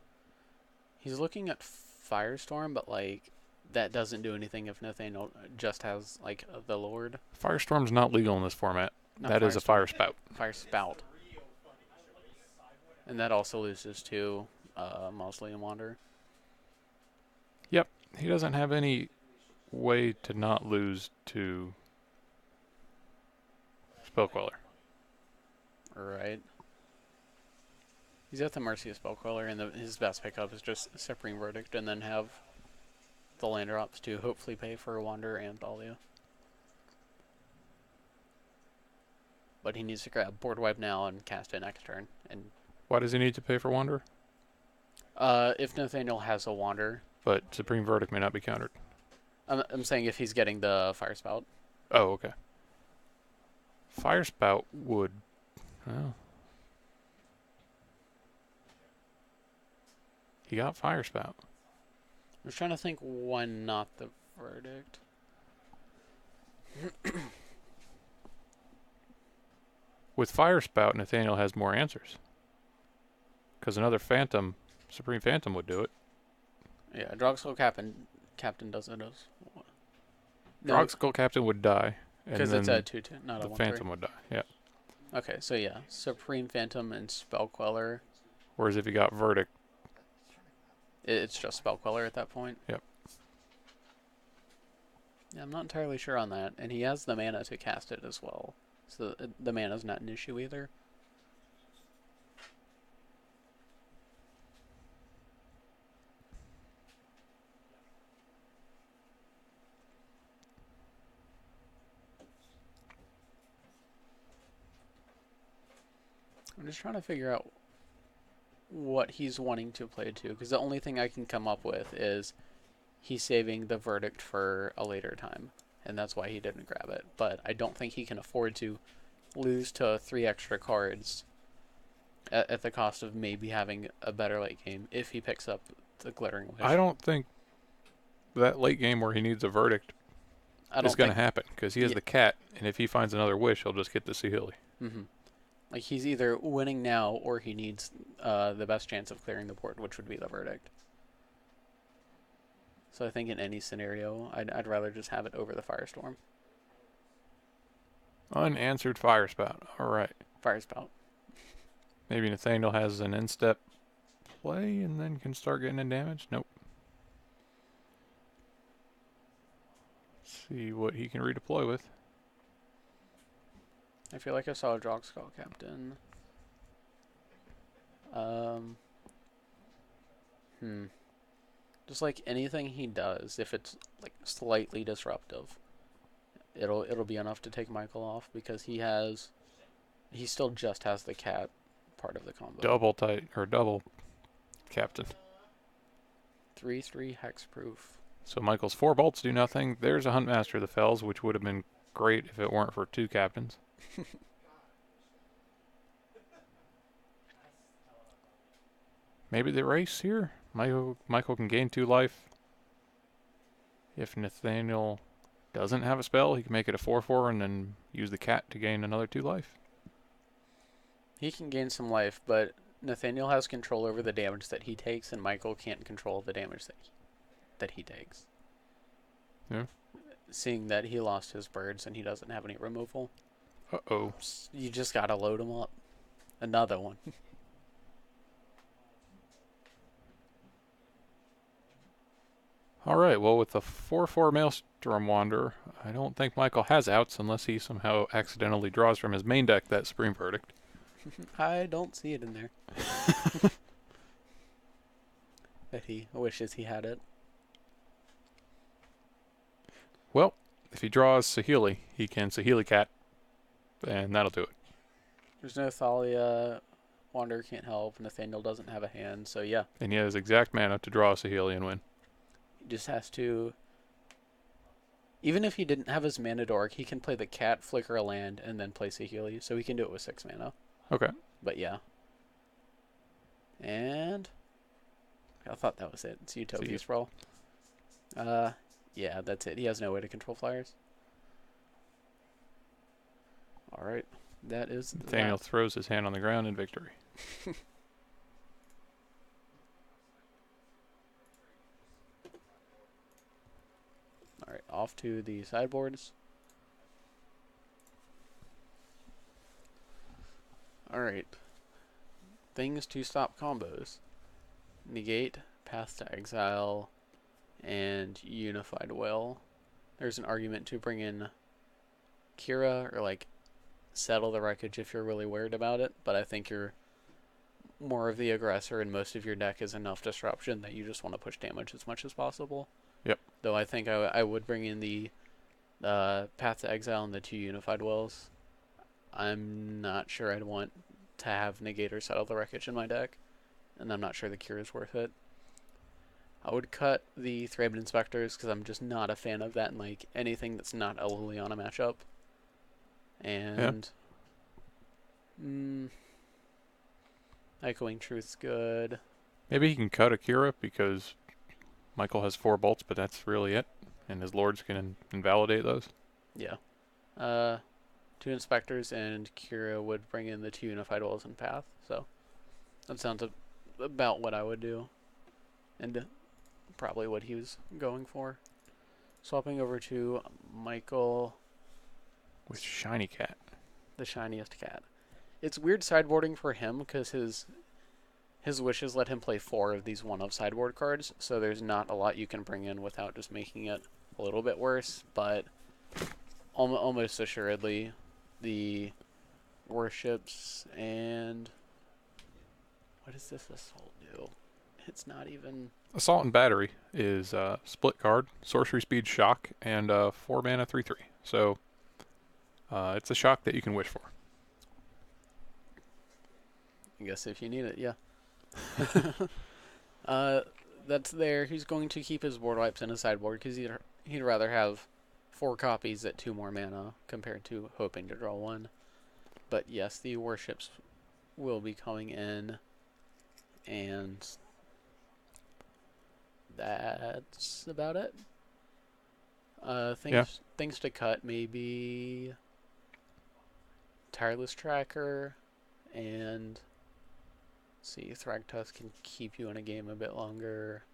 He's looking at Firestorm, but, like, that doesn't do anything if Nathaniel just has, like, the Lord. Firestorm's not legal in this format. Not That is a Fire Spout. Fire Spout. And that also loses to Mausoleum Wanderer. He doesn't have any way to not lose to Spell Queller. Right. He's at the mercy of Spell Queller, and his best pickup is just Supreme Verdict, and then have the land drops to hopefully pay for Wanderer and Thalia. But he needs to grab Board Wipe now and cast it next turn. And Why does he need to pay for Wanderer? if Nathaniel has a Wanderer, But Supreme Verdict may not be countered. I'm saying if he's getting the Fire Spout. Oh, okay. Fire Spout would... Oh. He got Fire Spout. I was trying to think why not the Verdict. With Fire Spout, Nathaniel has more answers. Because another Phantom, Supreme Phantom would do it. Yeah, Drogskull Captain does it as well. Drogskull Captain would die. And because it's then a 2/2, not a the 1/3. Phantom would die, yeah. Okay, so yeah, Supreme Phantom and Spell Queller. Whereas if he got Verdict, It's just Spell Queller at that point. Yep. Yeah, I'm not entirely sure on that, and he has the mana to cast it as well, so the mana's not an issue either. I'm just trying to figure out what he's wanting to play to, because the only thing I can come up with is he's saving the Verdict for a later time, and that's why he didn't grab it. But I don't think he can afford to lose to 3 extra cards at the cost of maybe having a better late game if he picks up the Glittering Wish. I don't think that late game where he needs a Verdict is going to happen. Because he has the cat, and if he finds another Wish, he'll just get the Saheeli. Mm-hmm. Like, he's either winning now or he needs the best chance of clearing the board, which would be the verdict. So I think in any scenario, I'd rather just have it over the Firestorm. Unanswered fire spout. All right. Fire Spout. Maybe Nathaniel has an instep play and then can start getting in damage. Nope. See what he can redeploy with. I feel like I saw a Drog Skull Captain. Just like anything he does, if it's like slightly disruptive, it'll be enough to take Michael off because he still just has the cat part of the combo. Double captain. 3/3 hexproof. So Michael's 4 bolts do nothing. There's a Huntmaster of the Fells, which would have been great if it weren't for 2 captains. Maybe the race here. Michael can gain 2 life. If Nathaniel doesn't have a spell, he can make it a 4/4 and then use the cat to gain another 2 life. He can gain some life, but Nathaniel has control over the damage that he takes, and Michael can't control the damage that he takes. Yeah. Seeing that he lost his birds and he doesn't have any removal, Uh-oh. you just gotta load him up. Another one. All right, well, with the 4/4 Maelstrom Wanderer, I don't think Michael has outs unless he somehow accidentally draws from his main deck that Supreme Verdict. I don't see it in there. But he wishes he had it. Well, if he draws Saheeli, he can Saheeli Cat, and that'll do it. There's no Thalia. Wanderer can't help. Nathaniel doesn't have a hand, so yeah. And he has exact mana to draw Saheeli and win. He just has to... Even if he didn't have his mana dork, he can play the cat, flicker a land, and then play Saheeli, so he can do it with 6 mana. Okay. But yeah. And... I thought that was it. It's Utopia Sprawl. Yeah, that's it. He has no way to control flyers. Alright. That is Nathaniel that. throws his hand on the ground in victory. Alright, off to the sideboards. Alright. Things to stop combos. Negate, Path to Exile, and Unified Will. There's an argument to bring in Kira, or like Settle the Wreckage if you're really worried about it, but I think you're more of the aggressor and most of your deck is enough disruption that you just want to push damage as much as possible. Yep. Though I think I would bring in the Path to Exile and the 2 Unified Wills. I'm not sure I'd want to have Negate or Settle the Wreckage in my deck, and I'm not sure the Cure is worth it. I would cut the Thraben Inspectors because I'm just not a fan of that in like anything that's not a Liliana matchup. And Echoing Truth's good. Maybe he can cut Akira because Michael has 4 bolts, but that's really it. And his lords can invalidate those. Yeah. 2 Inspectors and Kira would bring in the 2 Unified Wills and Path. So that sounds about what I would do. And probably what he was going for. Swapping over to Michael... With Shiny Cat. The shiniest cat. It's weird sideboarding for him because his wishes let him play 4 of these 1-of sideboard cards, so there's not a lot you can bring in without just making it a little bit worse, but almost assuredly the worships and... What does this assault do? It's not even... Assault and Battery is split card, sorcery speed shock, and 4 mana 3/3. So it's a shock that you can wish for. I guess if you need it, yeah. That's there. He's going to keep his board wipes in his sideboard because he'd rather have 4 copies at 2 more mana compared to hoping to draw 1. But yes, the worships will be coming in, and that's about it. Things to cut, maybe Tireless Tracker, And see, Thragtusk can keep you in a game a bit longer.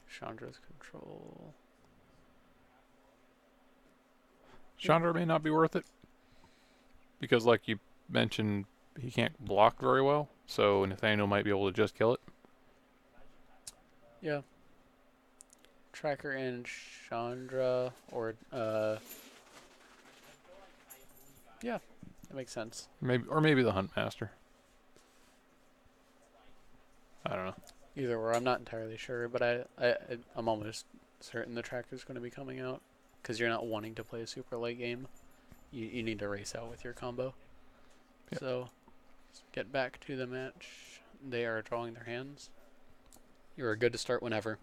Chandra's control. Chandra may not be worth it because, like you mentioned, he can't block very well. So Nathaniel might be able to just kill it. Yeah. Tracker and Chandra, or yeah, that makes sense. Maybe the Hunt Master. I don't know. Either or, I'm not entirely sure, but I'm almost certain the tracker's going to be coming out because you're not wanting to play a super late game. You need to race out with your combo. Yep. So, let's get back to the match. They are drawing their hands. You are good to start whenever.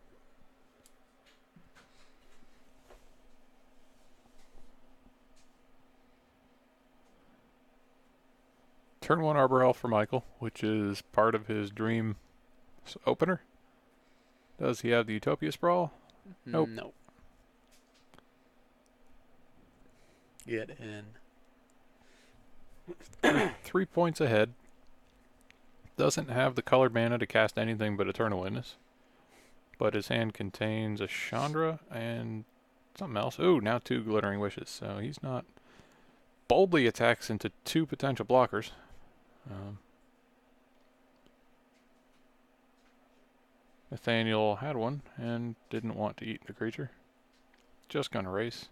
Turn 1 Arbor Elf for Michael, which is part of his dream opener. Does he have the Utopia Sprawl? Nope. No. Get in. 3 points ahead. Doesn't have the colored mana to cast anything but Eternal Witness. But his hand contains a Chandra and something else. Ooh, now 2 Glittering Wishes. So he's not... Boldly attacks into 2 potential blockers. Nathaniel had one and didn't want to eat the creature. Just gonna race.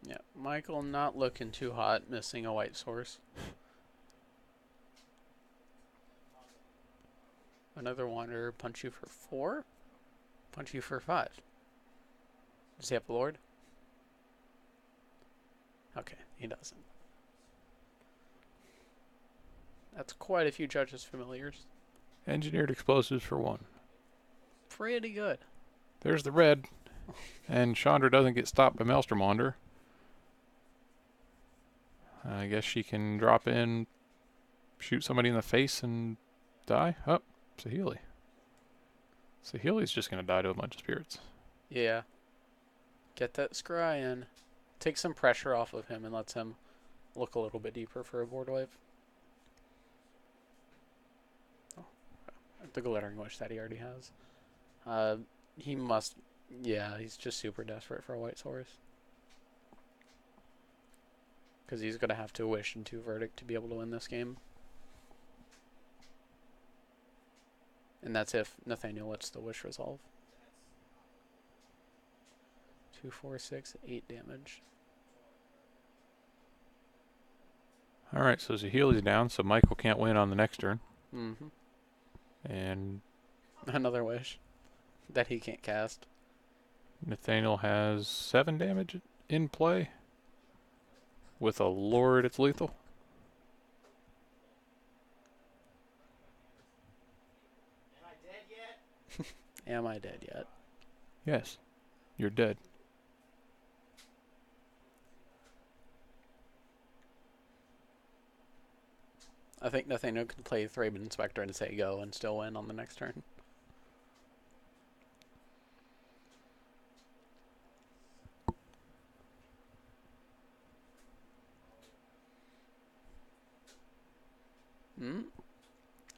Yeah, Michael not looking too hot, missing a white source. Another Wanderer, punch you for 4? Punch you for 5. Does he have a Lord? Okay, he doesn't. That's quite a few Judges Familiars. Engineered Explosives for 1. Pretty good. There's the red. And Chandra doesn't get stopped by Maelstrom Wanderer. I guess she can drop in, shoot somebody in the face, and die. Oh, Saheeli. Saheeli's just going to die to a bunch of spirits. Yeah. Get that scry in. Take some pressure off of him and lets him look a little bit deeper for a board wipe. Oh, the Glittering Wish that he already has. He must... Yeah, he's just super desperate for a white source. Because he's going to have to wish and 2 Verdict to be able to win this game. And that's if Nathaniel lets the wish resolve. 2, 4, 6, 8 damage. Alright, so Saheeli's down, so Michael can't win on the next turn. Mm-hmm. And Another wish that he can't cast. Nathaniel has 7 damage in play. With a Lord, it's lethal. Am I dead yet? Am I dead yet? Yes, you're dead. I think Nathaniel can play Thraben Inspector and say go and still win on the next turn.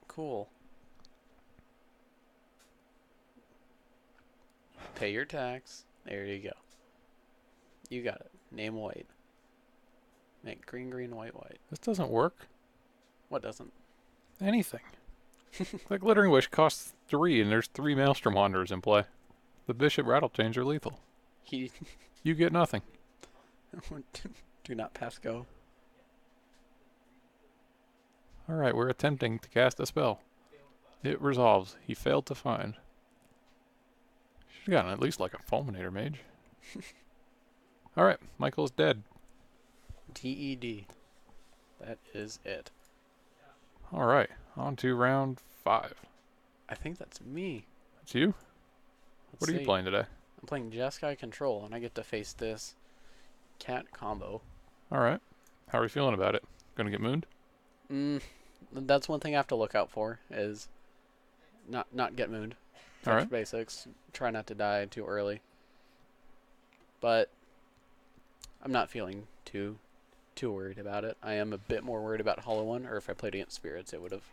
Cool. Pay your tax. There you go. You got it. Name white. Make green, green, white, white. This doesn't work. What doesn't? Anything. The Glittering Wish costs 3, and there's 3 Maelstrom Wanderers in play. The Bishop Rattlechange are lethal. He You get nothing. do not pass go. Alright, we're attempting to cast a spell. It resolves. He failed to find. Should've gotten at least like a Fulminator Mage. Alright, Michael's dead. DED. That is it. Alright, on to round 5. I think that's me. That's you? Let's What are you see. playing today? I'm playing Jeskai Control, and I get to face this cat combo. Alright. How are you feeling about it? Gonna get mooned? That's one thing I have to look out for, is not get mooned. All right. Basics. Try not to die too early. But I'm not feeling too worried about it. I am a bit more worried about Hollow One, or if I played against Spirits, it would have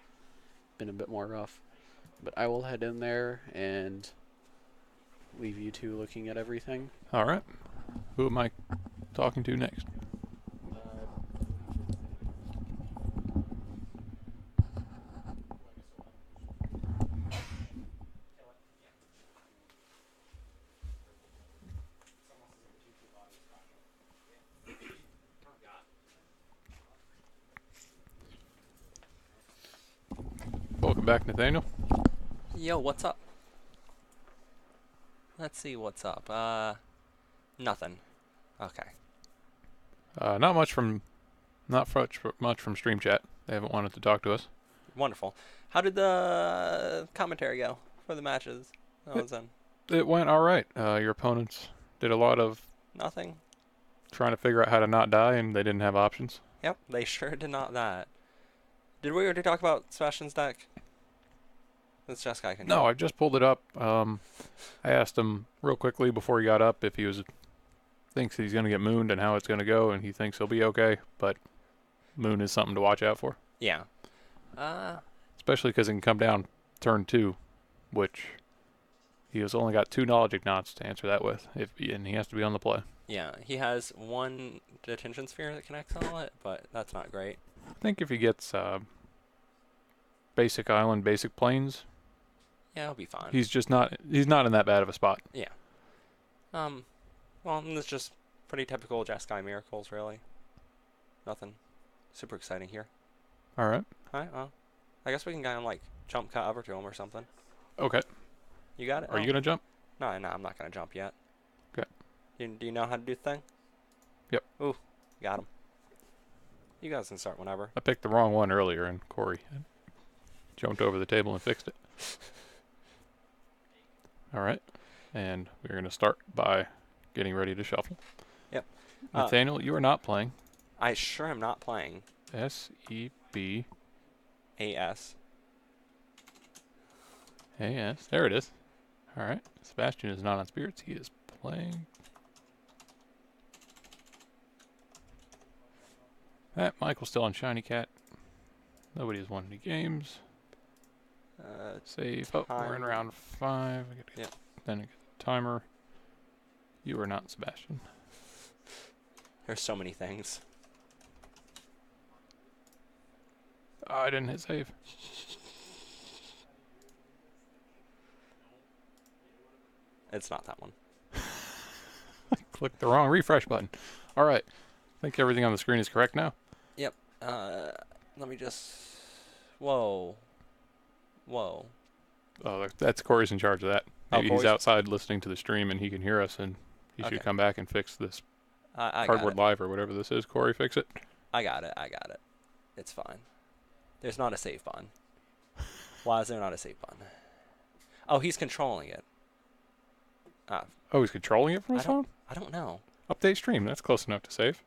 been a bit more rough. But I will head in there and leave you two looking at everything. All right. Who am I talking to next? Welcome back, Nathaniel. Yo, what's up? Let's see what's up. Nothing. Okay. Not much from Stream Chat. They haven't wanted to talk to us. Wonderful. How did the commentary go for the matches that was in? It went all right. Your opponents did a lot of Nothing? trying to figure out how to not die, and they didn't have options. Yep, they sure did not that. Did we already talk about Sebastian's deck? This Jeskai can No, I just pulled it up. I asked him real quickly before he got up if he thinks he's going to get mooned and how it's going to go, and he thinks he'll be okay, but moon is something to watch out for. Yeah. Especially because it can come down turn 2, which he has only got 2 knowledge ignots to answer that with, and he has to be on the play. Yeah, he has one detention sphere that can exile it, but that's not great. I think if he gets basic island, basic plains, Yeah, he'll be fine. he's not in that bad of a spot. Well, it's just pretty typical Jeskai miracles, really. Nothing super exciting here. All right. Alright, well, I guess we can kind of like jump cut over to him or something. Okay. You got it? Are you going to jump? No, I'm not gonna jump yet. Okay. Do you know how to do the thing? Yep. Ooh, got him. You guys can start whenever. I picked the wrong one earlier, and Corey jumped over the table and fixed it. All right. And we're going to start by getting ready to shuffle. Yep. Nathaniel, you are not playing. I sure am not playing SEB. AS. AS. There it is. All right. Sebastian is not on Spirits. He is playing. Michael's still on Shiny Cat. Nobody has won any games. Save. Oh, we're in Timer. round 5. I gotta get, Then I get the timer. You are not Sebastian. There's so many things. I didn't hit save. It's not that one. Clicked the wrong refresh button. All right. I think everything on the screen is correct now. Let me just. Whoa. Oh, that's Corey's in charge of that. Oh, Maybe he's Corey's- outside listening to the stream and he can hear us, and he should Okay. come back and fix this I got Cardboard it. Live or whatever this is. Corey, fix it. I got it. It's fine. There's not a save button. Why is there not a save button? Oh, he's controlling it. Oh, he's controlling it from his I don't- phone? I don't know. Update stream. That's close enough to save.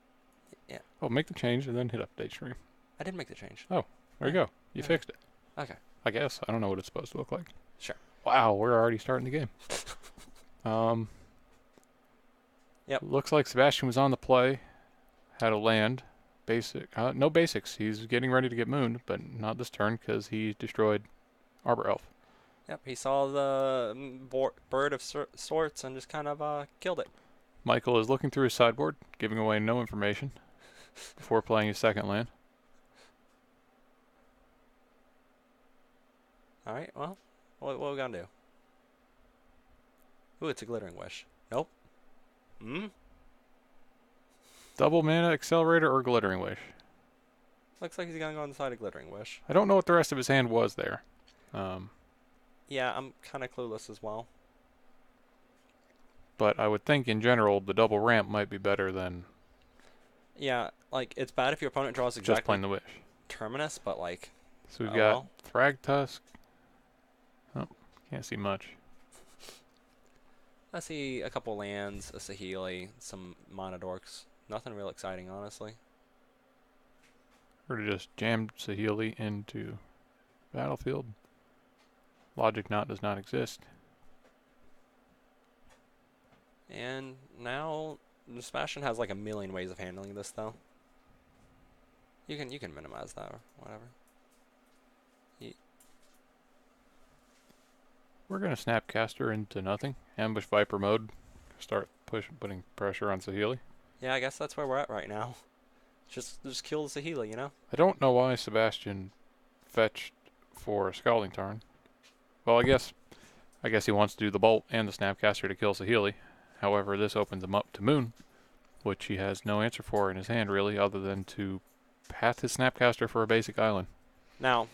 Yeah. Oh, make the change and then hit update stream. I didn't make the change. There you go. You Yeah. fixed it. Okay. I guess. I don't know what it's supposed to look like. Sure. Wow, we're already starting the game. Yep. Looks like Sebastian was on the play. Had a land. No basics. He's getting ready to get mooned, but not this turn because he destroyed Arbor Elf. Yep, he saw the bird of sorts and just kind of killed it. Michael is looking through his sideboard, giving away no information before playing his second land. All right, well, what are we gonna do? Ooh, it's a glittering wish. Nope. Double mana accelerator or glittering wish. Looks like he's gonna go on the side of glittering wish. I don't know what the rest of his hand was there. Yeah, I'm kind of clueless as well. But I would think in general the double ramp might be better than Yeah, like it's bad if your opponent draws just exactly playing the wish. Terminus, but like So we've Oh, got well. Thragtusk. Oh, can't see much. I see a couple lands, a Saheeli, some Monodorks. Nothing real exciting, honestly. Or to just jam Saheeli into battlefield. Logic Knot does not exist. And now Sebastian has like a million ways of handling this though. You can minimize that or whatever. We're gonna Snapcaster into nothing. Ambush Viper mode. Start putting pressure on Saheeli. Yeah, I guess that's where we're at right now. Just kill the Saheeli, you know? I don't know why Sebastian fetched for a Scalding Tarn. Well, I guess he wants to do the Bolt and the Snapcaster to kill Saheeli. However, this opens him up to Moon, which he has no answer for in his hand really, other than to path his Snapcaster for a basic island. Now,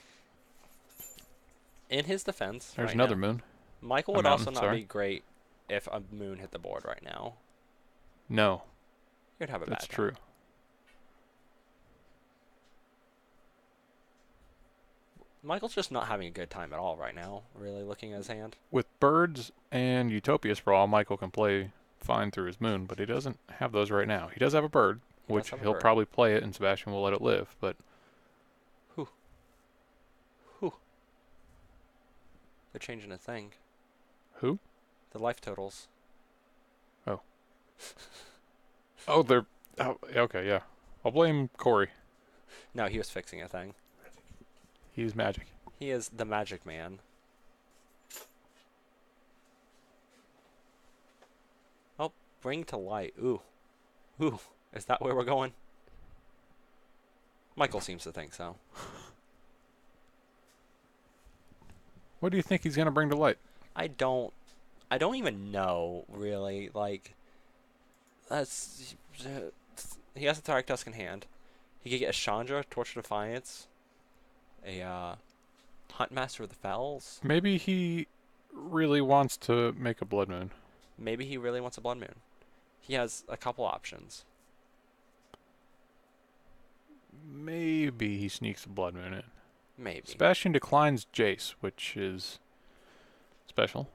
in his defense, There's right another now, Moon. Michael A would mountain, also not sorry. be great if a Moon hit the board right now. No, You'd have a that's bad time. true. Michael's just not having a good time at all right now, really, looking at his hand. With Birds and Utopia Sprawl, Michael can play fine through his Moon, but he doesn't have those right now. He does have a Bird, He which does have a he'll bird. probably play it, and Sebastian will let it live, but They're changing a thing. who? The life totals. Oh, they're... Oh, okay, yeah. I'll blame Corey. No, he was fixing a thing. He's magic. He is the magic man. Oh, bring to light. Ooh. Ooh. Is that where we're going? Michael seems to think so. What do you think he's going to bring to light? I don't even know, really. Like, that's... He has a Tharagtusk in hand. He could get a Chandra, Torch of Defiance, a Huntmaster of the Fells. Maybe he really wants to make a Blood Moon. Maybe he really wants a Blood Moon. He has a couple options. Maybe he sneaks a Blood Moon in. Maybe. Sebastian declines Jace, which is special.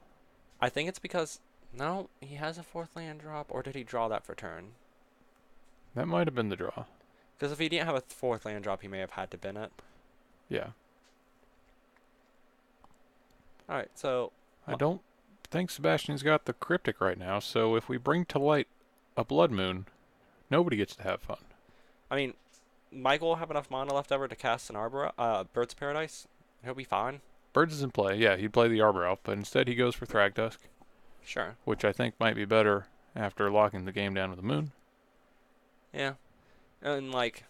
I think it's because... No, he has a 4th land drop, or did he draw that for turn? That might have been the draw. Because if he didn't have a 4th land drop, he may have had to bin it. Yeah. Alright, so... I don't think Sebastian's got the Cryptic right now, so if we bring to light a Blood Moon, nobody gets to have fun. I mean, Michael will have enough mana left over to cast an Bird's Paradise. He'll be fine. Birds is in play. Yeah, he'd play the Arbor Elf, but instead he goes for Thragtusk, Sure. which I think might be better after locking the game down with the Moon. Yeah. And, like,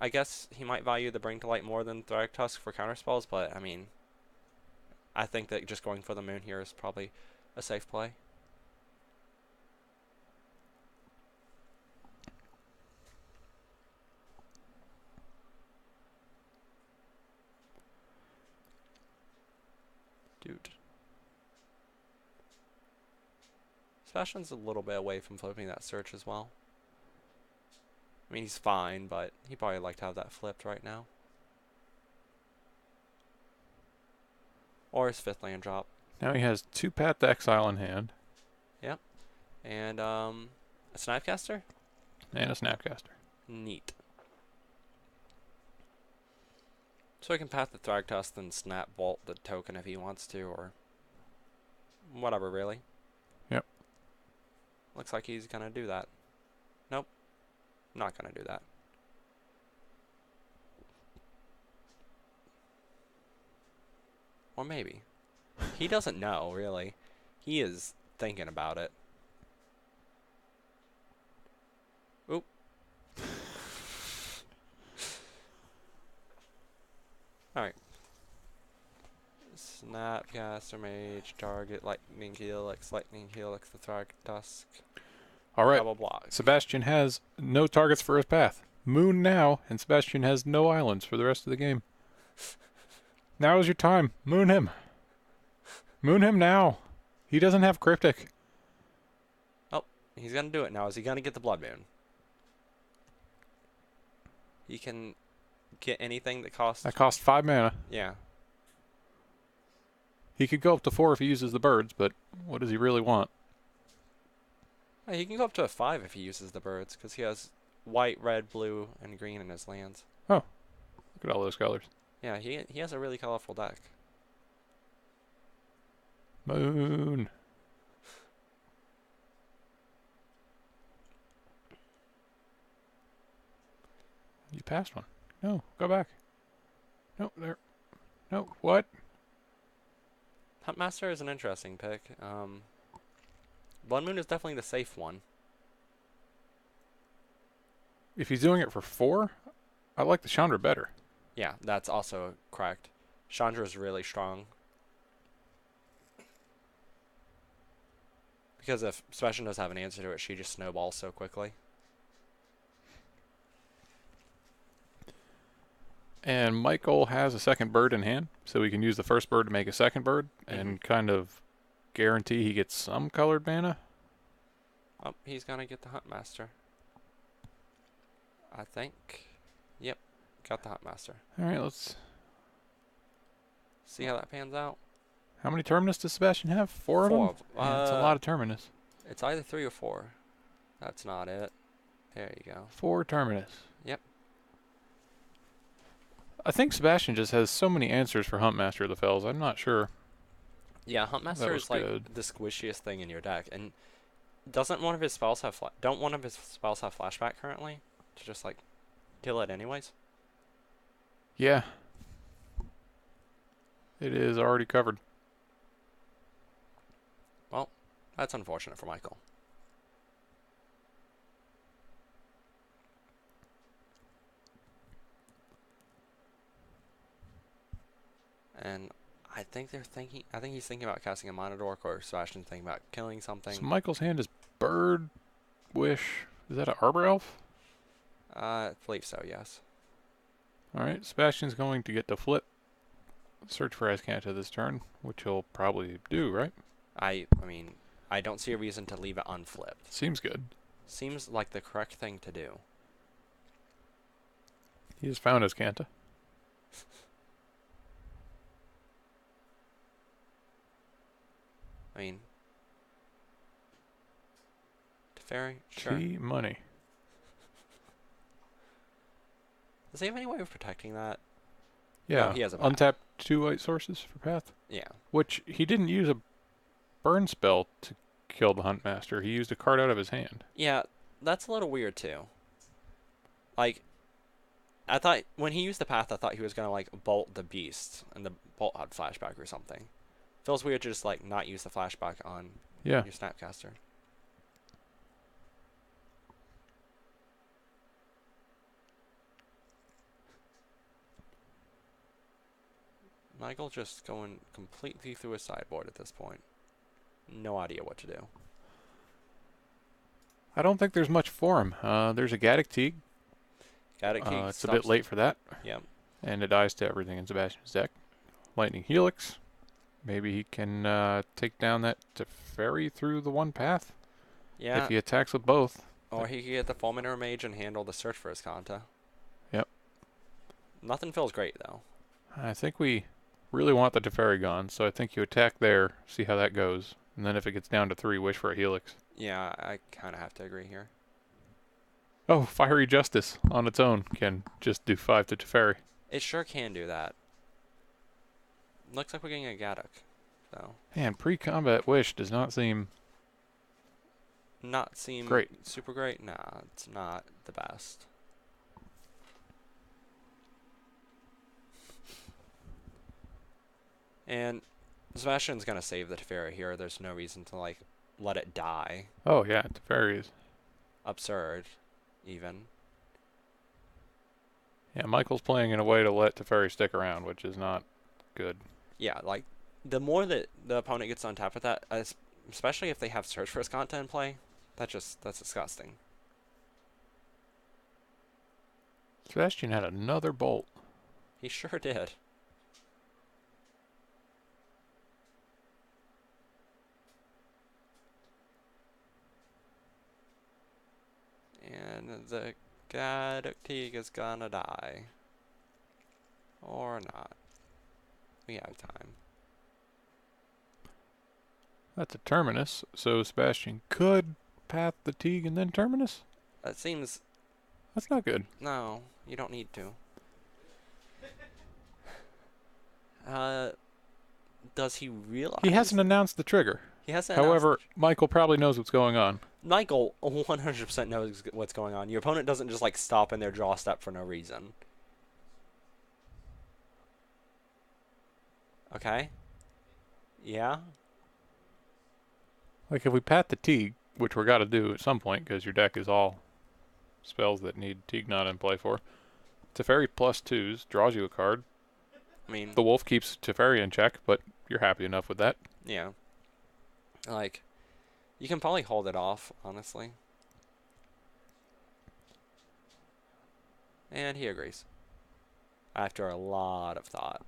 I guess he might value the Bring to Light more than Thragtusk for counterspells, but, I mean, I think that just going for the Moon here is probably a safe play. Dude. Sebastian's a little bit away from flipping that search as well. I mean, he's fine, but he'd probably like to have that flipped right now. Or his 5th land drop. Now he has 2 Path to Exile in hand And, a Snapcaster? and a Snapcaster. Neat. So he can path the Thragtusk and Snap Bolt the token if he wants to, or whatever, really. Yep. Looks like he's gonna do that. Nope. Not gonna do that. Or maybe. He doesn't know, really. He is thinking about it. Oop. Alright. Snapcaster Mage, target Lightning Helix, the Thragtusk. All right. Double block. Sebastian has no targets for his path. Moon now, and Sebastian has no islands for the rest of the game. Now is your time. Moon him. Moon him now. He doesn't have Cryptic. He's gonna do it now. Is he gonna get the Blood Moon? He can get anything that costs... That costs 5 mana. Yeah. He could go up to 4 if he uses the birds, but what does he really want? He can go up to a 5 if he uses the birds, because he has white, red, blue, and green in his lands. Look at all those colors. Yeah, he has a really colorful deck. Moon. You passed one. No, go back. No, there. No, what? Huntmaster is an interesting pick. Blood Moon is definitely the safe one. If he's doing it for 4, I like the Chandra better. Yeah, that's also correct. Chandra is really strong. Because if Sebastian does have an answer to it, she just snowballs so quickly. And Michael has a second bird in hand, so he can use the first bird to make a second bird and kind of guarantee he gets some colored mana. Oh, he's gonna get the Huntmaster. I think. Yep, got the Huntmaster. All right, let's... See how that pans out? How many Terminus does Sebastian have? 4 of them? Yeah, that's a lot of Terminus. It's either 3 or 4. That's not it. There you go. 4 Terminus. Yep. I think Sebastian just has so many answers for Huntmaster of the Fells. I'm not sure. Yeah, That Huntmaster was is like good. the squishiest thing in your deck, and doesn't one of his spells have don't one of his spells have flashback currently to just like kill it anyways? Yeah. It is already covered. That's unfortunate for Michael. And I think they're thinking. I think he's thinking about casting a Monodork, or Sebastian's thinking about killing something. So Michael's hand is Bird, Wish. Is that an Arbor Elf? I believe so. Yes. All right, Sebastian's going to get to flip. Search for Azcanta this turn, which he'll probably do, right? I mean, I don't see a reason to leave it unflipped. Seems good. Seems like the correct thing to do. He has found Azcanta. I mean, Teferi, sure. Key money. Does he have any way of protecting that? Yeah, he has a path. untap 2 white sources for path. Yeah. Which he didn't use a burn spell to kill the Huntmaster. He used a card out of his hand. Yeah, that's a little weird too. Like, I thought when he used the path, I thought he was gonna like bolt the beast, and the bolt had flashback or something. Feels weird to just like not use the flashback on Yeah. your Snapcaster. Michael just going completely through his sideboard at this point. No idea what to do. I don't think there's much for him. There's a Gaddock Teague. Gaddock Teague It's a bit late for that. Yeah. And it dies to everything in Sebastian's deck. Lightning Helix. Maybe he can take down that Teferi through the one path. Yeah. If he attacks with both. Or he could get the Fulminator Mage and handle the search for Azcanta. Yep. Nothing feels great though. I think we really want the Teferi gone, so I think you attack there, see how that goes. And then if it gets down to 3, wish for a Helix. Yeah, I kind of have to agree here. Oh, Fiery Justice on its own can just do 5 to Teferi. It sure can do that. Looks like we're getting a Gaddock, so Man, pre-combat wish does not seem... not seem Great. super great. Nah, it's not the best. And Sebastian's gonna save the Teferi here. There's no reason to like let it die. Oh yeah, Teferi is... Absurd, even. Yeah, Michael's playing in a way to let Teferi stick around, which is not good. Yeah, like the more that the opponent gets on top of that, especially if they have search for Azcanta in play, that's disgusting. Sebastian had another bolt. He sure did. And the Gaddock Teague is gonna die. Or not. We have time. That's a Terminus, so Sebastian could path the Teague and then Terminus? That seems... That's not good. No, you don't need to. Does he realize... He hasn't announced the trigger. He hasn't However, announced- Michael probably knows what's going on. Michael 100% knows what's going on. Your opponent doesn't just like stop in their draw step for no reason. Okay. Yeah. Like, if we pat the Teague, which we're got to do at some point because your deck is all spells that need Teague not in play for. Teferi +2s draws you a card. I mean, The Wolf keeps Teferi in check, but you're happy enough with that. yeah. Like, you can probably hold it off, honestly. And he agrees. After a lot of thought.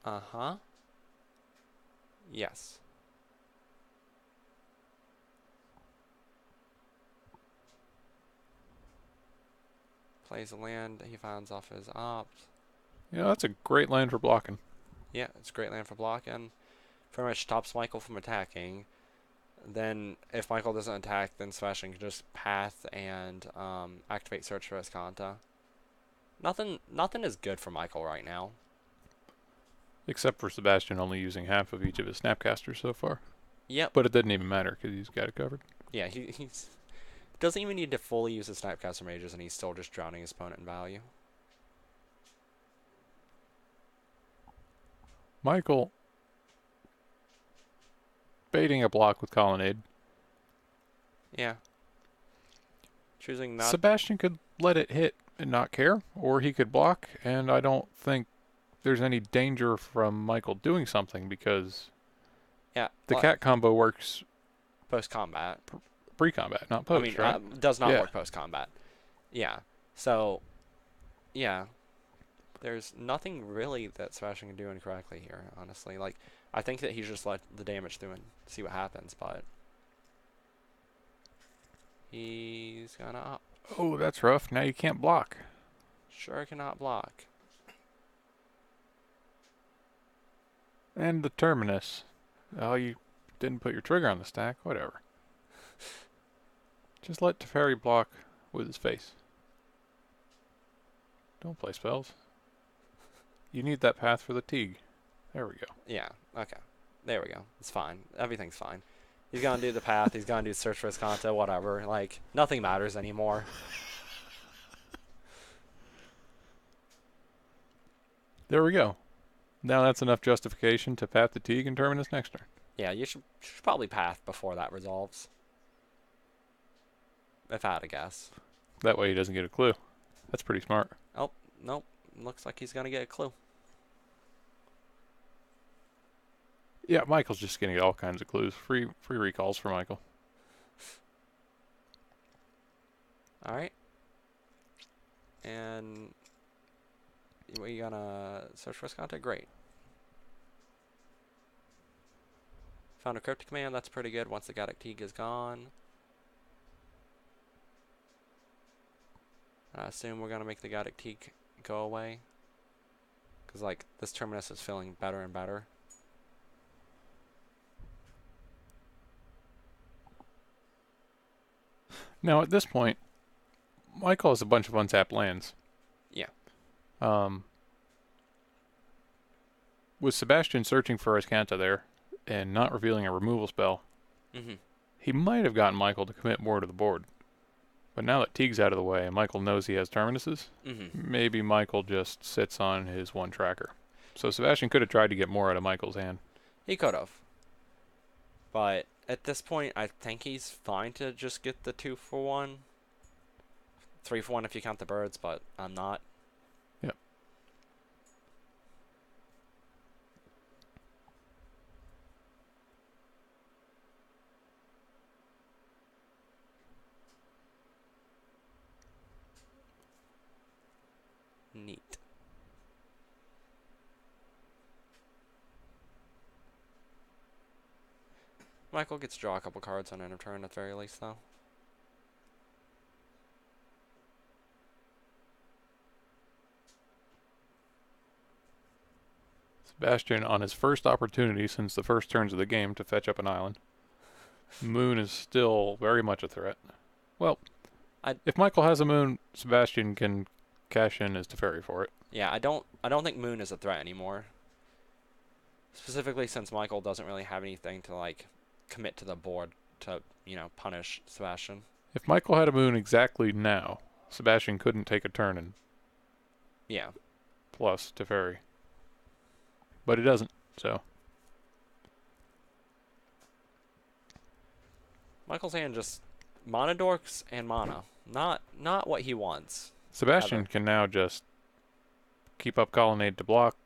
Uh-huh. Yes. Plays a land, he finds off his ops. Yeah, that's a great land for blocking. Yeah, it's a great land for blocking. Pretty much stops Michael from attacking. Then, if Michael doesn't attack, then Sebastian can just path and activate Search for Escanta. Nothing is good for Michael right now. Except for Sebastian only using half of each of his Snapcasters so far. Yep. But it doesn't even matter because he's got it covered. Yeah, he's doesn't even need to fully use his Snapcaster Mages, and he's still just drowning his opponent in value. Michael baiting a block with Colonnade. Yeah. Choosing not. Sebastian could let it hit and not care, or he could block, and I don't think there's any danger from Michael doing something because Yeah. the cat combo works post combat. pre-combat, not post, I mean, right? does not Yeah. work post combat. Yeah. So, yeah. There's nothing really that Sebastian can do incorrectly here, honestly. Like, I think that he should just let the damage through and see what happens, but he's gonna up. Oh, that's rough. Now you can't block. Sure cannot block. And the Terminus. Oh, you didn't put your trigger on the stack. Whatever. Just let Teferi block with his face. Don't play spells. You need that path for the Teague. There we go. Yeah, okay. There we go. It's fine. Everything's fine. He's gonna do the path, he's gonna do search for Escanta, whatever. Like, nothing matters anymore. There we go. Now that's enough justification to path the Teague and Terminus next turn. Yeah, you should probably path before that resolves. If I had to guess. That way he doesn't get a clue. That's pretty smart. Oh, nope. Looks like he's gonna get a clue. Yeah, Michael's just going to get all kinds of clues. Free recalls for Michael. Alright. And we gonna search for Escanta? Great. Found a cryptic command, that's pretty good once the Gaddock Teague is gone. I assume we're gonna make the Gaddock Teague go away. Cause like this Terminus is feeling better and better. Now, at this point, Michael has a bunch of untapped lands. Yeah. With Sebastian searching for Escanta there and not revealing a removal spell, Mm-hmm. he might have gotten Michael to commit more to the board. But now that Teague's out of the way and Michael knows he has Terminuses, Mm-hmm. maybe Michael just sits on his one tracker. So Sebastian could have tried to get more out of Michael's hand. He could have. But at this point, I think he's fine to just get the 2-for-1. 3-for-1 if you count the birds, but I'm not. Yep. Neat. Michael gets to draw a couple cards on end of turn at the very least, though. Sebastian, on his first opportunity since the first turns of the game to fetch up an island. Moon is still very much a threat. Well, if Michael has a moon, Sebastian can cash in as Teferi for it. Yeah, I don't think Moon is a threat anymore. Specifically since Michael doesn't really have anything to like commit to the board to, punish Sebastian. If Michael had a moon exactly now, Sebastian couldn't take a turn and Yeah. plus Teferi. But he doesn't, so. Michael's hand just Monodorks and mana. Not what he wants. Sebastian Ever. can now just keep up Colonnade to block,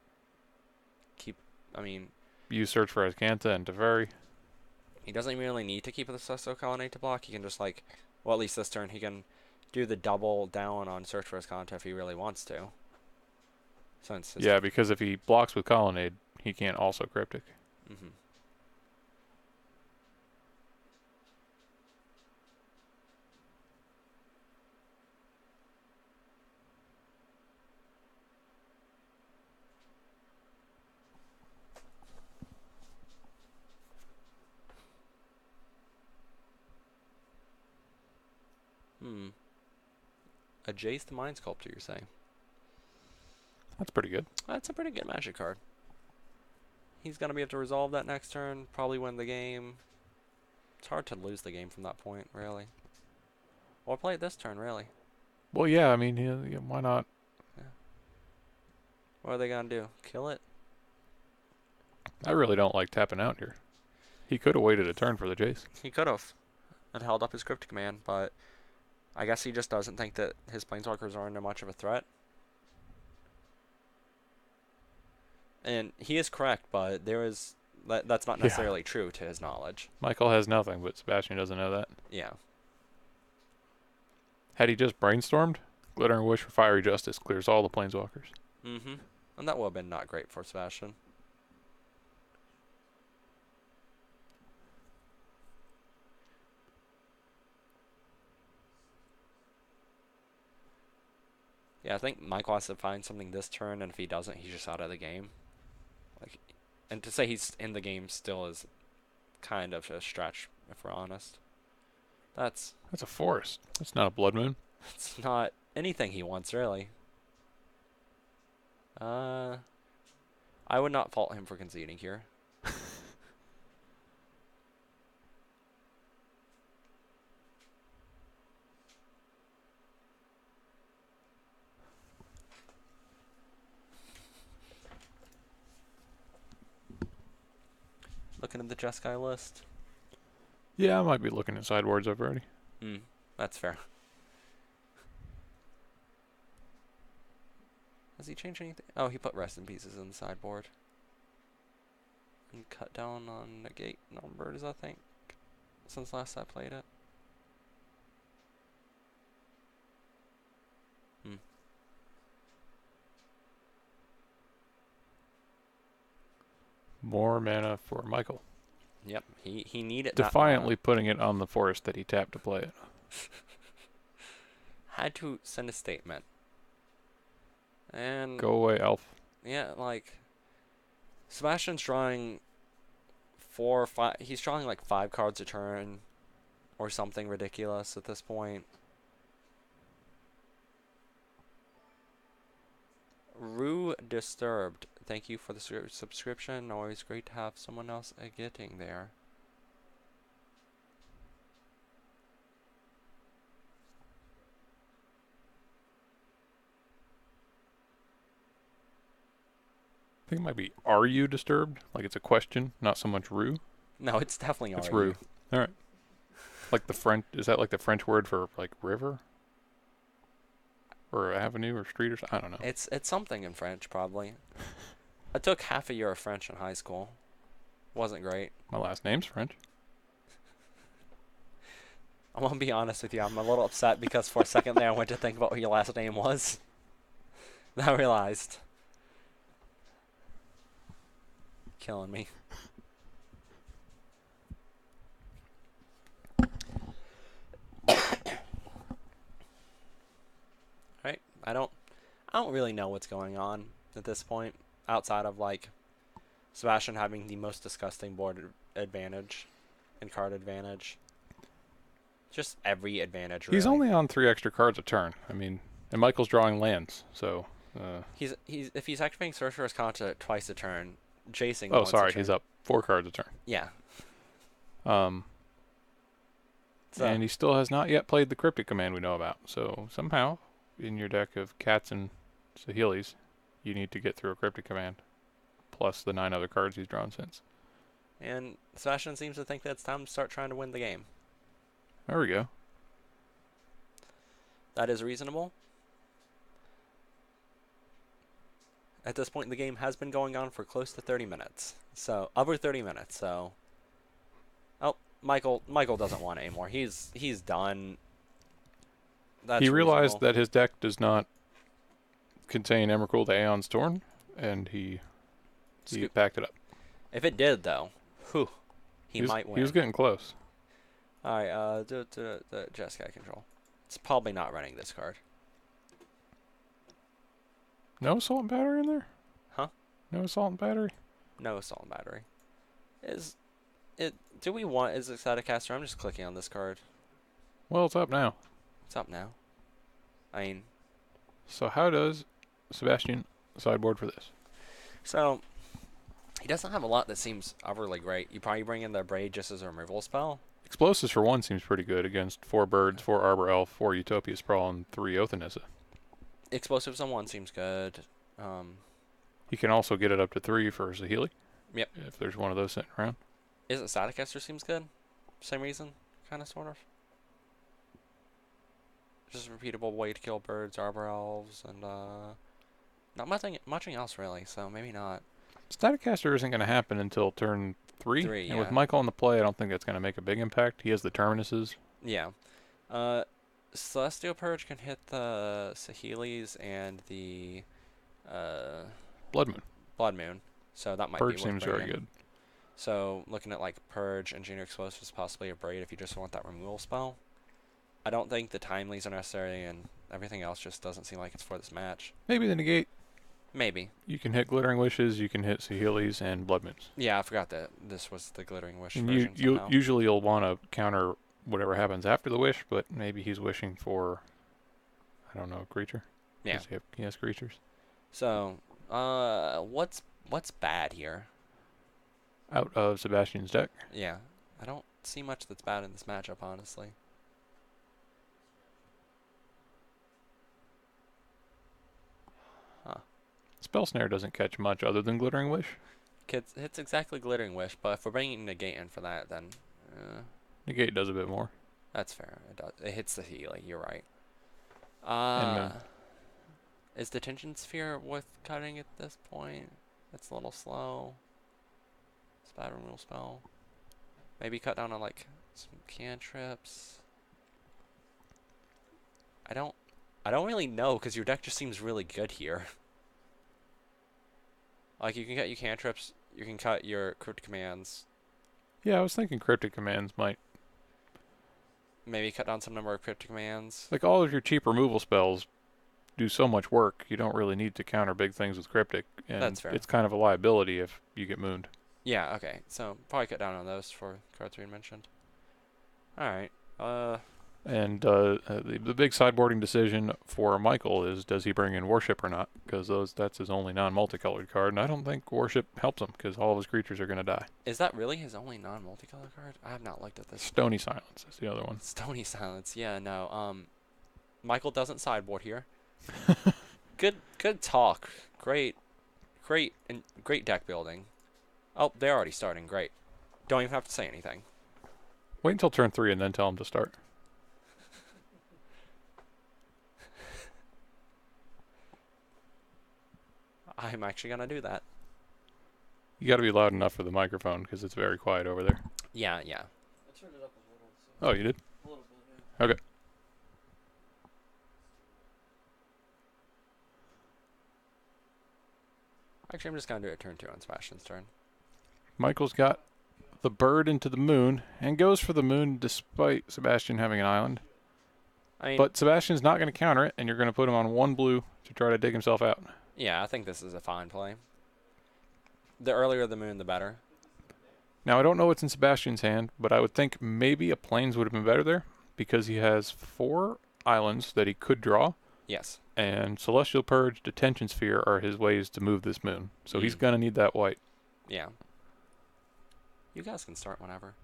use Search for Azcanta and Teferi. He doesn't even really need to keep the Sesto Colonnade to block. He can just at least this turn, he can do the double down on Search for Azcanta if he really wants to. Yeah, because if he blocks with Colonnade, he can't also Cryptic. Mm-hmm. A Jace the Mind Sculptor, you're saying? That's pretty good. That's a pretty good Magic card. He's going to be able to resolve that next turn, probably win the game. It's hard to lose the game from that point, really. Or play it this turn, really. Well, yeah, I mean, yeah, why not? Yeah. What are they going to do? Kill it? I really don't like tapping out here. He could have waited a turn for the Jace. He could have. And held up his Cryptic Command, but I guess he just doesn't think that his Planeswalkers aren't much of a threat. And he is correct, but that's not necessarily true to his knowledge. Michael has nothing, but Sebastian doesn't know that. Yeah. Had he just brainstormed, Glittering Wish for Fiery Justice clears all the Planeswalkers. Mm-hmm. And that would have been not great for Sebastian. Yeah, I think Michael has to find something this turn, and if he doesn't, he's just out of the game. And to say he's in the game still is kind of a stretch, if we're honest. That's a forest. That's not a Blood Moon. It's not anything he wants, really. I would not fault him for conceding here. Looking at the Jeskai list. Yeah, I might be looking at sideboards up already. That's fair. Has he changed anything? Oh, he put Rest in Pieces in the sideboard. And cut down on negate numbers, I think. Since last I played it. More mana for Michael. Yep, he needed Defiantly putting it on the forest that he tapped to play it. Had to send a statement. And go away, Elf. Yeah, Sebastian's drawing 4 or 5. He's drawing 5 cards a turn, or something ridiculous at this point. Rue Disturbed. Thank you for the subscription. Always great to have someone else getting there. I think it might be, are you disturbed? Like it's a question, not so much Rue. No, it's definitely It's Rue. Rue. All right. Like the French, is that like the French word for river? Or avenue or street or something? I don't know. It's something in French, probably. I took half a year of French in high school. Wasn't great. My last name's French. I'm gonna be honest with you. I'm a little upset because for a second there I went to think about what your last name was. Then I realized. Killing me. Right? I don't really know what's going on at this point, outside of Sebastian having the most disgusting board advantage and card advantage. Just every advantage. He's really. only on 3 extra cards a turn. I mean, and Michael's drawing lands, so. He's if he's activating Sorcerer's Conduit twice a turn, chasing. Oh, once a sorry, turn. he's up 4 cards a turn. Yeah. So, And he still has not yet played the Cryptic command we know about. So somehow, in your deck of Cats and Saheeli's, you need to get through a Cryptic command, plus the 9 other cards he's drawn since. and Sebastian seems to think that it's time to start trying to win the game. There we go. That is reasonable. At this point, the game has been going on for close to 30 minutes. So, over 30 minutes. So, oh, Michael doesn't want it anymore. He's done. That's He realized reasonable. that his deck does not contain Emrakul the Aeon's Torn, and he backed it up. If it did, though, whew, he was, might win. He was getting close. All right, do Jeskai control. It's probably not running this card. No assault and battery in there? Huh? No assault and battery? No assault and battery. Is it? Do we want is Staticaster? I'm just clicking on this card. Well, it's up now. It's up now. I mean, So how does Sebastian sideboard for this? so he doesn't have a lot that seems overly great. You probably bring in the Braid just as a removal spell. Explosives for 1 seems pretty good against 4 birds, 4 Arbor Elf, 4 Utopia Sprawl, and 3 Othanissa. Explosives on 1 seems good. He can also get it up to 3 for Saheeli. Yep. If there's one of those sitting around. Is it Staticaster seems good? Same reason, kind of, sort of. Just a repeatable way to kill birds, arbor elves, and not much else really. So maybe not. Staticaster isn't going to happen until turn 3. Three, and with yeah. Michael on the play, I don't think that's going to make a big impact. He has the Terminuses. Yeah. Celestial Purge can hit the Saheeli's and the Blood Moon. Blood Moon. So that might Purge be worth seems very bringing. good. So looking at like Purge, Engineer Explosives, possibly a Braid if you just want that removal spell. I don't think the Timelies are necessary, and everything else just doesn't seem like it's for this match. Maybe the negate. Maybe. You can hit Glittering Wishes, you can hit Saheeli's and Blood Moons. Yeah, I forgot that this was the Glittering Wish And version somehow. usually you'll want to counter whatever happens after the wish, but maybe he's wishing for, I don't know, a creature. Yeah. Does he has creatures. So, what's bad here? Out of Sebastian's deck. Yeah, I don't see much that's bad in this matchup, honestly. Huh. Spell Snare doesn't catch much other than Glittering Wish. Hits exactly Glittering Wish, but if we're bringing Negate in for that, then Negate does a bit more. that's fair. It does. It hits the healing. You're right. And Is Detention Sphere worth cutting at this point? It's a little slow. It's a bad removal spell. Maybe cut down on like some cantrips. I don't really know because your deck just seems really good here. Like you can cut your cantrips, you can cut your cryptic commands, Yeah, I was thinking Cryptic commands might. maybe cut down some number of cryptic commands. Like all of your cheap removal spells do so much work, you don't really need to counter big things with Cryptic. And That's fair. it's kind of a liability if you get mooned. Yeah, okay. So probably cut down on those for cards we had mentioned. Alright. And the big sideboarding decision for Michael is, does he bring in Worship or not? Because that's his only non-multicolored card, and I don't think Worship helps him because all of his creatures are going to die. Is that really his only non-multicolor card? I have not looked at this. Stony Silence is the other one. Stony Silence. Yeah, no. Michael doesn't sideboard here. Good talk. Great deck building. Oh, they're already starting. Great. Don't even have to say anything. Wait until turn 3 and then tell him to start. I'm actually gonna do that. You got to be loud enough for the microphone because it's very quiet over there. Yeah. I turned it up a little. So Oh, you did? a little bit, yeah. Okay. Actually, I'm just gonna do it turn 2 on Sebastian's turn. Michael's got the bird into the moon and goes for the moon despite Sebastian having an island. I mean, But Sebastian's not going to counter it, and you're going to put him on 1 blue to try to dig himself out. yeah, I think this is a fine play. The earlier the moon, the better. Now, I don't know what's in Sebastian's hand, but I would think maybe a plains would have been better there. because he has 4 islands that he could draw, Yes. and Celestial Purge, Detention Sphere are his ways to move this moon. So he's going to need that white. Yeah. You guys can start whenever.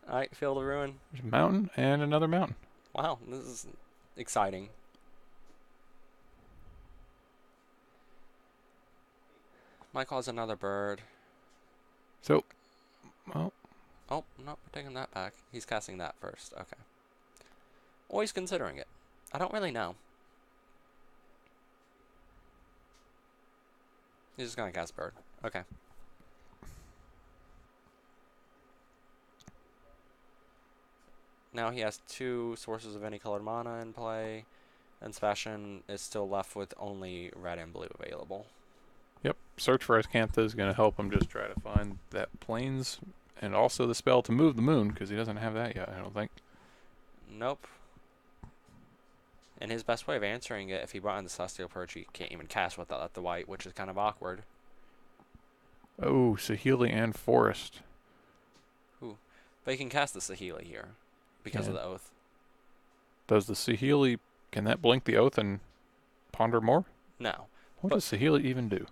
Alright, Field of Ruin. There's a mountain and another mountain. Wow, this is exciting. Michael has another bird. So, well, Oh, no, we're taking that back. He's casting that first. Okay. Or he's considering it. I don't really know. He's just gonna cast bird. Okay. Now he has 2 sources of any colored mana in play, and Sebastian is still left with only red and blue available. yep. Search for Ascantha is going to help him just try to find that plains and also the spell to move the moon because he doesn't have that yet, I don't think. Nope. And his best way of answering it, if he brought in the Celestial Purge, he can't even cast without the white, which is kind of awkward. Oh, Saheeli and Forest. But he can cast the Saheeli here because of Yeah. the Oath. Does the Saheeli, can that blink the oath and ponder more? No. What But- does Saheeli even do?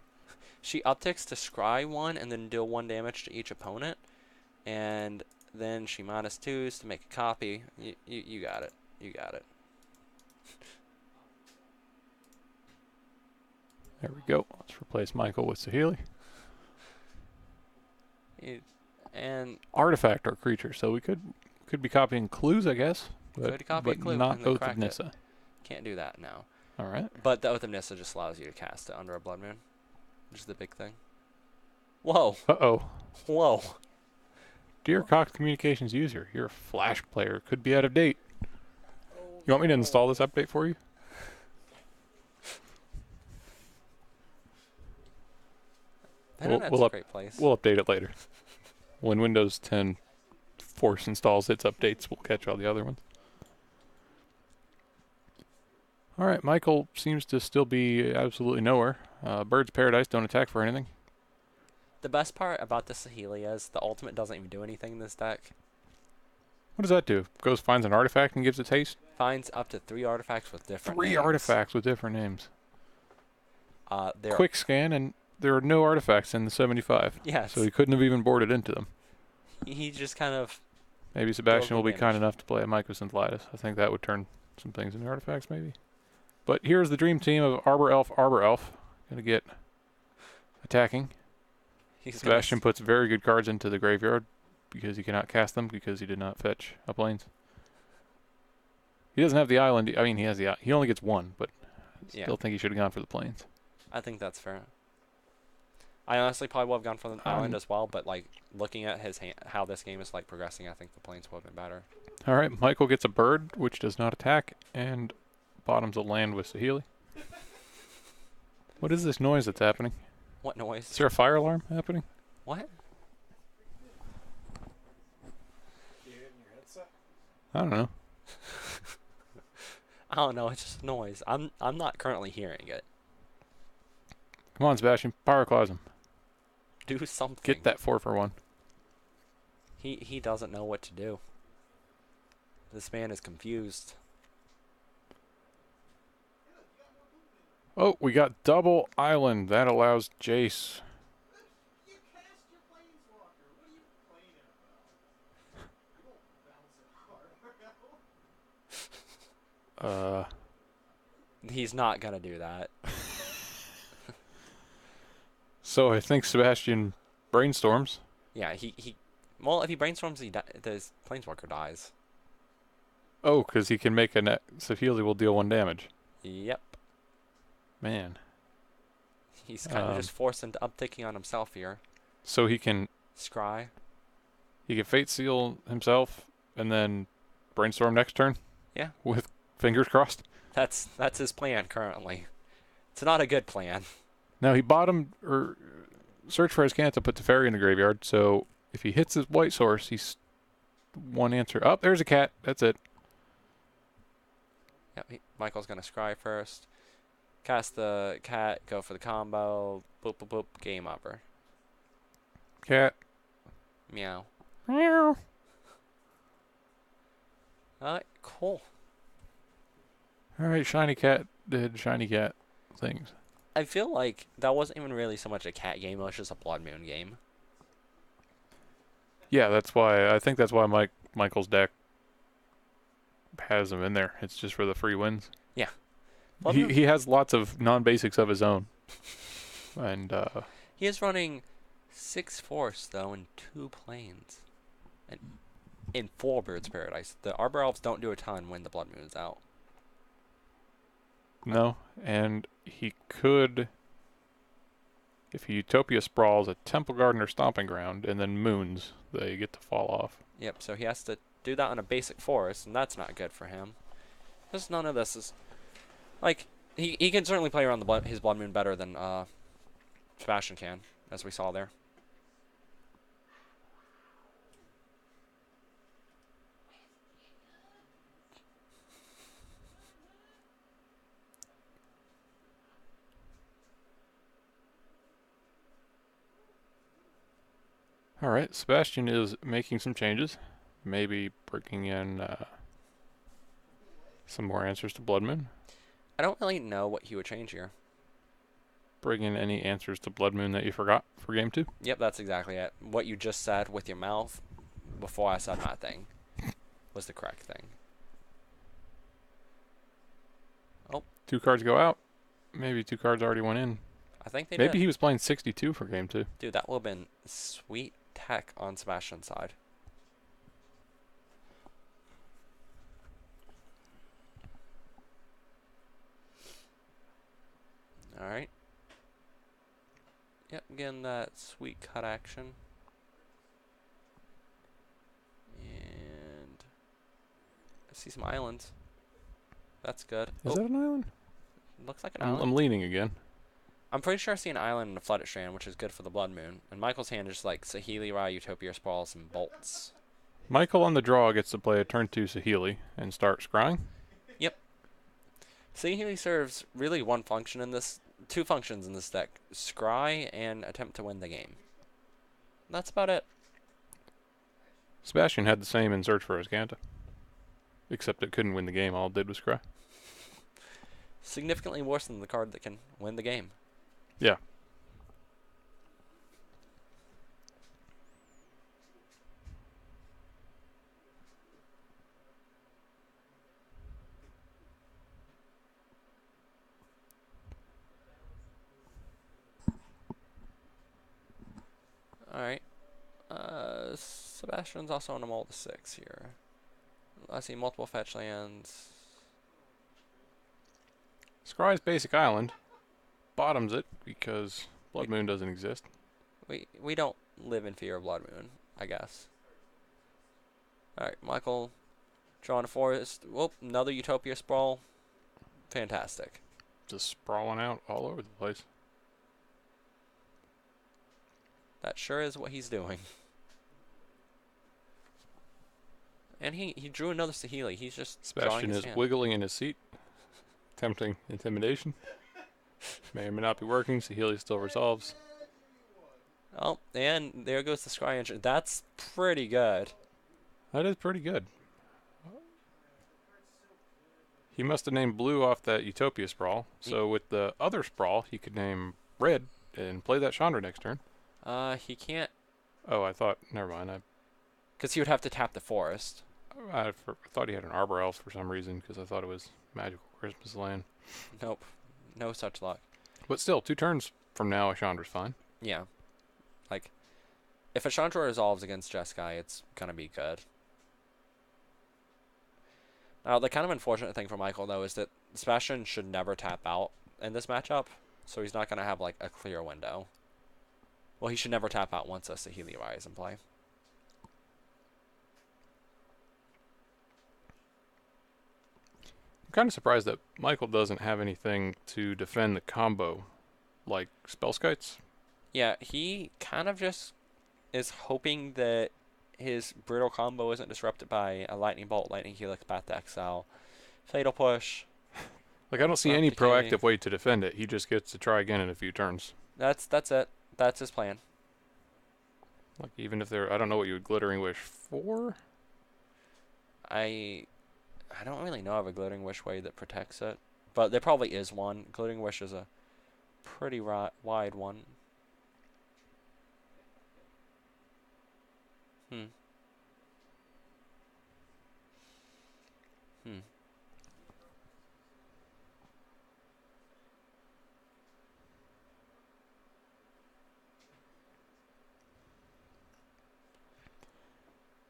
She upticks to scry 1 and then deal 1 damage to each opponent. And then she -2s to make a copy. You got it. You got it. There we go. Let's replace Michael with Saheeli. And Artifact or creature, so we could be copying clues, I guess. But, Could copy a but clue not and then Oath of crack it. Nissa. can't do that now. All right. But the Oath of Nissa just allows you to cast it under a Blood Moon, which is the big thing. Whoa. Uh-oh. Whoa. Dear Cox Communications user, your Flash player could be out of date. You want me to install this update for you? Internet's we'll a up- great place. We'll update it later. When Windows 10 force installs its updates, we'll catch all the other ones. All right, Michael seems to still be absolutely nowhere. Bird's Paradise don't attack for anything. The best part about the Saheeli is the ultimate doesn't even do anything in this deck. What does that do? Goes finds an artifact and gives it haste? Finds up to 3 artifacts with different 3 names. artifacts with different names. They're Quick scan, and there are no artifacts in the 75. Yes. So he couldn't have even boarded into them. He just kind of Maybe Sebastian will be damage. kind enough to play a Mycosynthelitis. I think that would turn some things into artifacts, maybe. But here's the dream team of Arbor Elf. Gonna get attacking. he's Sebastian puts very good cards into the graveyard because he cannot cast them because he did not fetch a plains. He doesn't have the island. I mean, he has the. He only gets 1, but I Yeah. still think he should have gone for the plains. I think that's fair. I honestly probably would have gone for the island as well, but like looking at his how this game is like progressing, I think the plains would have been better. All right, Michael gets a bird, which does not attack, and bottoms a land with Saheeli. What is this noise that's happening? What noise? Is there a fire alarm happening? What? I don't know. I don't know. It's just noise. I'm not currently hearing it. Come on, Sebastian, Pyroclasm. Do something. Get that 4 for 1. He doesn't know what to do. This man is confused. Oh, we got double island. That allows Jace. You cast your planeswalker. What are you complaining about? You won't bounce it hard. He's not gonna do that. So I think Sebastian brainstorms. Yeah, he. Well, if he brainstorms, the planeswalker dies. Oh, because he can make a net. Saheeli will deal 1 damage. Yep. Man. He's kind of just forced into upticking on himself here. So he can Scry. Fate Seal himself and then brainstorm next turn? Yeah. With fingers crossed? That's his plan currently. It's not a good plan. Now he bottomed or search for Ascantha, put Teferi in the graveyard, so if he hits his white source, he's 1 answer. Oh, there's a cat. That's it. Yep. Michael's gonna scry first. Cast the cat, go for the combo, boop boop boop, game over. Cat. Meow. Meow. Alright, cool. All right, shiny cat did shiny cat things. I feel like that wasn't even really so much a cat game, it was just a Blood Moon game. Yeah, that's why I think that's why Michael's deck has him in there. It's just for the free wins. Yeah. Blood He Moon- he has lots of non-basics of his own, and He is running 6 Force, though, and 2 Planes. And in 4 Bird's Paradise. The Arbor Elves don't do a ton when the Blood Moon is out. no, and he could, if he Utopia sprawls a Temple Garden or Stomping Ground, and then moons, they get to fall off. Yep, so he has to do that on a basic forest, and that's not good for him. Because none of this is... Like, he can certainly play around his Blood Moon better than Sebastian can, as we saw there. All right, Sebastian is making some changes, maybe bringing in some more answers to Blood Moon. I don't really know what he would change here. Bring in any answers to Blood Moon that you forgot for game 2. Yep, that's exactly it. What you just said with your mouth, before I said my thing, was the correct thing. 2 cards go out. Maybe 2 cards already went in. I think they Maybe did. he was playing 62 for game 2. Dude, that would have been sweet tech on Sebastian's side. Alright. Yep, getting that sweet cut action. And I see some islands. That's good. Is that an island? Looks like an I'm island. leaning again. I'm pretty sure I see an island and a flooded strand, which is good for the Blood Moon. And Michael's hand is like Saheeli, Ra, Utopia Sprawls, and Bolts. Michael on the draw gets to play a turn 2 Saheeli and start scrying. Saheeli serves really one function in this, 2 functions in this deck. Scry and attempt to win the game. That's about it. Sebastian had the same in Search for Ascanta. Except it couldn't win the game, all it did was scry. Significantly worse than the card that can win the game. Yeah. Alright. Sebastian's also on a mold of 6 here. I see multiple fetch lands. Scry's basic island. Bottoms it because Blood Moon doesn't exist. We don't live in fear of Blood Moon, I guess. Alright, Michael drawing a forest. Whoop, another Utopia Sprawl. Fantastic. Just sprawling out all over the place. That sure is what he's doing. And he drew another Saheeli. He's just drawing Sebastian his is hand. wiggling in his seat, attempting intimidation. May or may not be working. Saheeli still resolves. Oh, and there goes the Scry engine. That's pretty good. That is pretty good. He must have named blue off that Utopia Sprawl. So with the other Sprawl, he could name red and play that Chandra next turn. He can't, Oh, I thought. Never mind. because he would have to tap the forest. I thought he had an Arbor Elf for some reason because I thought it was Magical Christmas Land. Nope. No such luck. But still, 2 turns from now, a Chandra's fine. Yeah. Like, if a Chandra resolves against Jeskai, it's going to be good. Now, the kind of unfortunate thing for Michael, though, is that Sebastian should never tap out in this matchup, so he's not going to have, like, a clear window. Well, he should never tap out once a Saheeli Ra is in play. I'm kind of surprised that Michael doesn't have anything to defend the combo, like Spellskites. Yeah, he kind of just is hoping that his Brittle combo isn't disrupted by a Lightning Bolt, Lightning Helix, Path to Exile, Fatal Push, Like, I don't see Well, any decay. proactive way to defend it. He just gets to try again in a few turns. That's it. That's his plan. Like, even if they're, I don't know what you would Glittering Wish for. I don't really know of a Glittering Wish way that protects it, but there probably is one. Glittering Wish is a pretty wide one. Hmm. Hmm.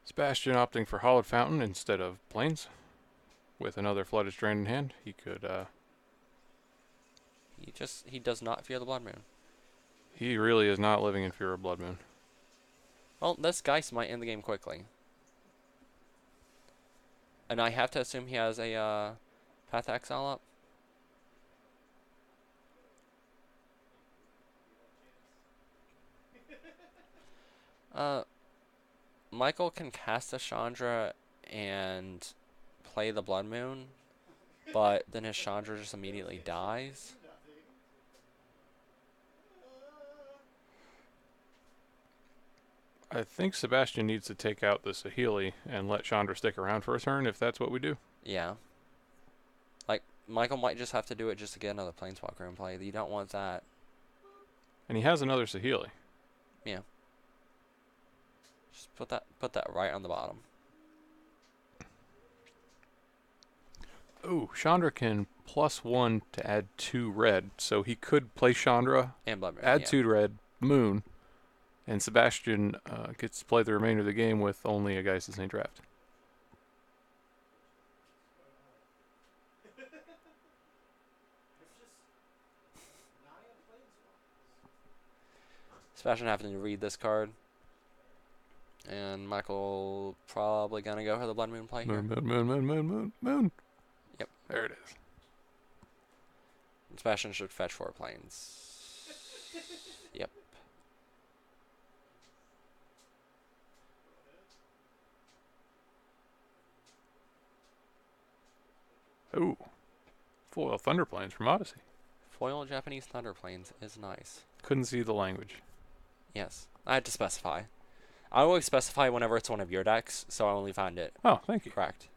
Sebastian opting for Hollowed Fountain instead of Plains. With another Flooded Strand in hand, he could, He does not fear the Blood Moon. he really is not living in fear of Blood Moon. Well, this Geist might end the game quickly. And I have to assume he has a Path to Exile up. Michael can cast a Chandra and play the Blood Moon, but then his Chandra just immediately dies. I think Sebastian needs to take out the Saheeli and let Chandra stick around for a turn if that's what we do. Yeah. Like, Michael might just have to do it just to get another Planeswalker in play. You don't want that. And he has another Saheeli. Yeah. Just put that right on the bottom. Ooh, Chandra can +1 to add 2 red, so he could play Chandra, And Blood Moon. add yeah. 2 red, Moon, and Sebastian gets to play the remainder of the game with only a Geist of St. Draft. Sebastian having to read this card. And Michael probably gonna go for the Blood Moon play here. Moon. Yep. There it is. Sebastian should fetch 4 planes. Yep. Ooh. Foil Thunder Plains from Odyssey. Foil Japanese Thunder Plains is nice. Couldn't see the language. Yes. I had to specify. I always specify whenever it's one of your decks, so I only find it Oh, thank you. correct.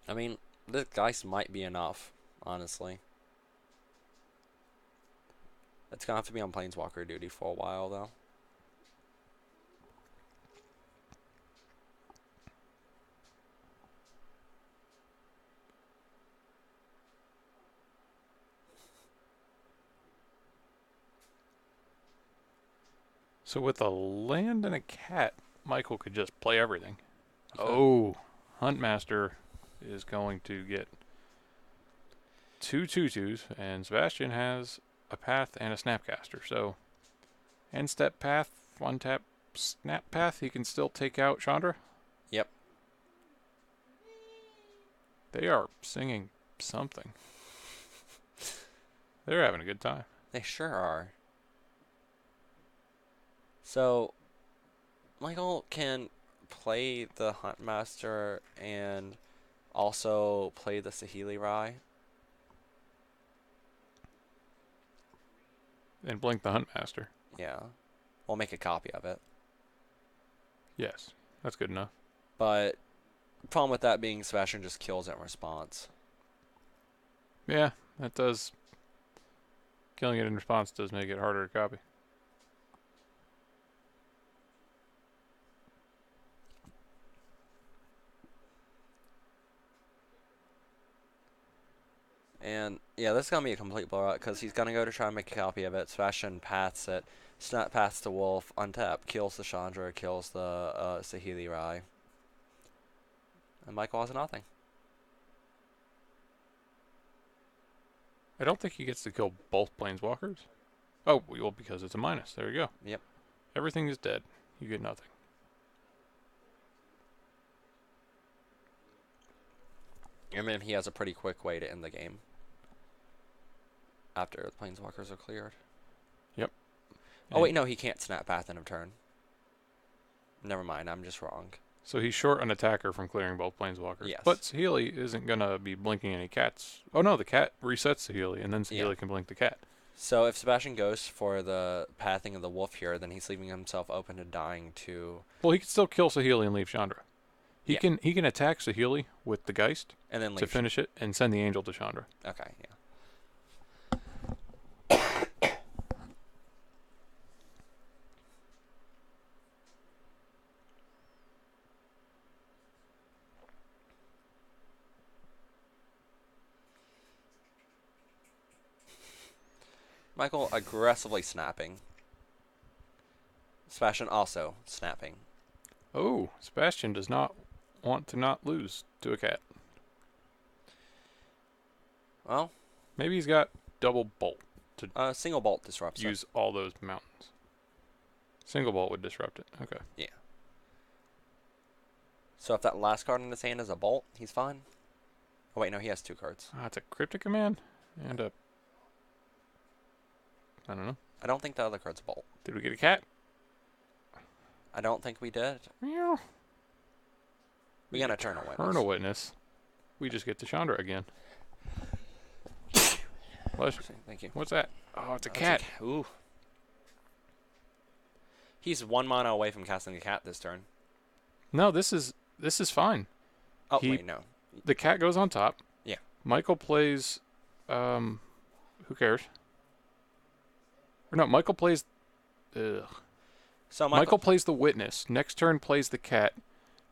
I mean, this Geist might be enough, honestly. It's gonna have to be on Planeswalker duty for a while, though. So with a land and a cat, Michael could just play everything. He could. Oh, Huntmaster is going to get 2 2/2s, and Sebastian has a Path and a Snapcaster. So, end step Path, 1 tap Snap Path, he can still take out Chandra. Yep. They are singing something. They're having a good time. They sure are. So, Michael can play the Huntmaster and also play the Saheeli Rai. And blink the Huntmaster. Yeah. We'll make a copy of it. Yes, that's good enough. But the problem with that being Sebastian just kills it in response. Yeah, that does. Killing it in response does make it harder to copy. And yeah, this is gonna be a complete blowout because he's gonna go to try and make a copy of it. Sebastian paths it, snap paths to Wolf, untap, kills the Chandra, kills the Saheeli Rai. And Michael has nothing. I don't think he gets to kill both Planeswalkers. Oh, well, because it's a minus. There you go. Yep. Everything is dead. You get nothing. I mean, he has a pretty quick way to end the game. After the Planeswalkers are cleared. Yep. Oh wait, no, he can't snap path in a turn. Never mind, I'm just wrong. So he's short an attacker from clearing both planeswalkers. Yes. But Saheeli isn't going to be blinking any cats. Oh no, the cat resets Saheeli, and then Saheeli Yeah. can blink the cat. So if Sebastian goes for the pathing of the wolf here, then he's leaving himself open to dying to, Well, he can still kill Saheeli and leave Chandra. He Yeah. can attack Saheeli with the Geist and then to leave. finish it and send the Angel to Chandra. Okay, yeah. Michael aggressively snapping. Sebastian also snapping. Oh, Sebastian does not want to not lose to a cat. Well, Maybe he's got double bolt to single bolt disrupts it. use all those mountains. Single bolt would disrupt it. Okay. So if that last card in his hand is a bolt, he's fine. Oh wait, no, he has 2 cards. It's a Cryptic Command and a... I don't know. I don't think the other card's a bolt. Did we get a cat? I don't think we did. Meow. We got a Eternal Witness. Eternal Witness. We just get to Chandra again. Thank you. What's that? Oh, it's a That's cat. Ooh. He's 1 mana away from casting the cat this turn. No, this is fine. Oh He- wait, no. The cat goes on top. Yeah. Michael plays who cares? Or no, Michael plays So Michael plays the Witness. Next turn plays the cat.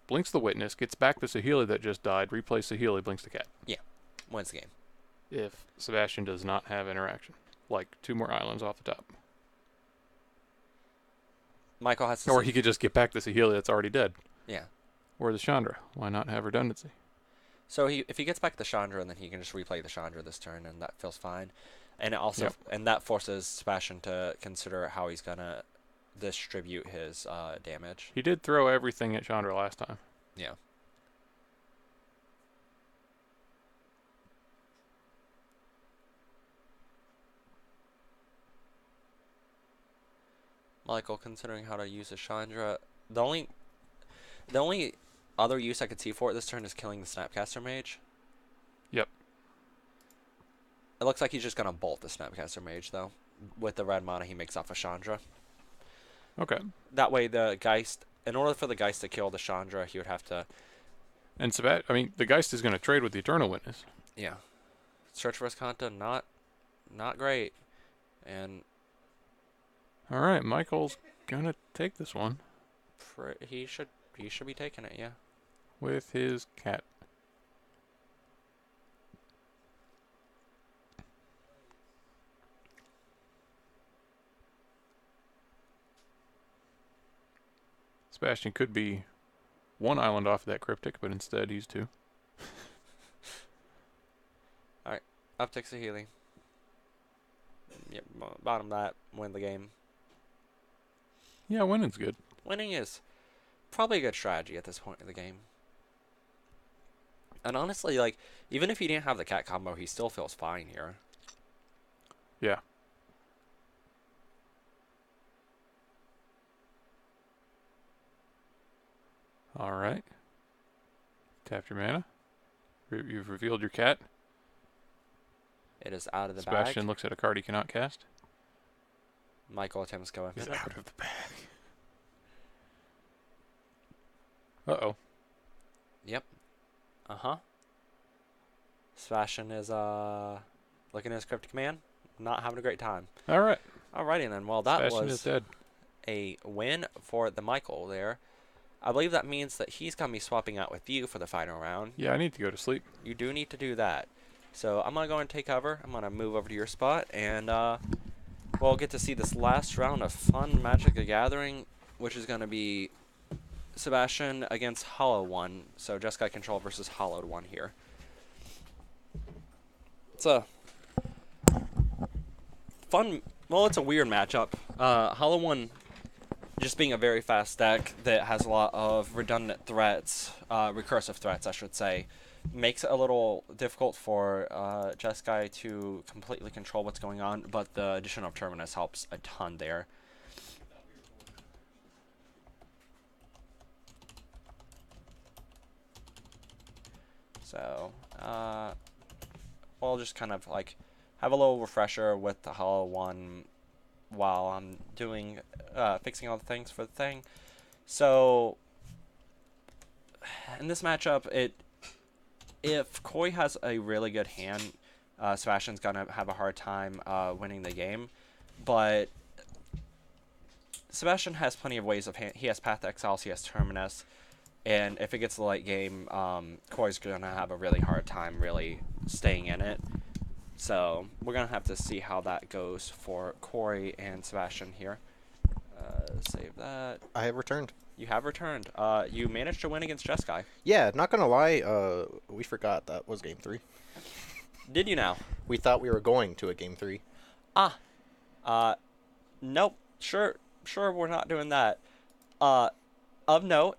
Blinks the Witness, gets back the Saheeli that just died, replays Saheeli, blinks the cat. wins the game. If Sebastian does not have interaction. Like 2 more islands off the top. Michael has to Or see- he could just get back the Saheeli that's already dead. Yeah. Or the Chandra. Why not have redundancy? So if he gets back the Chandra, then he can just replay the Chandra this turn, and that feels fine. And it also Yep. and that forces Sebastian to consider how he's gonna distribute his damage. He did throw everything at Chandra last time. Yeah. Michael, considering how to use a Chandra, the only other use I could see for it this turn is killing the Snapcaster Mage. Yep. It looks like he's just gonna bolt the Snapcaster Mage though. With the red mana he makes off a Chandra. Okay. That way the Geist, in order for the Geist to kill the Chandra, he would have to, And the Geist is going to trade with the Eternal Witness. yeah. Search for Escanta, not great. And All right, Michael's going to take this one he should be taking it, yeah. with his cat. Sebastian could be 1 island off of that Cryptic, but instead he's 2. Up takes the healing. Yep, bottom that, win the game. Yeah, winning's good. Winning is probably a good strategy at this point in the game. And honestly, like, even if he didn't have the cat combo, he still feels fine here. Yeah. All right. Tap your mana. You've revealed your cat. It is out of the Sebastian bag. looks at a card he cannot cast. Michael attempts to go Get in. out of the bag. Uh-oh. Yep. Uh-huh. Sebastian is looking at his cryptic command, not having a great time. All right. Alrighty then. Well, that Sebastian is was dead. a win for the Michael there. I believe that means that he's gonna be swapping out with you for the final round. Yeah, I need to go to sleep. You do need to do that. So I'm gonna go and take cover. I'm gonna move over to your spot, and we'll get to see this last round of fun Magic the Gathering, which is gonna be Sebastian against Hollow One. So Jeskai Control versus Hollowed One here. It's a fun. Well, it's a weird matchup. Hollow One just being a very fast deck that has a lot of redundant threats, recursive threats, I should say, makes it a little difficult for Jeskai to completely control what's going on, but the addition of Terminus helps a ton there. So, we'll just kind of like have a little refresher with the Hollow one while I'm doing fixing all the things for the thing. So in this matchup, if Koi has a really good hand, Sebastian's gonna have a hard time winning the game. But Sebastian has plenty of ways of he has Path Exiles, he has Terminus, and if it gets to the late game, Koi's gonna have a really hard time really staying in it. So we're gonna have to see how that goes for Corey and Sebastian here. Save that. I have returned. You have returned. You managed to win against Jeskai. Yeah, not gonna lie, we forgot that was game 3. Did you now? We thought we were going to a game 3. Nope. Sure, we're not doing that. Of note,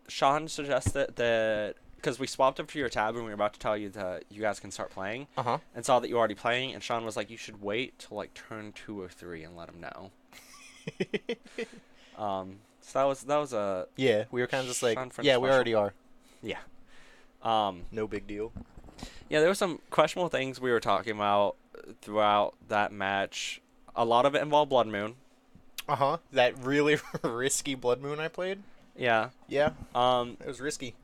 Sean suggested that because we swapped up to your tab and we were about to tell you that you guys can start playing, and saw that you were already playing, and Sean was like, you should wait till like turn 2 or 3 and let him know. So that was a Yeah, we were kind of just like, Sean yeah, we special. already are. yeah. No big deal. Yeah, there were some questionable things we were talking about throughout that match. A lot of it involved Blood Moon. That really risky Blood Moon I played. Yeah. Yeah, Um, it was risky.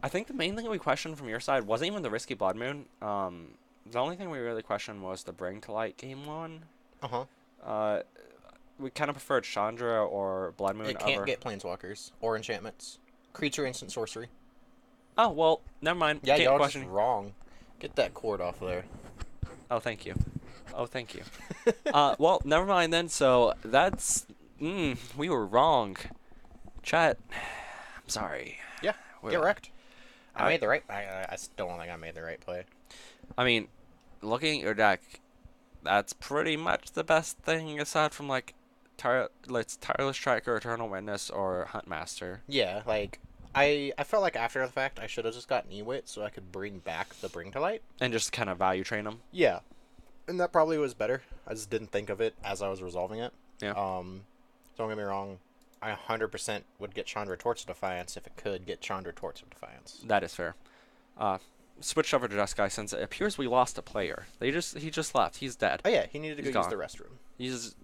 I think the main thing we questioned from your side wasn't even the risky Blood Moon. The only thing we really questioned was the Bring to Light game 1. We kind of preferred Chandra or Blood Moon It over. can't get planeswalkers or enchantments. Creature instant sorcery. Oh well, never mind. Yeah, Can't y'all question. just wrong. Get that cord off there. Oh, thank you. Oh, thank you. Well, never mind then. So that's we were wrong. Chat. I'm sorry. Yeah, We're- get wrecked. I I- made the right. I still don't think I made the right play. I mean, looking at your deck, that's pretty much the best thing aside from like Tireless Striker, Eternal Witness, or Huntmaster. Yeah, like I felt like after the fact I should have just gotten Ewit so I could bring back the Bring to Light. And just kind of value train them. Yeah, and that probably was better. I just didn't think of it as I was resolving it. Yeah. Don't get me wrong. I 100% would get Chandra Torch of Defiance if it could get Chandra Torch of Defiance. That is fair. Switched over to Jeskai since it appears we lost a player. He just left. He's dead. Oh yeah, he needed to He's go use gone. the restroom. He's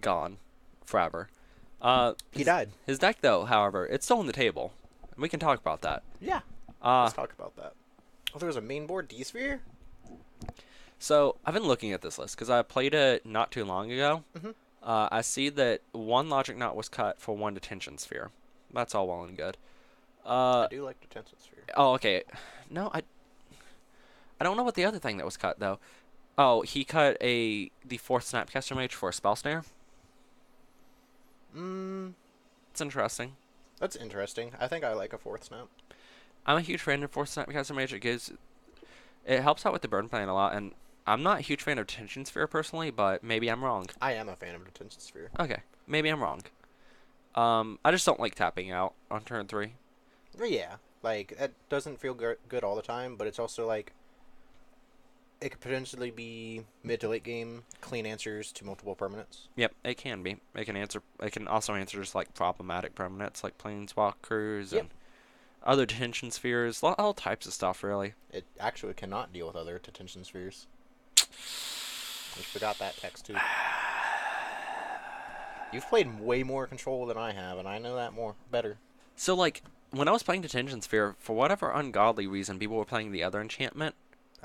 gone forever. He died. His deck though, however, it's still on the table. We can talk about that. Yeah. Let's talk about that. Oh, there was a main board D-Sphere? So I've been looking at this list because I played it not too long ago. Mhm. I see that 1 Logic Knot was cut for 1 Detention Sphere. That's all well and good. I do like Detention Sphere. Oh, okay. No, I don't know what the other thing that was cut though. Oh, he cut the 4th Snapcaster Mage for a Spell Snare. It's interesting. That's interesting. I think I like a 4th Snap. I'm a huge fan of 4th Snapcaster Mage. It helps out with the burn plan a lot, and I'm not a huge fan of Detention Sphere personally, but maybe I'm wrong. I am a fan of Detention Sphere. Okay, maybe I'm wrong. I just don't like tapping out on turn 3. But yeah, like, it doesn't feel good all the time, but it's also like, it could potentially be mid to late game clean answers to multiple permanents. Yep, it can be. It can also answer just like problematic permanents like Planeswalkers Yep. and other Detention Spheres, all types of stuff really. It actually cannot deal with other Detention Spheres. We forgot that text too. You've played way more Control than I have, and I know that better. So like when I was playing Detention Sphere, for whatever ungodly reason, people were playing the other enchantment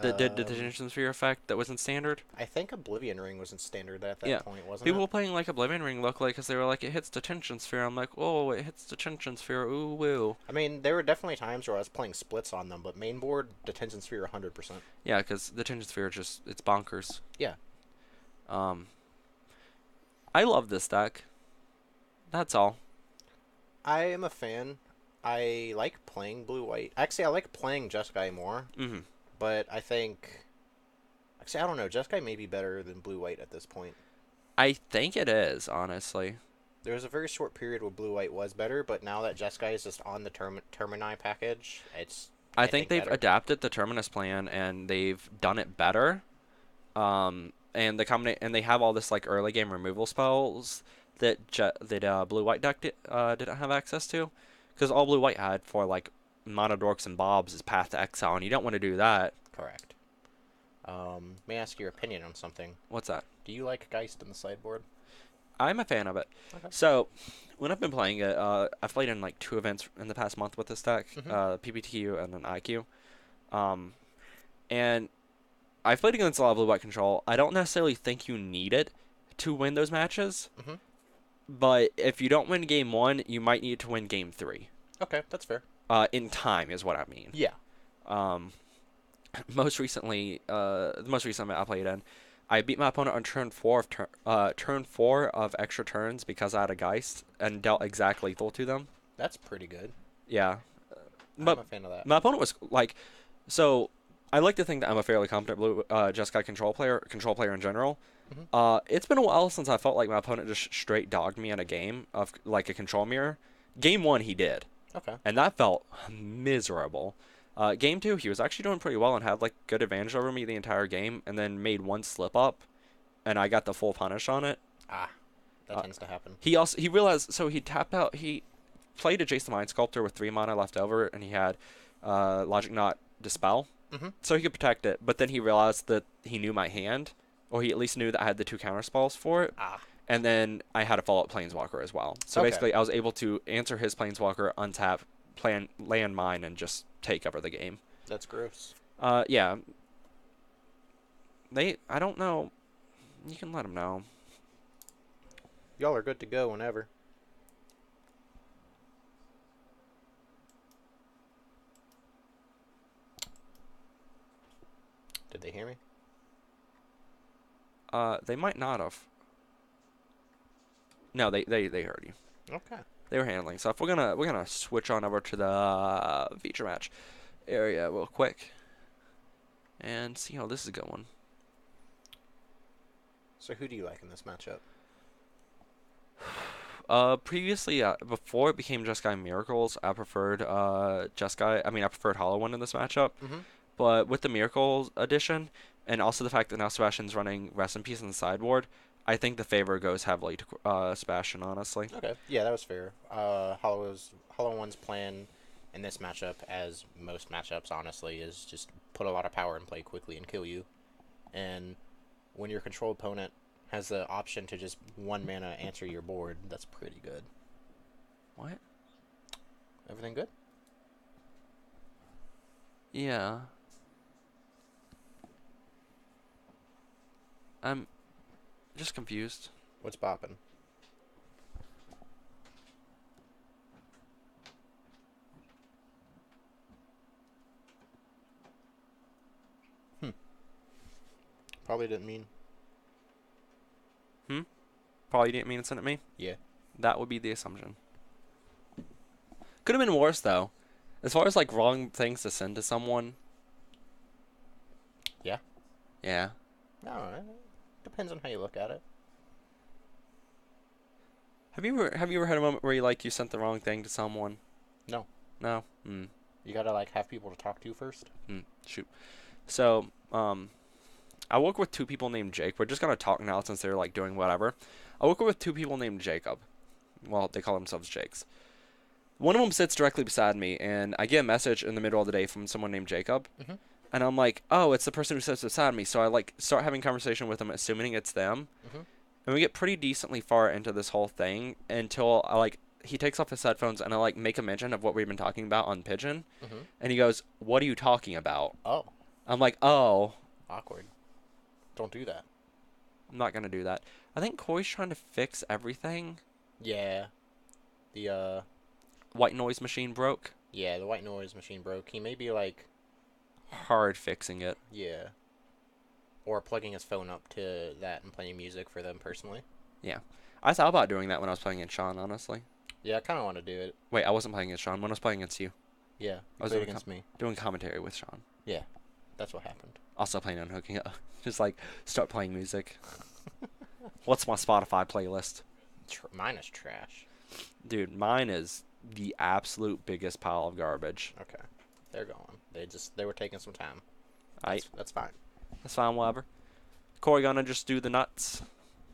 that did the Detention Sphere effect that was in standard. I think Oblivion Ring was in standard at that Yeah. point, wasn't People it? were playing like Oblivion Ring luckily because they were like, it hits Detention Sphere. I'm like, oh, it hits Detention Sphere. Ooh, woo. I mean, there were definitely times where I was playing splits on them, but main board, Detention Sphere 100%. Yeah, because Detention Sphere it's bonkers. Yeah. I love this deck. That's all. I am a fan. I like playing blue-white. Actually, I like playing Jeskai more, Mm-hmm. but I think... Actually, I don't know. Jeskai may be better than blue-white at this point. I think it is, honestly. There was a very short period where blue-white was better, but now that Jeskai is just on the Termini package, it's... I think they've better. adapted the Terminus plan and they've done it better. And they have all this like early game removal spells that blue white deck didn't have access to, because all blue white had for like Monodorks and Bobs is Path to Exile, and you don't want to do that. Correct. May I ask your opinion on something? What's that? Do you like Geist in the sideboard? I'm a fan of it. Okay. So, when I've been playing it, I've played in like 2 events in the past month with this deck, Mhm. PPTQ and then IQ. And I've played against a lot of blue-white control. I don't necessarily think you need it to win those matches, Mhm. but if you don't win game 1, you might need to win game 3. Okay, that's fair. In time is what I mean. Yeah. Most recently, the most recent event I played in, I beat my opponent on turn 4 of turn 4 of extra turns because I had a Geist and dealt exact lethal to them. That's pretty good. Yeah, I'm but a fan of that. my opponent was like, so I like to think that I'm a fairly competent blue Jeskai control player in general. It's been a while since I felt like my opponent just straight dogged me in a game of like a control mirror. Game 1 he did, Okay. and that felt miserable. Game 2 he was actually doing pretty well and had like good advantage over me the entire game, and then made one slip up, and I got the full punish on it. That tends to happen. He realized, so he tapped out, he played a Jace the Mind Sculptor with 3 mana left over, and he had Logic Knot Dispel, so he could protect it, but then he realized that he knew my hand, or he at least knew that I had the 2 counter spells for it, and then I had a follow-up Planeswalker as well. So Okay. basically I was able to answer his Planeswalker, untap, land mine, and just take over the game. That's gross. Yeah. I don't know, you can let him know. Y'all are good to go whenever. Did they hear me? They might not have. No, they heard you. Okay. They were handling stuff. We're gonna switch on over to the feature match area real quick and see how this is going. So who do you like in this matchup? Previously, before it became Jeskai Miracles, I preferred I preferred Hollow One in this matchup. But with the Miracles edition, and also the fact that now Sebastian's running Rest in Peace on the sideboard, I think the favor goes heavily to Sebastian, honestly. Okay. Yeah, that was fair. Hollow One's plan in this matchup, as most matchups, honestly, is just put a lot of power and play quickly and kill you. And when your control opponent has the option to just 1 mana answer your board, that's pretty good. What? Everything good? Yeah. I'm just confused. What's bopping? Probably didn't mean. Probably didn't mean to send it me. Yeah. That would be the assumption. Could have been worse though. As far as like wrong things to send to someone. Yeah. Yeah. No, it depends on how you look at it. Have you ever had a moment where you sent the wrong thing to someone? No. No. You gotta like have people to talk to first. Shoot. So I work with 2 people named Jake. We're just gonna talk now since they're like doing whatever. I work with 2 people named Jacob. Well, they call themselves Jakes. One of them sits directly beside me, and I get a message in the middle of the day from someone named Jacob, and I'm like, oh, it's the person who sits beside me. So I like start having conversation with them, assuming it's them, and we get pretty decently far into this whole thing until he takes off his headphones, and I like make a mention of what we've been talking about on Pigeon, and he goes, "What are you talking about?" Oh. I'm like, "Oh, Awkward. Don't do that. I'm not gonna do that." I think Corey's trying to fix everything. Yeah. The White noise machine broke. the white noise machine broke. He may be like, Hard fixing it. yeah. Or plugging his phone up to that and playing music for them personally. Yeah. I thought about doing that when I was playing against Sean, honestly. Yeah, I kind of want to do it. Wait, I wasn't playing against Sean. When I was playing against you. Yeah. I You was played doing against me. Doing commentary with Sean. Yeah. That's what happened. Also planning on hooking up. Just like, start playing music. What's my Spotify playlist? Mine is trash. Dude, mine is the absolute biggest pile of garbage. Okay. They're going. They were taking some time. I That's fine. That's fine, whatever. Corey gonna just do the nuts.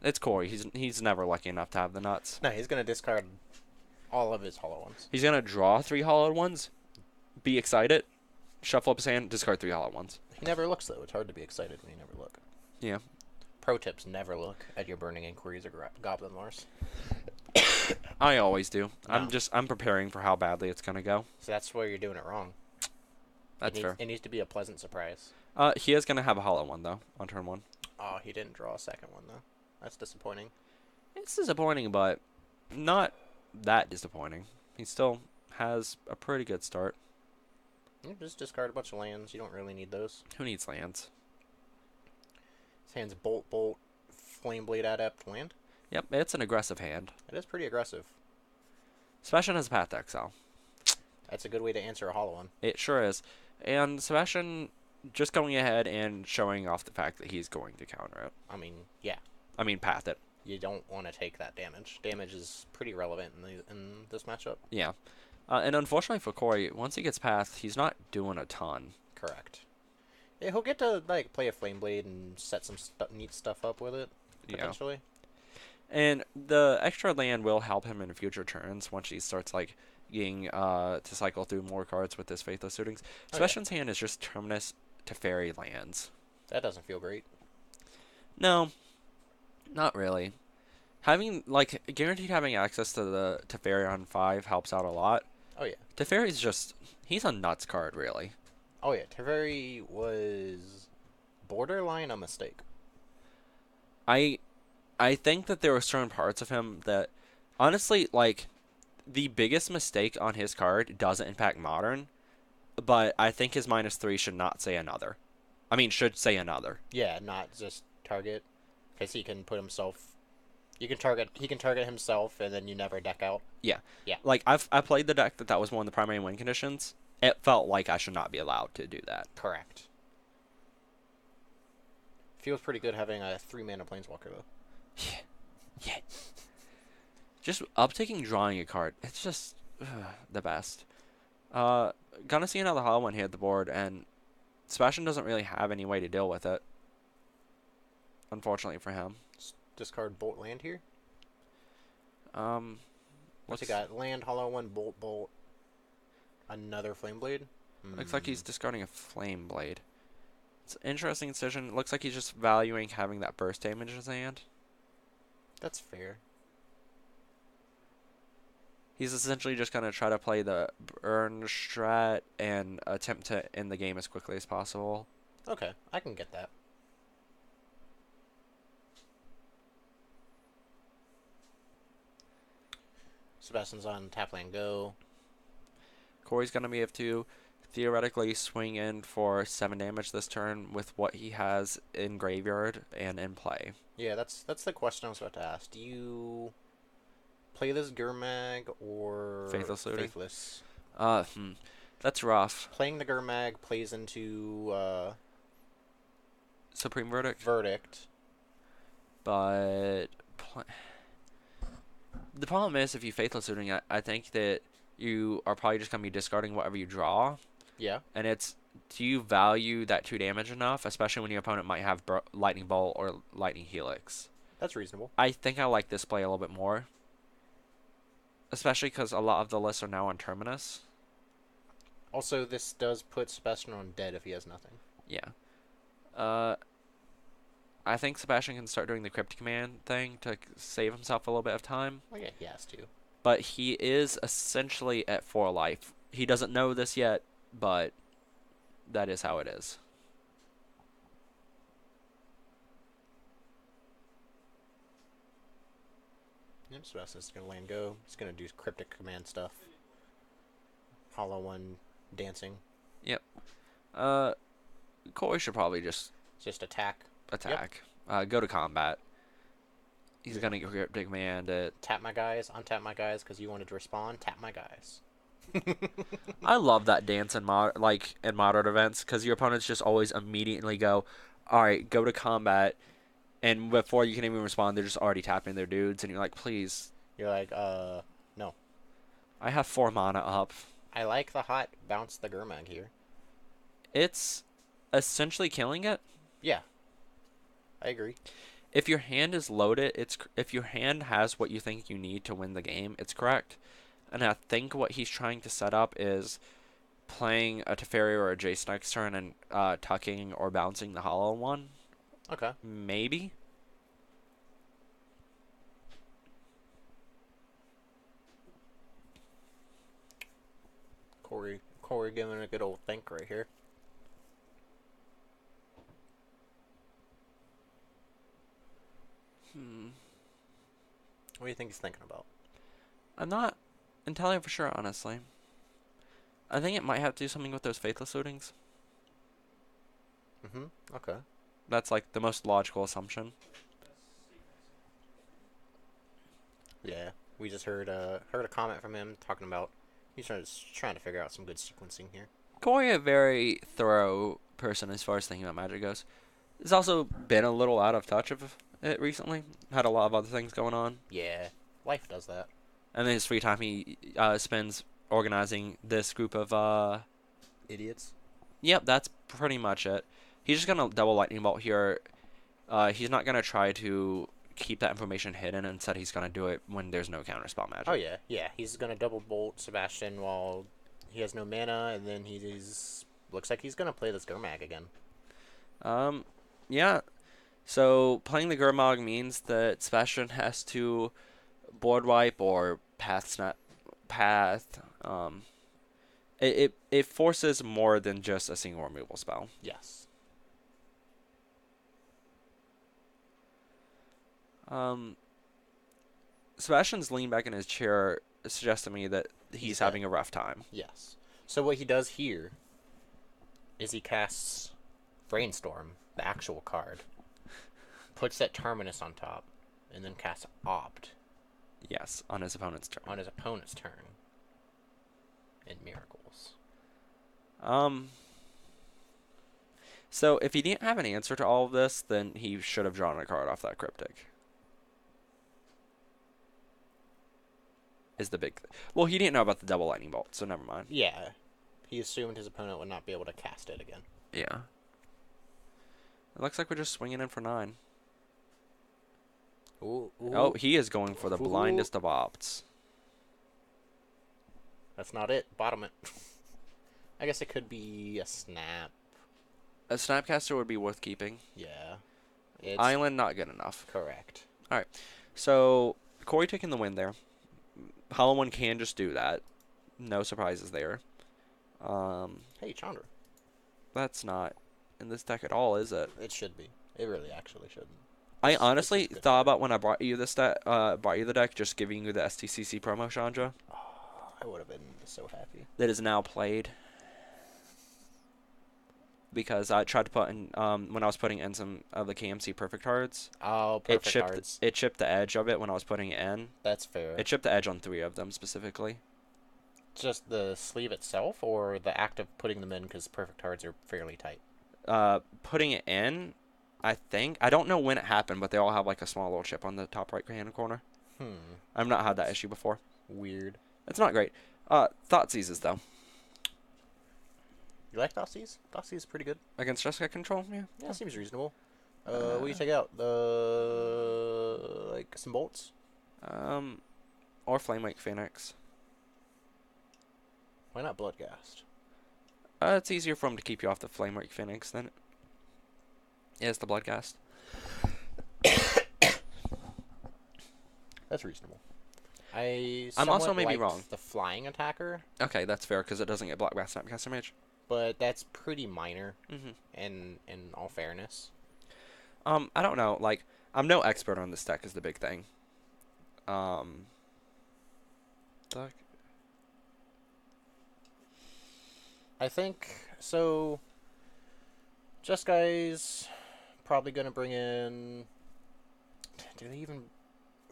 It's Corey. He's never lucky enough to have the nuts. No, he's gonna discard all of his hollow ones. He's gonna draw 3 hollowed ones, be excited, shuffle up his hand, discard 3 hollow ones. He never looks, though. It's hard to be excited when you never look. Yeah. Pro tips, never look at your Burning Inquiries or Goblin Lores. I always do. No. I'm preparing for how badly it's gonna go. So that's where you're doing it wrong. That's fair. It needs to be a pleasant surprise. He is gonna have a hollow one though on turn 1. Oh, he didn't draw a second one, though. That's disappointing. It's disappointing, but not that disappointing. He still has a pretty good start. You just discard a bunch of lands. You don't really need those. Who needs lands? His hand's Bolt, Flameblade Adept land. Yep, it's an aggressive hand. It is pretty aggressive. Sebastian has Path to Exile. That's a good way to answer a hollow one. It sure is. And Sebastian just going ahead and showing off the fact that he's going to counter it. I mean, yeah. I mean, path it. You don't want to take that damage. Damage is pretty relevant in this matchup. Yeah. And unfortunately for Corey, once he gets past, he's not doing a ton. Correct. Yeah, he'll get to like play a Flameblade and set some neat stuff up with it, potentially. And the extra land will help him in future turns once he starts like getting to cycle through more cards with his Faithless Suitings. Sebastian's hand is just Terminus Teferi lands. That doesn't feel great. No, not really. Having like guaranteed having access to the Teferi on 5 helps out a lot. Oh yeah. Teferi's just he's a nuts card really. Oh yeah. Teferi was borderline a mistake. I think that there were certain parts of him that honestly like the biggest mistake on his card doesn't impact Modern, but I think his -3 should not say another. I mean, should say another. Yeah, not just target, because he can put himself. He can target himself, and then you never deck out. Yeah. Yeah. Like I played the deck that was one of the primary win conditions. It felt like I should not be allowed to do that. Correct. Feels pretty good having a 3-mana Planeswalker though. Yeah. Just uptaking drawing a card. It's just the best. Gonna see another hollow one here at the board, and Sebastian doesn't really have any way to deal with it. Unfortunately for him. Discard Bolt land here. What's he Looks- got? Land, hollow one, Bolt, another Flameblade. Looks like he's discarding a Flame Blade. It's an interesting decision. Looks like he's just valuing having that burst damage in his hand. That's fair. He's essentially just going to try to play the burn strat and attempt to end the game as quickly as possible. Okay, I can get that. Sebastian's on tap land go. Corey's going to be able to theoretically swing in for 7 damage this turn with what he has in graveyard and in play. Yeah, that's the question I was about to ask. Do you play this Gurmag or Faithless Looting? Faithless? That's rough. Playing the Gurmag plays into Supreme Verdict. Verdict. But the problem is, if you Faithless Looting, I think that you are probably just going to be discarding whatever you draw. Yeah. And it's, do you value that 2 damage enough, especially when your opponent might have Lightning Bolt or Lightning Helix? That's reasonable. I think I like this play a little bit more. Especially because a lot of the lists are now on Terminus. Also, this does put Sebastian on dead if he has nothing. Yeah. I think Sebastian can start doing the Crypt Command thing to save himself a little bit of time. Well, yeah, he has to. But he is essentially at 4 life. He doesn't know this yet, but that is how it is. Yep, Sebastian's going to land go. He's going to do cryptic command stuff. Hollow one dancing. Corey should probably just Just attack. attack. Go to combat. He's gonna go Cryptic Command it. Tap my guys, untap my guys because you wanted to respond. Tap my guys. I love that dance in modern events because your opponents just always immediately go, all right, go to combat, and before you can even respond, they're just already tapping their dudes, and you're like, please. You're like, no. I have 4 mana up. I like the hot bounce the Gurmag here. It's essentially killing it. Yeah. I agree. If your hand is loaded, if your hand has what you think you need to win the game, it's correct. And I think what he's trying to set up is playing a Teferi or a Jace next turn and tucking or bouncing the hollow one. Okay. Maybe. Corey giving a good old think right here. What do you think he's thinking about? I'm not entirely for sure, honestly. I think it might have to do something with those Faithless lootings. Okay. That's like the most logical assumption. Yeah. We just heard a comment from him talking about he's trying to figure out some good sequencing here. Corey, a very thorough person as far as thinking about Magic goes. He's also been a little out of touch of it recently. Had a lot of other things going on. Yeah. Life does that. And then his free time he spends organizing this group of Idiots. Yep, that's pretty much it. He's just gonna double lightning bolt here. He's not gonna try to keep that information hidden. Instead, he's gonna do it when there's no counterspell magic. Oh yeah, yeah. He's gonna double bolt Sebastian while he has no mana, and then looks like he's gonna play this Gurmag again. Yeah. So playing the Gurmag means that Sebastian has to board wipe or path. It forces more than just a single removal spell. Yes. Sebastian's leaned back in his chair suggests to me that he's dead. having a rough time. Yes. So what he does here is he casts Brainstorm, the actual card, puts that Terminus on top, and then casts Opt Yes, on his opponent's turn. on his opponent's turn. And Miracles. So if he didn't have an answer to all of this, then he should have drawn a card off that Cryptic. Is the big well, he didn't know about the double lightning bolt, so never mind. Yeah. He assumed his opponent would not be able to cast it again. Yeah. It looks like we're just swinging in for 9. Ooh. Oh, he is going for the Ooh. blindest of opts. That's not it. Bottom it. I guess it could be a snap. A Snapcaster would be worth keeping. Yeah. It's Island, not good enough. correct. So, Corey taking the win there. Hollow One can just do that. No surprises there. Hey, Chandra. That's not in this deck at all, is it? It should be. It really actually shouldn't. I This honestly is good. thought about when I brought you this brought you the deck, just giving you the STCC promo, Chandra, I would have been so happy. that is now played. Because I tried to put in when I was putting in some of the KMC perfect cards, Oh, perfect cards. it chipped the edge of it when I was putting it in. That's fair. It chipped the edge on 3 of them specifically. Just the sleeve itself, or the act of putting them in because perfect cards are fairly tight. Putting it in, I think I don't know when it happened, but they all have like a small little chip on the top right hand corner. I've not had that issue before. Weird. It's not great. Thoughtseizes though. You like Thoughtseize? Thoughtseize is pretty good. Against Jessica Control, yeah. Yeah, seems reasonable. What do you take out? Like some bolts? Or Flamewake Phoenix. Why not Bloodghast? It's easier for him to keep you off the Flamewake Phoenix than it is the Bloodcast. That's reasonable. I'm somewhat also maybe liked wrong. The flying attacker, Okay, that's fair because it doesn't get blocked by Snapcaster Mage. but that's pretty minor. Mm-hmm. In all fairness. I don't know. Like, I'm no expert on this deck. Is the big thing. Deck. I think so. Just guys, probably gonna bring in. Do they even?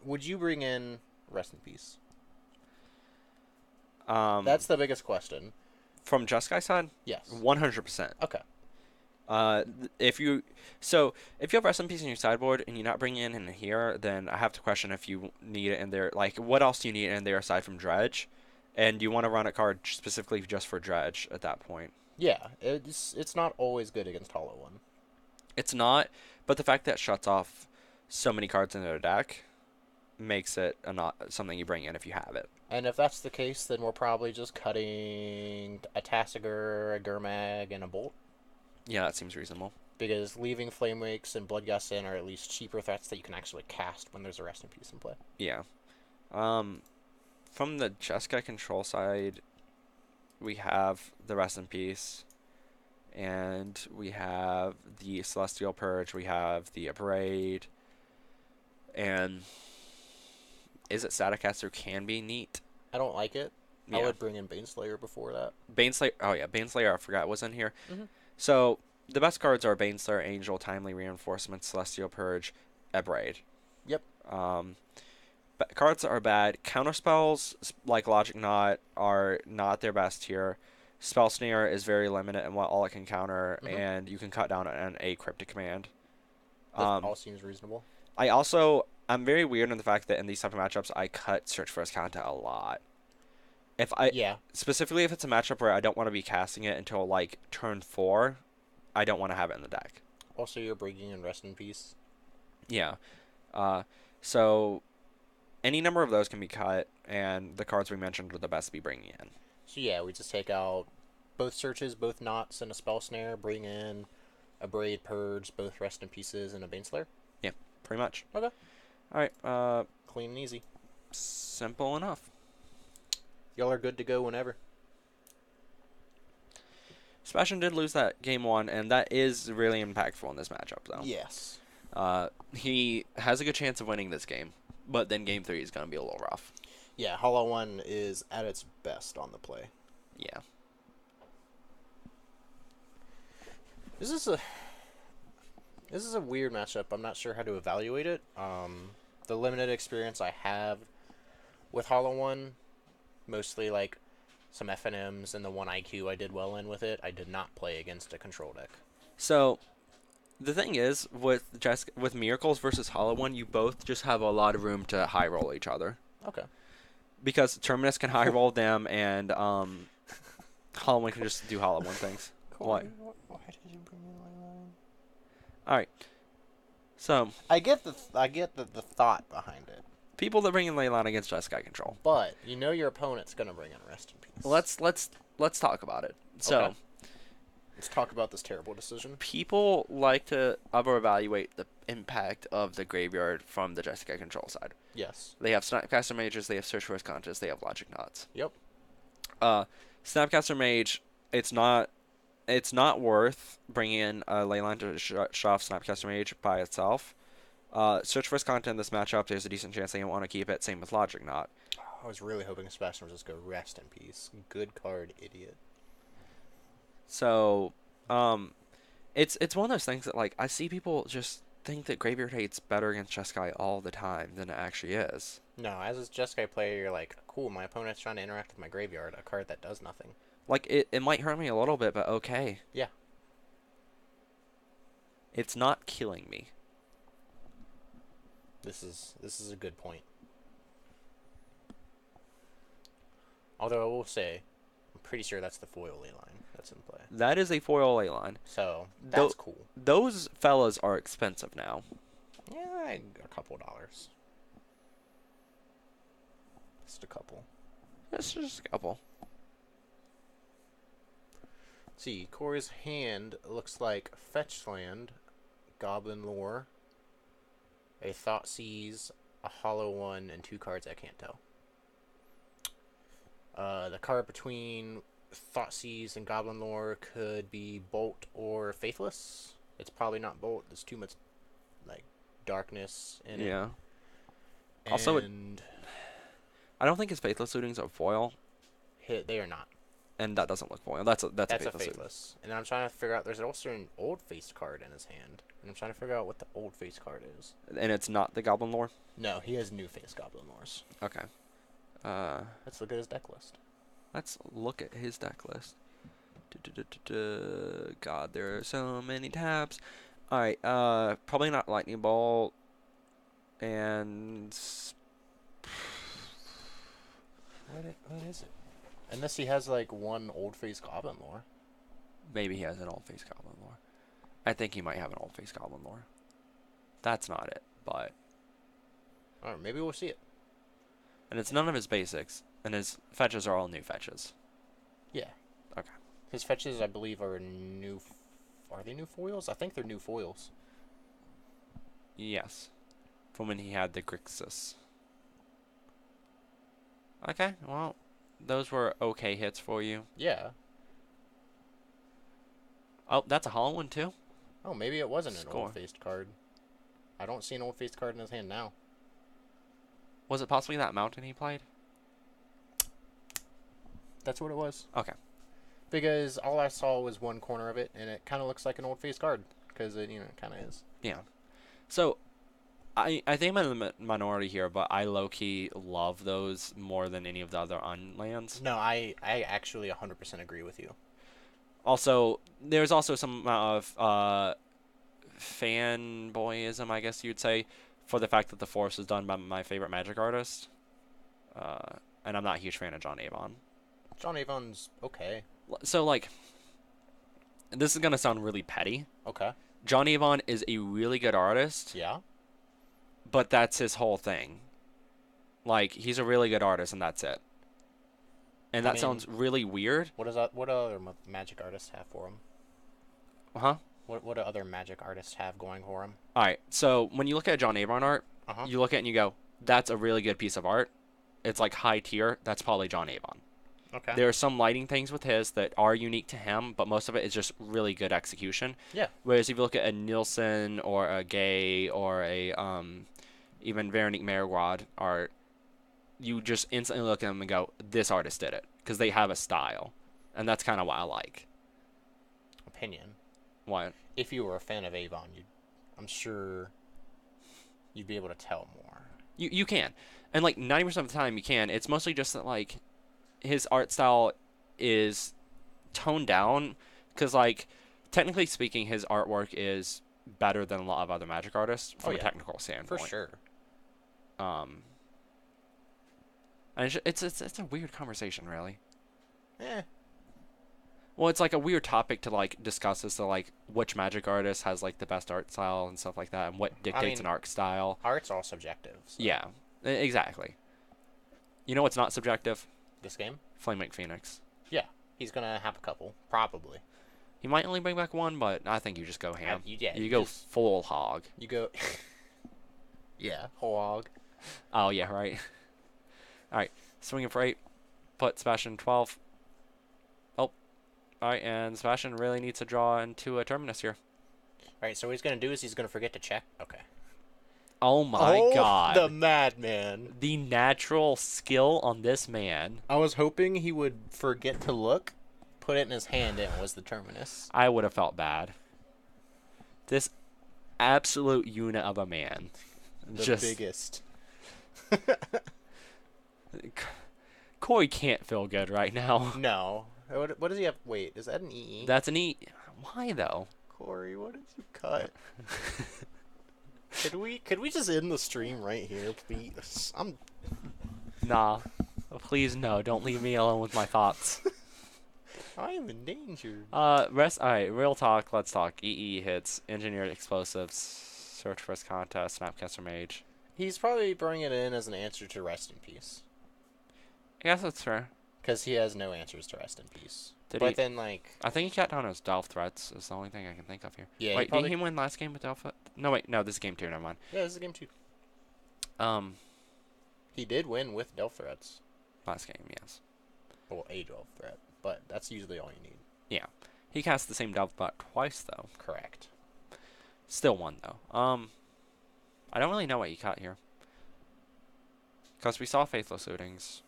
Would you bring in Rest in Peace? That's the biggest question. From Just Guy's side. Yes. 100%. Okay. If you have Rest in Peace in your sideboard and you're not bringing it in here, then I have to question if you need it in there. Like, what else do you need in there aside from Dredge? And you want to run a card specifically just for Dredge at that point. Yeah, it's not always good against Hollow One. It's not, but the fact that it shuts off so many cards in their deck makes it not something you bring in if you have it. And if that's the case, then we're probably just cutting a Tasigur, a Gurmag, and a Bolt. Yeah, that seems reasonable. Because leaving Flame Wakes and Bloodgust in are at least cheaper threats that you can actually cast when there's a Rest in Peace in play. Yeah. From the Jeskai control side, we have the Rest in Peace, and we have the Celestial Purge, we have the Abrade, and is it Staticaster can be neat? I don't like it. Yeah. I would bring in Baneslayer before that. Baneslayer, oh yeah, Baneslayer I forgot was in here. Mhm. So, the best cards are Baneslayer, Angel, Timely Reinforcement, Celestial Purge, Abrade. Yep. Cards that are bad. Counterspells, like Logic Knot, are not their best here. Spell Snare is very limited in what all it can counter, Mhm. and you can cut down on a Cryptic Command. That all seems reasonable. I'm very weird in the fact that in these type of matchups, I cut Search for Escanta a lot. Yeah. Specifically if it's a matchup where I don't want to be casting it until, like, turn 4, I don't want to have it in the deck. Also, you're bringing in Rest in Peace. Yeah. So any number of those can be cut, and the cards we mentioned are the best to be bringing in. So yeah, we just take out both Searches, both Knots, and a Spell Snare, bring in a Braid, Purge, both Rest in Pieces, and a Baneslayer. Yeah, pretty much. Okay. Alright, Clean and easy. simple enough. Y'all are good to go whenever. Sebastian did lose that game 1, and that is really impactful in this matchup, though. Yes. He has a good chance of winning this game, but then game 3 is going to be a little rough. Yeah, Hollow 1 is at its best on the play. Yeah. This is a weird matchup. I'm not sure how to evaluate it. The limited experience I have with Hollow 1, mostly like some FNMs and the 1 IQ I did well in with it. I did not play against a control deck. So, the thing is, with Miracles versus Hollow 1, you both just have a lot of room to high roll each other. Okay. Because Terminus can high roll them, and Hollow 1 can just do Hollow 1 things. What? Why did you bring me Leyline? Alright. So, I get the thought behind it, people that bring in Leyline against Jeskai control. but you know your opponent's gonna bring in Rest in Peace. Let's talk about it. So, Okay. Let's talk about this terrible decision. people like to evaluate the impact of the graveyard from the Jeskai control side. Yes. They have Snapcaster Mages, they have Search for Escantas, they have Logic Knots. Yep. Snapcaster Mage, it's not worth bringing in a Leyline to shut off Snapcaster Mage by itself. Search for Escanta in this matchup, there's a decent chance they want to keep it. Same with Logic Knot. I was really hoping Sebastian would just go Rest in Peace. Good card, idiot. So, it's one of those things that, like, I see people just think that Graveyard Hate's better against Jeskai all the time than it actually is. No, as a Jeskai player, you're like, cool, my opponent's trying to interact with my graveyard, a card that does nothing. Like, it might hurt me a little bit, but okay. Yeah. It's not killing me. This is a good point. Although I will say, I'm pretty sure that's the foil Leyline that's in play. That is a foil Leyline. So, that's Tho- cool. Those fellas are expensive now. Yeah, a couple dollars. Just a couple. It's just a couple. Let's see, Corey's hand looks like Fetch Land, Goblin Lore, a Thoughtseize, a Hollow 1, and 2 cards I can't tell. The card between Thoughtseize and Goblin Lore could be Bolt or Faithless. It's probably not Bolt. There's too much, like, darkness in it. Yeah. Also, And I don't think his Faithless Looting's a foil, they are not. and that doesn't look foil. That's a That's a Faithless Looting. Faithless. And then I'm trying to figure out, there's also an Old Face card in his hand. And I'm trying to figure out what the Old Face card is. And it's not the Goblin Lore? No, he has New Face Goblin Lores. Okay. Let's look at his deck list. Let's look at his deck list. God, there are so many tabs. Alright, probably not Lightning Bolt. And... What is it? Unless he has, like, one Old Face Goblin Lore. maybe he has an Old Face Goblin Lore. I think he might have an Old Face Goblin Lore. That's not it, but... Or maybe we'll see it. And it's none of his basics. And his fetches are all new fetches. Yeah. Okay. His fetches, I believe, are new. Are they new foils? I think they're new foils. Yes. From when he had the Grixis. Okay, well, those were okay hits for you. Yeah. Oh, that's a hollow one too? Oh, maybe it wasn't an Score. old-faced card. I don't see an old-faced card in his hand now. Was it possibly that mountain he played? That's what it was. Okay. Because all I saw was one corner of it, and it kind of looks like an old-faced card. Because it, kind of is. Yeah. So, I think I'm in the minority here, but I low-key love those more than any of the other unlands. No, I actually 100% agree with you. Also, there's also some amount of fanboyism, I guess you'd say, for the fact that the force is done by my favorite Magic artist. And I'm not a huge fan of John Avon. John Avon's okay. So, like, this is going to sound really petty. Okay. John Avon is a really good artist, Yeah. but that's his whole thing. Like, he's a really good artist, and that's it. And I that mean- sounds really weird. What other Magic artists have for him? Huh? What do other Magic artists have going for him? All right, so when you look at John Avon art, Uh-huh. you look at it and you go, that's a really good piece of art. It's like high tier. That's probably John Avon. Okay. There are some lighting things with his that are unique to him, but most of it is just really good execution. Yeah. Whereas if you look at a Nielsen or a Gay or a even Veronique Merguad art, you just instantly look at them and go, this artist did it. Because they have a style. And that's kind of what I like. Opinion. What? If you were a fan of Avon, I'm sure you'd be able to tell more. You can. And like 90% of the time you can. It's mostly just that like his art style is toned down. Because like technically speaking, his artwork is better than a lot of other Magic artists from Oh, a yeah. technical standpoint. For sure. And it's a weird conversation, really. Eh. Well, it's like a weird topic to like discuss as to like which Magic artist has like the best art style and stuff like that, and what dictates an mean- art style. Art's all subjective. So. Yeah, exactly. You know what's not subjective? This game? Flame Wake Phoenix. Yeah. He's gonna have a couple. Probably. He might only bring back one, but I think you just go ham. you you go just- full hog. You go... yeah. Whole hog. Oh yeah, right. All right, swinging for 8. Put Sebastian 12. Oh, all right, and Sebastian really needs to draw into a Terminus here. Alright, so what he's gonna do is he's gonna forget to check. Okay. Oh my god. The madman. The natural skill on this man. I was hoping he would forget to look, put it in his hand, and it was the Terminus. I would have felt bad. This absolute unit of a man. The Just biggest. Corey can't feel good right now. No. What does he have? Wait, is that an EE? That's an E. Why though? Corey, what did you cut? Could we just end the stream right here, please? Nah. Please no. Don't leave me alone with my thoughts. I am in danger. Rest. All right. Real talk. Let's talk. EE hits. Engineered explosives. Search first contest. Snapcaster Mage. He's probably bringing it in as an answer to Rest in Peace. I guess that's fair. Because he has no answers to Rest in Peace. Did but he? then, like... I think he cut down his Delph threats. Is the only thing I can think of here. Yeah, Wait, probably... did he win last game with Delph? No, wait. No, this is game 2. Never mind. Yeah, this is game 2. He did win with Delph threats. Last game, yes. Well, a Delph threat. But that's usually all you need. Yeah. He cast the same Delph bot twice, though. Correct. Still won, though. I don't really know what he cut here. Because we saw Faithless Lootings.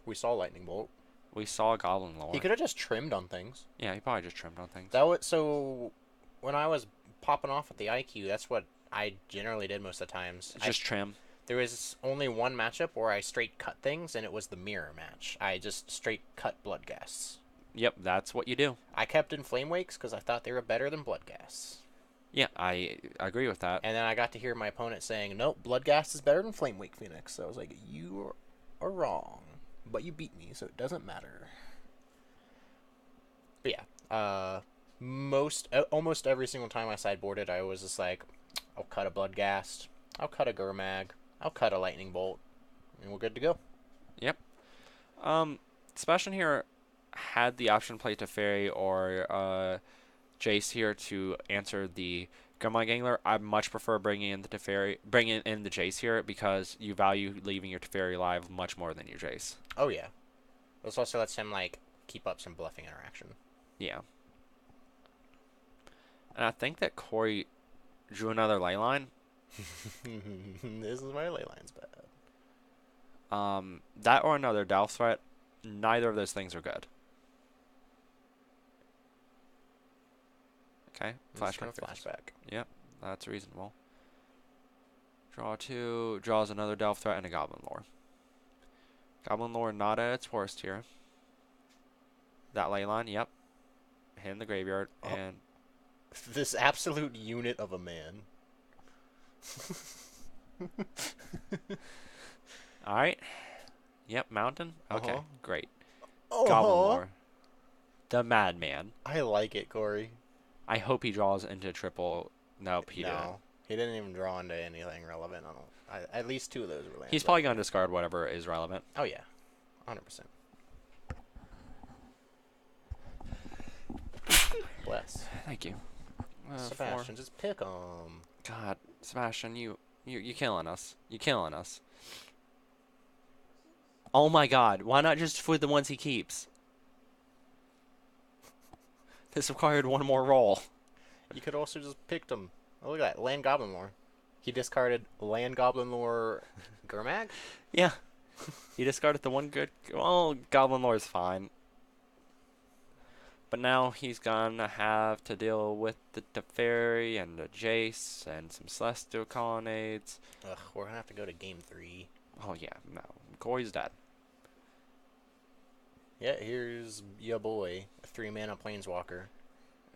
We saw Lightning Bolt. We saw Goblin Lore. He could have just trimmed on things. Yeah, he probably just trimmed on things. That was so. When I was popping off at the IQ, that's what I generally did most of the times. Just trim. There was only one matchup where I straight cut things, and it was the mirror match. I just straight cut Bloodghasts. Yep, that's what you do. I kept in Flame Wakes because I thought they were better than Bloodghasts. Yeah, I agree with that. And then I got to hear my opponent saying, nope, Bloodghast is better than Flame Wake Phoenix. So I was like, you are wrong. But you beat me, so it doesn't matter. But yeah, almost every single time I sideboarded, I was just like, I'll cut a Bloodghast, I'll cut a Gurmag, I'll cut a lightning bolt, and we're good to go. Sebastian here had the option to play Teferi or Jace here to answer the Gurmag Angler. I much prefer bringing in the Jace here because you value leaving your Teferi alive much more than your Jace. Oh yeah. This also lets him like keep up some bluffing interaction. Yeah. And I think that Corey drew another ley line. This is why ley line's bad. That or another Delph threat. Neither of those things are good. Okay, flashback. Flashback. Yep, that's reasonable. Draw 2, draws another Delph threat and a Goblin Lore. Goblin Lore not at its worst here. That ley line, yep. Hit in the graveyard, and This absolute unit of a man. alright. Yep, Mountain. Okay, Uh-huh. great. Oh, Goblin Lore. The Madman. I like it, Corey. I hope he draws into triple. Nope, he didn't. No, he didn't even draw into anything relevant. At least 2 of those were lands. He's probably going to discard whatever is relevant. Oh yeah, 100%. Bless. Thank you. Sebastian, just pick 'em. God, Sebastian, you killing us. You killing us. Oh my God! Why not just for the ones he keeps? This required one more roll. You could also just picked him. Oh, look at that. Land Goblin Lore. He discarded Land Goblin Lore Gurmag? Yeah. He discarded the one good. Well, Goblin Lore is fine. But now he's gonna have to deal with the Teferi and the Jace and some Celestial Colonnades. Ugh, we're gonna have to go to game 3. Oh yeah, no. Corey's dead. Yeah, here's ya boy, a 3-mana Planeswalker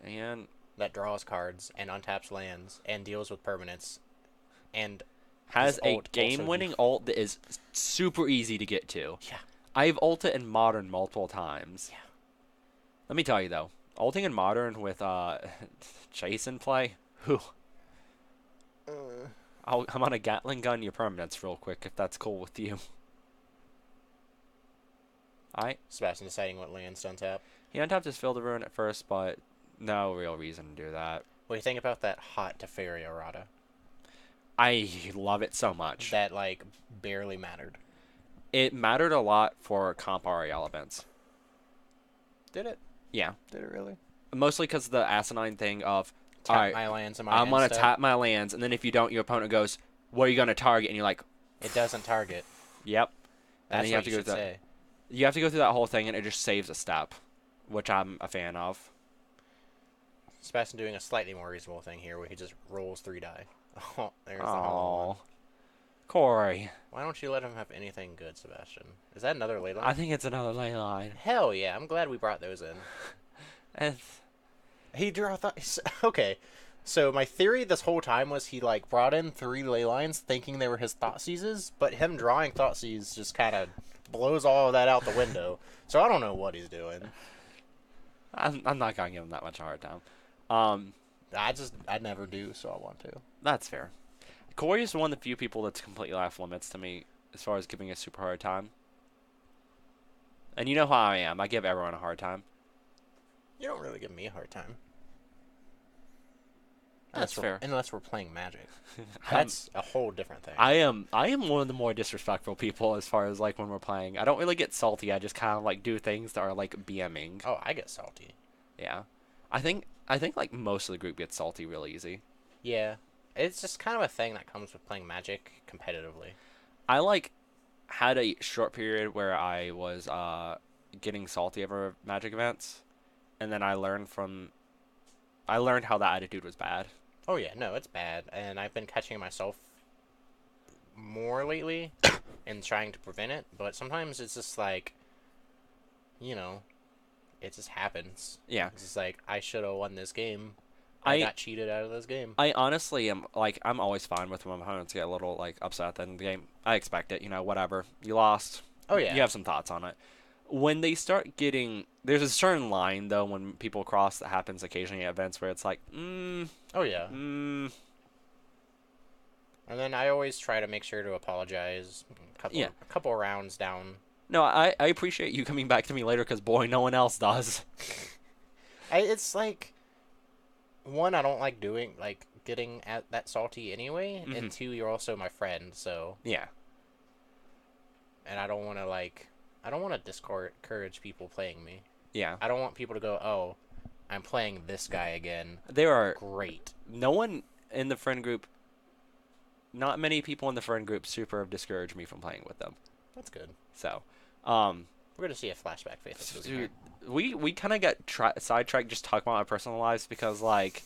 And that draws cards and untaps lands and deals with permanents and has his a ult also game-winning ult that is super easy to get to. Yeah. I've ulted in Modern multiple times. Yeah. Let me tell you though, ulting in Modern with Chase in play, whew. I'm on a Gatling gun your permanents real quick if that's cool with you. Alright. Sebastian deciding what lands to untap. He untapped his Field of Ruin at first, but no real reason to do that. What do you think about that hot Teferi errata? I love it so much. That, like, barely mattered. It mattered a lot for comp RAL events. Did it? Yeah. Did it really? Mostly because the asinine thing of, Tap alright, my lands and my I'm gonna instead. tap my lands, and then if you don't, your opponent goes, "What are you gonna target?" And you're like, It doesn't target. "Yep." And That's you have what to you go should through that. say. You have to go through that whole thing, and it just saves a step, which I'm a fan of. Sebastian doing a slightly more reasonable thing here where he just rolls 3 die. Oh, there's the hollow one. Oh, Corey. Why don't you let him have anything good, Sebastian? Is that another ley line? I think it's another ley line. Hell yeah, I'm glad we brought those in. And He drew okay. So my theory this whole time was he like brought in 3 ley lines thinking they were his Thoughtseizes, but him drawing Thoughtseizes just kind of blows all of that out the window. So I don't know what he's doing. I'm not gonna give him that much of a hard time. I never do, so I want to. That's fair. Corey is one of the few people that's completely off limits to me as far as giving a super hard time. And you know how I am. I give everyone a hard time. You don't really give me a hard time. That's fair. Unless we're playing Magic. That's a whole different thing. I am one of the more disrespectful people as far as like when we're playing. I don't really get salty. I just kind of like do things that are like BMing. Oh, I get salty. Yeah. I think like most of the group gets salty real easy. Yeah. It's just kind of a thing that comes with playing Magic competitively. I like had a short period where I was getting salty over Magic events, and then I learned how that attitude was bad. Oh yeah, no, it's bad, and I've been catching myself more lately and trying to prevent it, but sometimes it's just like, you know, it just happens. Yeah. It's just like, I should have won this game. I I got cheated out of this game. I honestly am like I'm always fine with when my opponents get a little like upset at the end of the game. I expect it, whatever. You lost. Oh yeah. You have some thoughts on it. When they start getting there's a certain line though when people cross that happens occasionally at events where it's like, Oh yeah. I And then I always try to make sure to apologize. Yeah. A couple rounds down. No, I appreciate you coming back to me later because, boy, no one else does. It's like, one, I don't like getting at that salty anyway, Mhm. and two, you're also my friend, so, Yeah. and I don't want to discourage people playing me. Yeah. I don't want people to go, oh, I'm playing this guy again. There are Great. no one in the friend group, not many people in the friend group super have discouraged me from playing with them. That's good. So, We're gonna see a flashback face. dude, we kind of got sidetracked just talking about our personal lives because, like,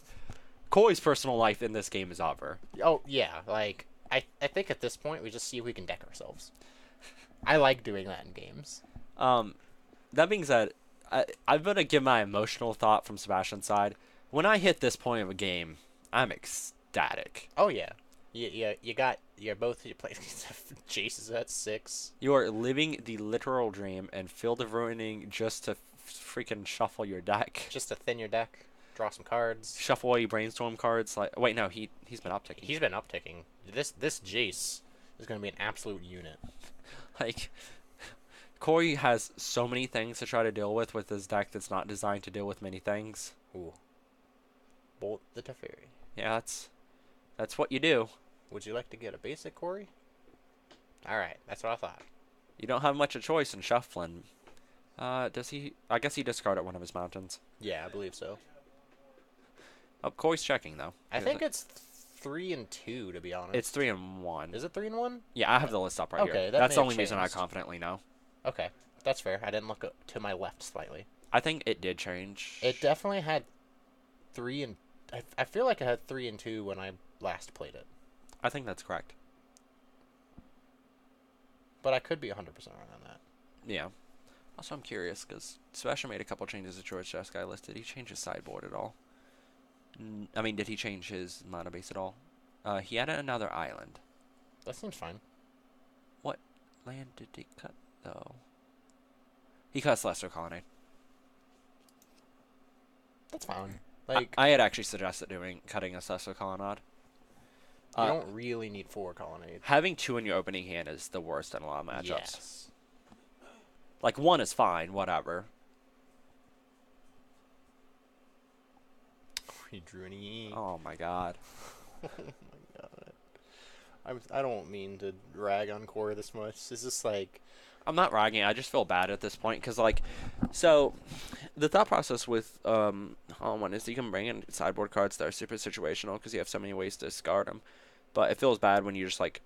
Corey's personal life in this game is over. Oh, yeah, like, I think at this point, we just see if we can deck ourselves. I like doing that in games. That being said, I'm going to give my emotional thought from Sebastian's side. When I hit this point of a game, I'm ecstatic. Oh, yeah. You're both, you play, Jace is at 6. You are living the literal dream and Field of Ruining just to freaking shuffle your deck. Just to thin your deck, draw some cards. Shuffle all your brainstorm cards. Like, wait, no, he's been upticking. He's been upticking. This Jace is going to be an absolute unit. Like, Corey has so many things to try to deal with his deck that's not designed to deal with many things. Ooh. Bolt the Teferi. Yeah, that's what you do. Would you like to get a basic, Corey? Alright, that's what I thought. You don't have much of a choice in shuffling. Does he? I guess he discarded one of his mountains. Yeah, I believe so. Oh, Corey's checking though. I think it's 3 and 2, to be honest. It's 3 and 1. Is it 3 and 1? Yeah, I have the list up right Okay, here. that That's may the have only reason I changed. confidently know. Okay, that's fair. I didn't look to my left slightly. I think it did change. It definitely had 3 and... I feel like it had 3 and 2 when I last played it. I think that's correct. But I could be 100% wrong on that. Yeah. Also, I'm curious because Sebastian made a couple changes to George Chess Guy list. Did he change his sideboard at all? I mean, did he change his mana base at all? He added another island. That seems fine. What land did he cut, though? He cut Celestial Colonnade. That's fine. Like, I had actually suggested cutting a Celestial Colonnade. you don't really need 4 colonnades. Having 2 in your opening hand is the worst in a lot of matchups. Yes. Like, 1 is fine, whatever. He drew any. Oh my god. Oh my god. I don't mean to rag on Core this much. It's just like... I'm not ragging. I just feel bad at this point because, like, so the thought process with Hollow is you can bring in sideboard cards that are super situational because you have so many ways to discard them. But it feels bad when you're just like,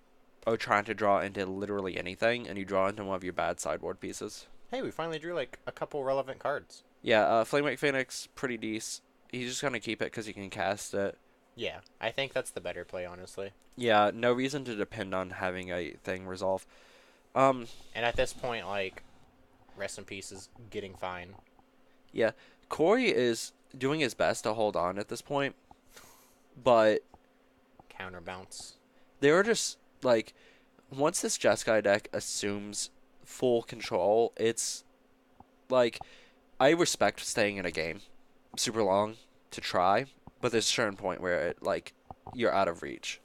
trying to draw into literally anything and you draw into one of your bad sideboard pieces. Hey, we finally drew like a couple relevant cards. Yeah, Flamewake Phoenix, pretty decent. He's just gonna keep it because he can cast it. Yeah, I think that's the better play, honestly. Yeah, no reason to depend on having a thing resolve. And at this point, like, Rest in Peace is getting fine. Yeah, Corey is doing his best to hold on at this point, but Counterbounce. they were just like, once this Jeskai deck assumes full control, it's like, I respect staying in a game super long to try, but there's a certain point where it, like, you're out of reach.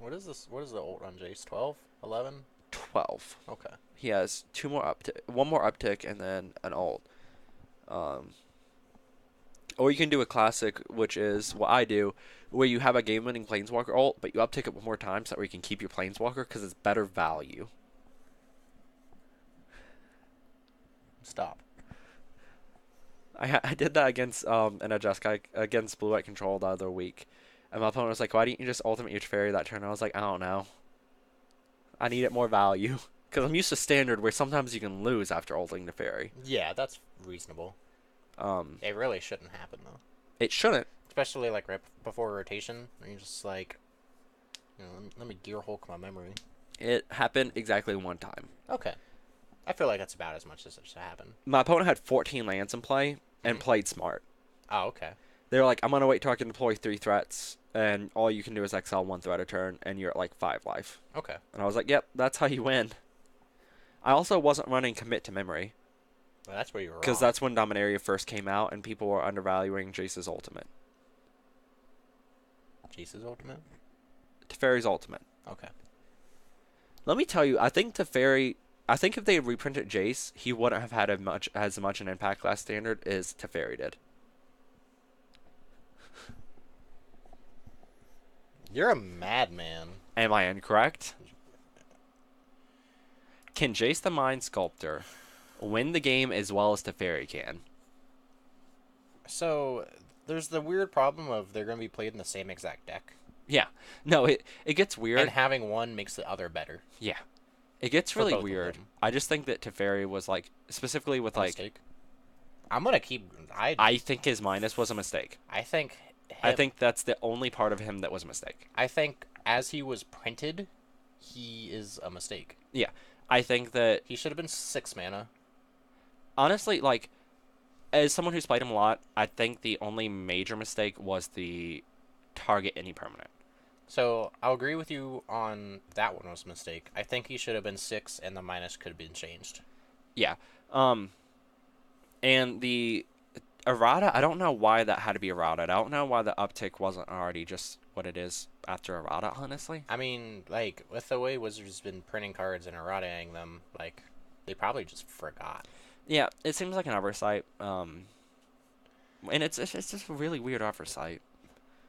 What is this? What is the ult on Jace? 12? 11? 12. Okay. He has one more uptick, and then an ult. Or you can do a classic, which is what I do, where you have a game-winning Planeswalker ult, but you uptick it one more time so that way you can keep your Planeswalker because it's better value. Stop. I did that against in a Jeskai against Blue White Control the other week, and my opponent was like, "Why didn't you just ultimate your Teferi that turn?" I was like, "I don't know. I need it more value because I'm used to standard where sometimes you can lose after ulting Teferi." Yeah, that's reasonable. It really shouldn't happen, though. It shouldn't. Especially, like, right before rotation, where you're just like, let me Gear Hulk my memory. It happened exactly one time. Okay. I feel like that's about as much as it should happen. My opponent had 14 lands in play and played smart. Oh, okay. They were like, I'm going to wait till I can deploy 3 threats, and all you can do is exile 1 threat a turn, and you're at like 5 life. Okay. And I was like, yep, that's how you win. I also wasn't running Commit to Memory, Well, that's where you were wrong. because that's when Dominaria first came out, and people were undervaluing Jace's ultimate. Jace's ultimate? Teferi's ultimate. Okay. Let me tell you, I think Teferi. I think if they had reprinted Jace, he wouldn't have had as much an impact class standard as Teferi did. You're a madman. Am I incorrect? Can Jace the Mind Sculptor win the game as well as Teferi can? So, there's the weird problem of they're going to be played in the same exact deck. Yeah. No, it gets weird. And having one makes the other better. Yeah. It gets For really both of weird. them. I just think that Teferi was like, specifically with A like, mistake. I'm going to keep... I think his minus was a mistake. I think... I think that's the only part of him that was a mistake. I think as he was printed, he is a mistake. Yeah. I think that, He should have been 6 mana. honestly, like, as someone who's played him a lot, I think the only major mistake was the target any permanent. So, I'll agree with you on that one was a mistake. I think he should have been 6 and the minus could have been changed. Yeah. And the errata, I don't know why that had to be errata. I don't know why the uptick wasn't already just what it is after errata, honestly. I mean, like, with the way Wizards been printing cards and errataing them, like, they probably just forgot. Yeah, it seems like an oversight. And it's just a really weird oversight.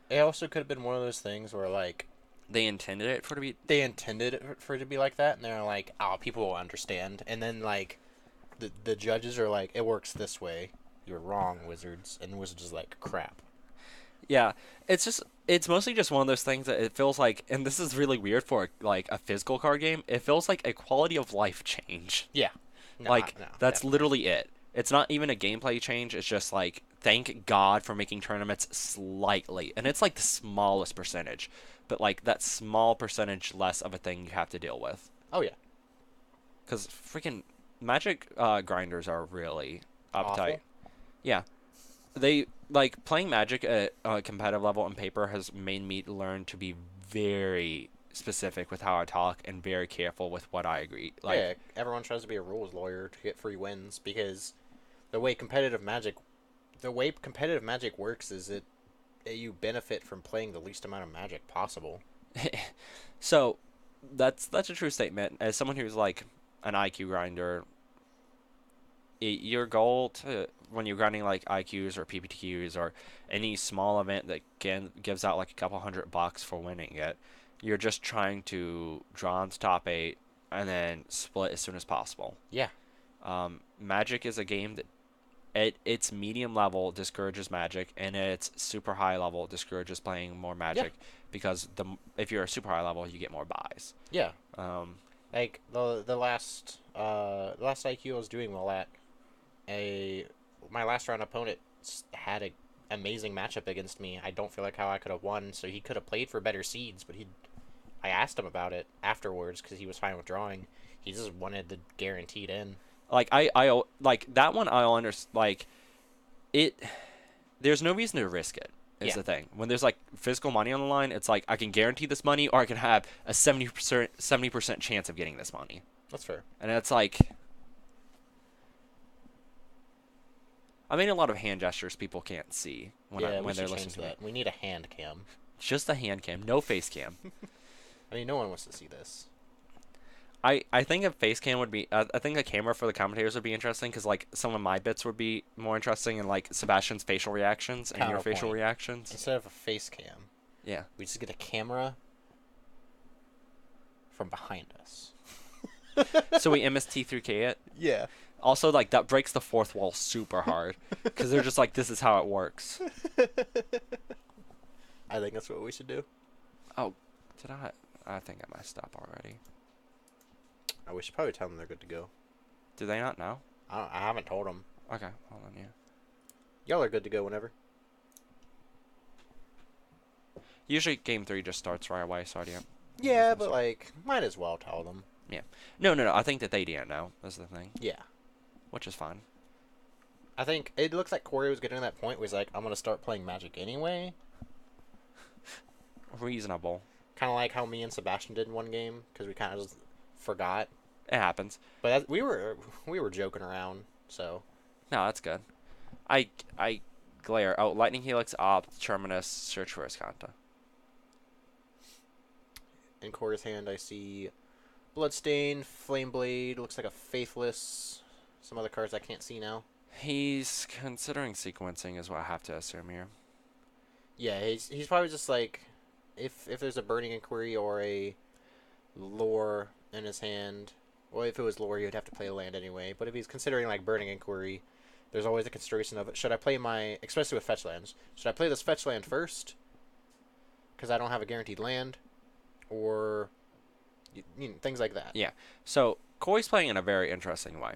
It also could have been one of those things where, like, They intended it for to be. they intended it for it to be like that, and they're like, oh, people will understand. And then, like, the judges are like, it works this way. You're wrong, Wizards. And Wizards is like, crap. Yeah, it's mostly just one of those things that it feels like, and this is really weird for like a physical card game. It feels like a quality of life change. Yeah. No, Like no, that's definitely. literally it. It's not even a gameplay change. It's just like thank God for making tournaments slightly, and it's like the smallest percentage, but like that small percentage less of a thing you have to deal with. Oh, yeah. Because freaking Magic grinders are really uptight. Awful. Yeah. They, like, playing Magic at a competitive level on paper has made me learn to be very specific with how I talk and very careful with what I agree. Like, Yeah, everyone tries to be a rules lawyer to get free wins because the way competitive Magic works is you benefit from playing the least amount of Magic possible. so that's a true statement. As someone who's like an IQ grinder, your goal to when you're grinding like IQs or PPTQs or any small event that gives out like a couple $100 for winning it, you're just trying to draw into top 8 and then split as soon as possible. Yeah. Magic is a game that at its medium level discourages Magic, and at its super high level discourages playing more Magic because if you're a super high level, you get more buys. Yeah. Um, Like the last IQ I was doing well at, my last round opponent had an amazing matchup against me. I don't feel like how I could have won, so he could have played for better seeds, but I asked him about it afterwards because he was fine with drawing. He just wanted the guaranteed in. Like I like that one. I'll understand. Like it. There's no reason to risk it. Is Yeah. the thing when there's like physical money on the line? It's like I can guarantee this money, or I can have a 70% chance of getting this money, That's fair. and it's like. I made a lot of hand gestures people can't see when we they're should listening change to me. that. We need a hand cam. Just a hand cam, no face cam. I mean, no one wants to see this. I think a face cam would be. I think a camera for the commentators would be interesting because like some of my bits would be more interesting, and like Sebastian's facial reactions and your facial Counterpoint. reactions. Instead of a face cam, Yeah. we just get a camera from behind us. So we MST3K it. Yeah. Also, like that breaks the fourth wall super hard because they're just like, this is how it works. I think that's what we should do. Oh, did I? I think I messed up already. We should probably tell them they're good to go. Do they not know? I haven't told them. Okay, hold on, yeah. Y'all are good to go whenever. Usually game 3 just starts right away, so I didn't. Yeah, but like, might as well tell them. No. I think that they didn't know. That's the thing, Yeah. which is fine. I think it looks like Corey was getting to that point where he's like, I'm going to start playing Magic anyway. Reasonable. Kind of like how me and Sebastian did in one game, because we kind of just forgot. It happens. But we were joking around, so. No, that's good. I glare. Oh, Lightning Helix, Opt, Terminus, Search for Escanta. in Core's hand, I see Bloodstain, Flameblade, looks like a Faithless, some other cards I can't see now. He's considering sequencing, is what I have to assume here. Yeah, he's probably just like, if there's a Burning Inquiry or a Lore in his hand, well, if it was Lore, he would have to play a land anyway. But if he's considering like Burning Inquiry, there's always a consideration of it. Should I play my, especially with fetch lands, should I play this fetch land first? Because I don't have a guaranteed land, or you know, things like that. Yeah. So Corey's playing in a very interesting way,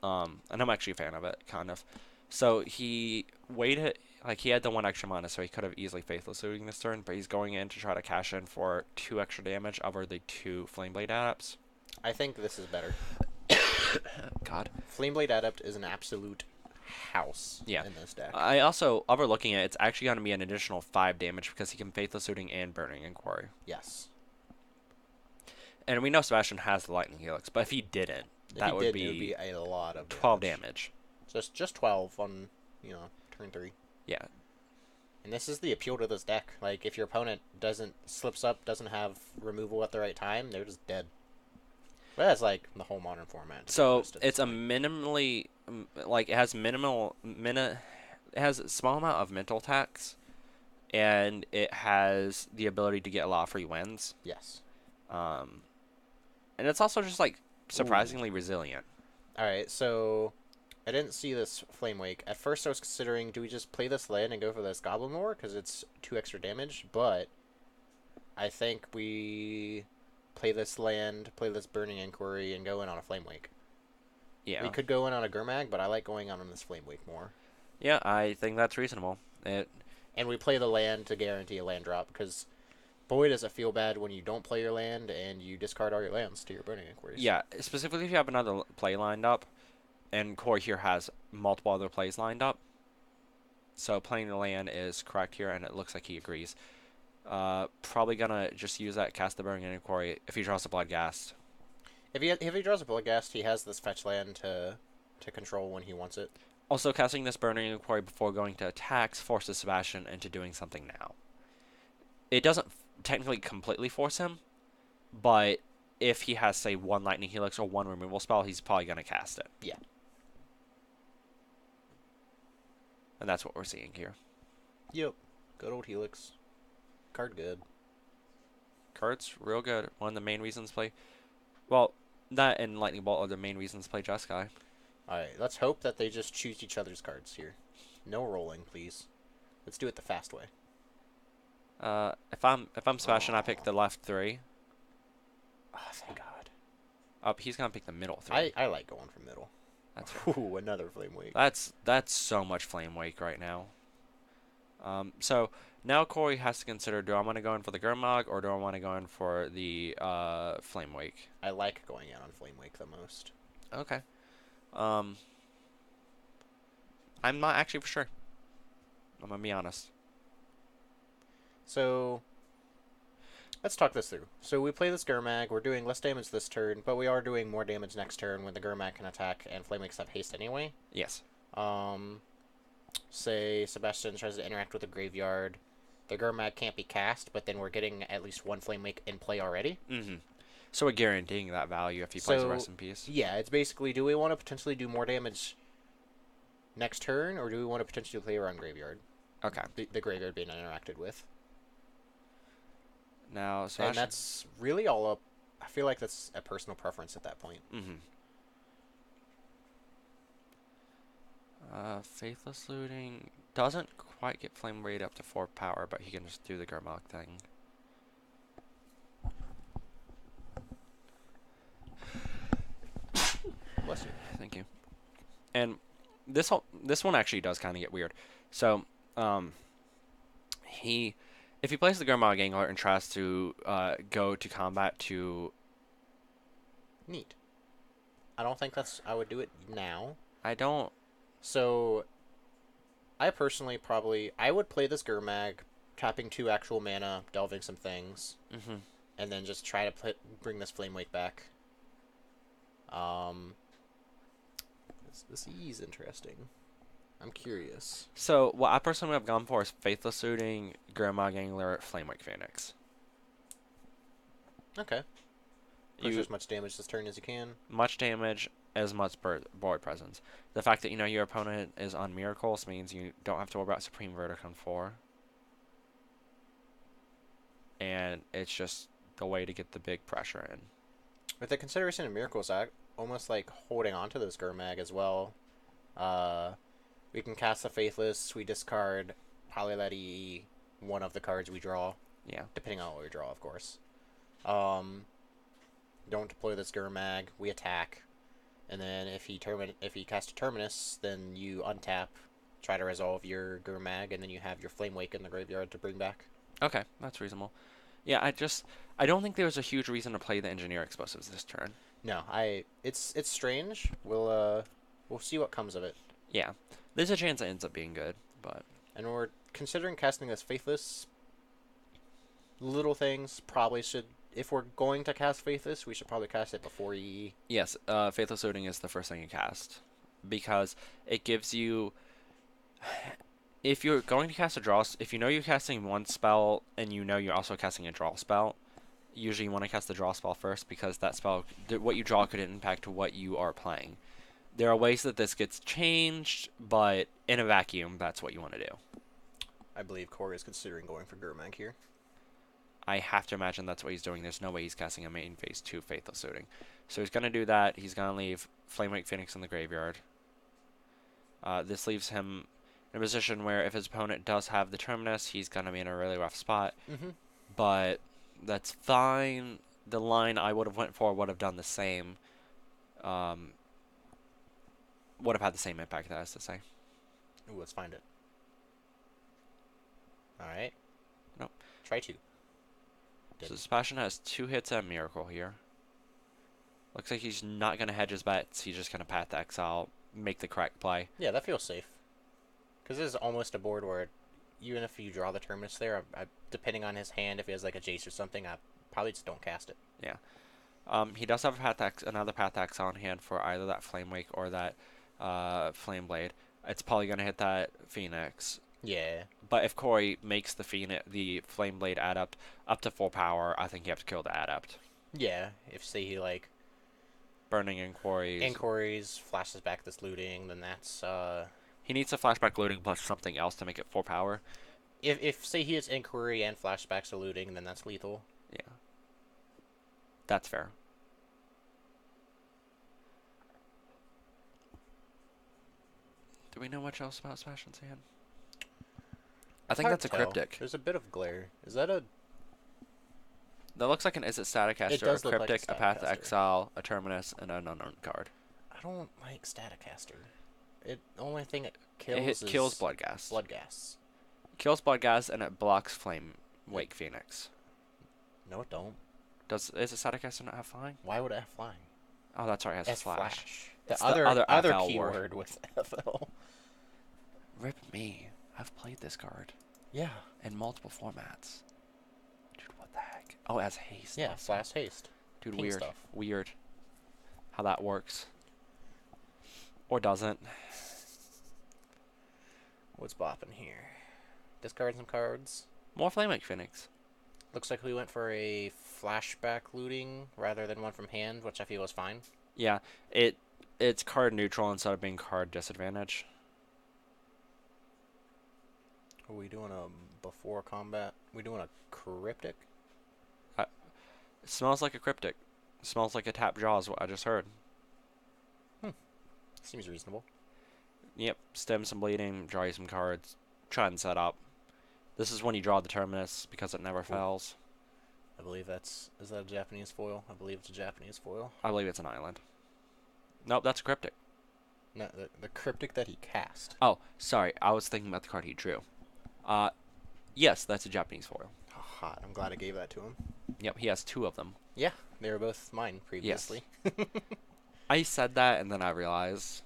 and I'm actually a fan of it, kind of. So he waited, like he had the 1 extra mana, so he could have easily Faithless Looting this turn, but he's going in to try to cash in for 2 extra damage over the 2 Flameblade Adepts. I think this is better. God. Flameblade Adept is an absolute house Yeah. in this deck. I also, overlooking it, it's actually going to be an additional 5 damage because he can Faithless Looting and Burning Inquiry. Yes. And we know Sebastian has the Lightning Helix, but if he didn't, If that he would did, be, it would be a lot of 12 damage. Just 12 on, turn 3. Yeah. And this is the appeal to this deck. Like, if your opponent slips up, doesn't have removal at the right time, they're just dead. But that's like the whole modern format. So it's a minimally, like it has it has a small amount of mental attacks, and it has the ability to get a lot of free wins. Yes. And it's also just like surprisingly resilient. Alright, so I didn't see this Flame Wake. At first I was considering, do we just play this land and go for this Goblin Lore? Because it's 2 extra damage, but I think we play this land, play this Burning Inquiry, and go in on a Flame Wake. Yeah. We could go in on a Gurmag, but I like going on this Flame Wake more. Yeah, I think that's reasonable. And we play the land to guarantee a land drop, because boy does it feel bad when you don't play your land and you discard all your lands to your Burning Inquiries. Yeah, specifically if you have another play lined up, and Corey here has multiple other plays lined up. So playing the land is correct here, and it looks like he agrees. Probably gonna just use that, cast the Burning Inquiry if he draws a Bloodghast. If he draws a Bloodghast, he has this fetch land to control when he wants it. Also, casting this Burning Inquiry before going to attacks forces Sebastian into doing something now. It doesn't technically completely force him, but if he has, say, 1 Lightning Helix or 1 removal spell, he's probably going to cast it. Yeah. And that's what we're seeing here. Yep. Good old Helix. Card good. Card's real good. One of the main reasons to play... Well, that and Lightning Bolt are the main reasons to play Jeskai. Alright, let's hope that they just choose each other's cards here. No rolling, please. Let's do it the fast way. If I'm Sebastian, I pick the left 3. Oh, thank God. He's gonna pick the middle 3. I like going for middle. That's Ooh, another Flame Wake. that's so much Flame Wake right now. So now Corey has to consider: do I want to go in for the Gurmag or do I want to go in for the Flame Wake? I like going in on Flame Wake the most. Okay. I'm not actually for sure. I'm gonna be honest. So, let's talk this through. So we play this Gurmag, we're doing less damage this turn, but we are doing more damage next turn when the Gurmag can attack and Flame Wakes have haste anyway. Yes. Say Sebastian tries to interact with the graveyard. The Gurmag can't be cast, but then we're getting at least 1 Flame Wake in play already. Mm-hmm. So we're guaranteeing that value if he plays a Rest in Peace. Yeah, it's basically, do we want to potentially do more damage next turn, or do we want to potentially play around graveyard? Okay. The graveyard being interacted with. Now, so And that's really all up. I feel like that's a personal preference at that point. Mm-hmm. Faithless Looting doesn't quite get Flame Raid up to 4 power, but he can just do the Gurmag thing. Bless you. Thank you. And this one actually does kind of get weird. So, if he plays the Gurmag Angler and tries to go to combat to... Neat. I don't think I would do it now. I don't... So, I personally I would play this Gurmag, tapping 2 actual mana, delving some things, Mm-hmm. and then just try to bring this Flame Wake back. This is interesting. I'm curious. So, what I personally have gone for is Faithless Looting, Gurmag Angler, Flamewake Phoenix. Okay. Push You as much damage this turn as you can. much damage as much board presence. The fact that your opponent is on Miracles means you don't have to worry about Supreme Verdict on 4. And it's just the way to get the big pressure in. With the consideration of Miracles, I almost like holding on to this Gurmag as well. We can cast the Faithless. We discard probably one of the cards we draw, Yeah. depending on what we draw, of course. Don't deploy this Gurmag. We attack, and then if he casts a Terminus, then you untap, try to resolve your Gurmag, and then you have your Flame Wake in the graveyard to bring back. Okay, that's reasonable. Yeah, I don't think there was a huge reason to play the Engineer Explosives this turn. No, it's strange. We'll see what comes of it. Yeah. There's a chance it ends up being good, but And we're considering casting this Faithless. Little things probably should. If we're going to cast Faithless, we should probably cast it before EE. yes, Faithless Looting is the first thing you cast because it gives you. If you're going to cast a draw, if you know you're casting one spell and you know you're also casting a draw spell, usually you want to cast the draw spell first because that spell, what you draw could impact what you are playing. There are ways that this gets changed, but in a vacuum, that's what you want to do. I believe Corey is considering going for Gurmag here. I have to imagine that's what he's doing. There's no way he's casting a main phase 2 Faithless Looting. So he's going to do that. He's going to leave Flamewake Phoenix in the graveyard. This leaves him in a position where if his opponent does have the Terminus, he's going to be in a really rough spot. Mm-hmm. But that's fine. The line I would have went for would have done the same. Would have had the same impact, that is to say. Ooh, let's find it. Alright. Nope. Try 2. So Sebastian has 2 hits at Miracle here. Looks like he's not going to hedge his bets. He's just going to Path to Exile, make the correct play. Yeah, that feels safe. Because this is almost a board where, even if you draw the Terminus there, depending on his hand, if he has like a Jace or something, I probably just don't cast it. Yeah. He does have another Path to Exile on hand for either that Flame Wake or that Flame Blade. It's probably going to hit that Phoenix. Yeah. But if Corey makes the Flame Blade Adept up to full power, I think you have to kill the Adept. Yeah. If, say, he like Burning Inquiries. Inquiries, flashes back this looting, then that's He needs a flashback looting plus something else to make it full power. If say he has Inquiry and flashbacks to looting, then that's lethal. Yeah. That's fair. Do we know much else about Sebastian's hand? I think Hard that's a to tell. cryptic. There's a bit of glare. Is that a... That looks like is it Staticaster or does look like a cryptic, a Path to Staticaster. Exile, a Terminus, and an unknown card. I don't like Staticaster. The only thing it It kills kills is Bloodghast. Bloodghast. Kills Bloodghast and it blocks Flame Wake Phoenix. No, it don't. Is it Staticaster not have flying? Why would it have flying? Oh, that's right, it has That's flash. The It's the other other FL keyword with FL. Rip me. I've played this card Yeah. in multiple formats. Dude, what the heck? Oh, it has haste. Yeah, also. flash haste. Dude, pink weird. stuff. Weird. How that works. Or doesn't. What's bopping here? Discard some cards. More Flamewake Phoenix. Looks like we went for a flashback looting rather than one from hand, which I feel is fine. Yeah, it's card neutral instead of being card disadvantage. Are we doing a before combat? We doing a cryptic? It smells like a cryptic. It smells like a tap jaw is what I just heard. Seems reasonable. Yep, stem some bleeding, draw you some cards, try and set up. This is when you draw the Terminus because it never fails. I believe is that a Japanese foil? I believe it's a Japanese foil. I believe it's an island. Nope, that's a cryptic. No, the cryptic that he cast. Oh, sorry, I was thinking about the card he drew. Yes, that's a Japanese foil. Hot. I'm glad I gave that to him. Yep, he has 2 of them. Yeah, they were both mine previously. I said that and then I realized,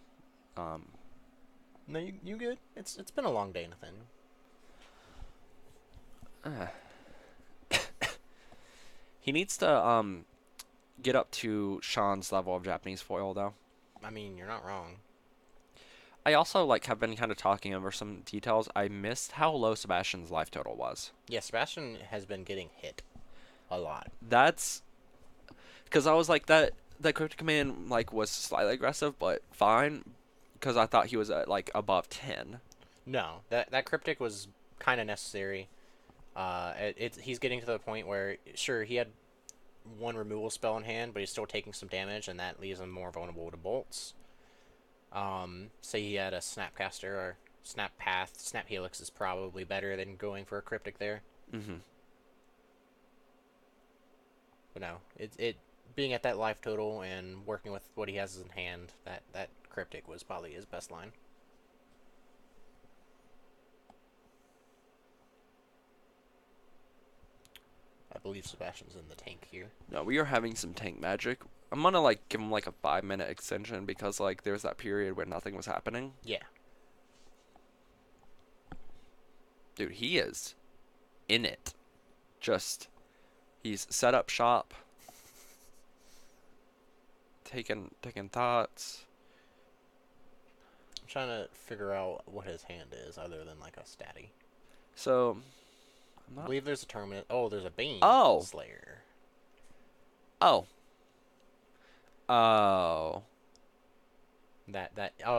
No, you good? It's been a long day, Nathan. he needs to get up to Sean's level of Japanese foil though. I mean, you're not wrong. I also have been kind of talking over some details. I missed how low Sebastian's life total was. Yeah, Sebastian has been getting hit a lot. That's Because I was like, that Cryptic Command, like, was slightly aggressive, but fine. Because I thought he was at, like, above 10. No, that Cryptic was kind of necessary. He's getting to the point where, sure, he had one removal spell in hand, but he's still taking some damage, and that leaves him more vulnerable to bolts. Say he had a Snapcaster or Snap Path. Snap Helix is probably better than going for a Cryptic there. Mm-hmm. But no, it being at that life total and working with what he has in hand, that Cryptic was probably his best line. I believe Sebastian's in the tank here. No, we are having some tank magic. I'm gonna, like, give him, like, a 5-minute extension because, like, there was that period where nothing was happening. Yeah. Dude, he is in it. Just, he's set up shop. Taking thoughts. I'm trying to figure out what his hand is other than like a statty. So, I believe there's a tournament. Oh, there's a Bane Oh. Slayer. Oh. Oh.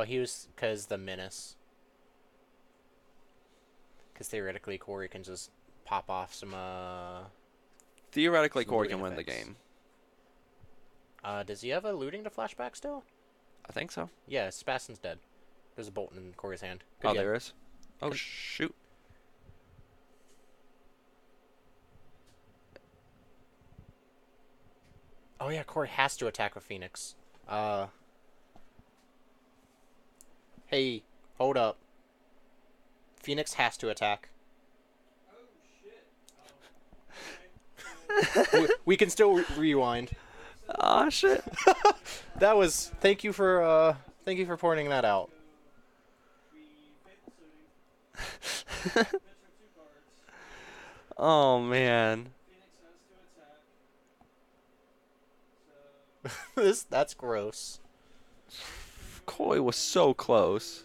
He was because the Menace. Because theoretically, Corey can just pop off some Theoretically, Some Corey looting can win the effects. game. Does he have a looting to flashback still? I think so. Yeah, Sebastian's dead. There's a bolt in Corey's hand. Good Oh, game. there is. Oh, Good. shoot. Oh yeah, Corey has to attack with Phoenix. Hey, hold up. Phoenix has to attack. we can still rewind. Ah, shit. That was thank you for pointing that out. Oh, man. That's gross. Corey was so close.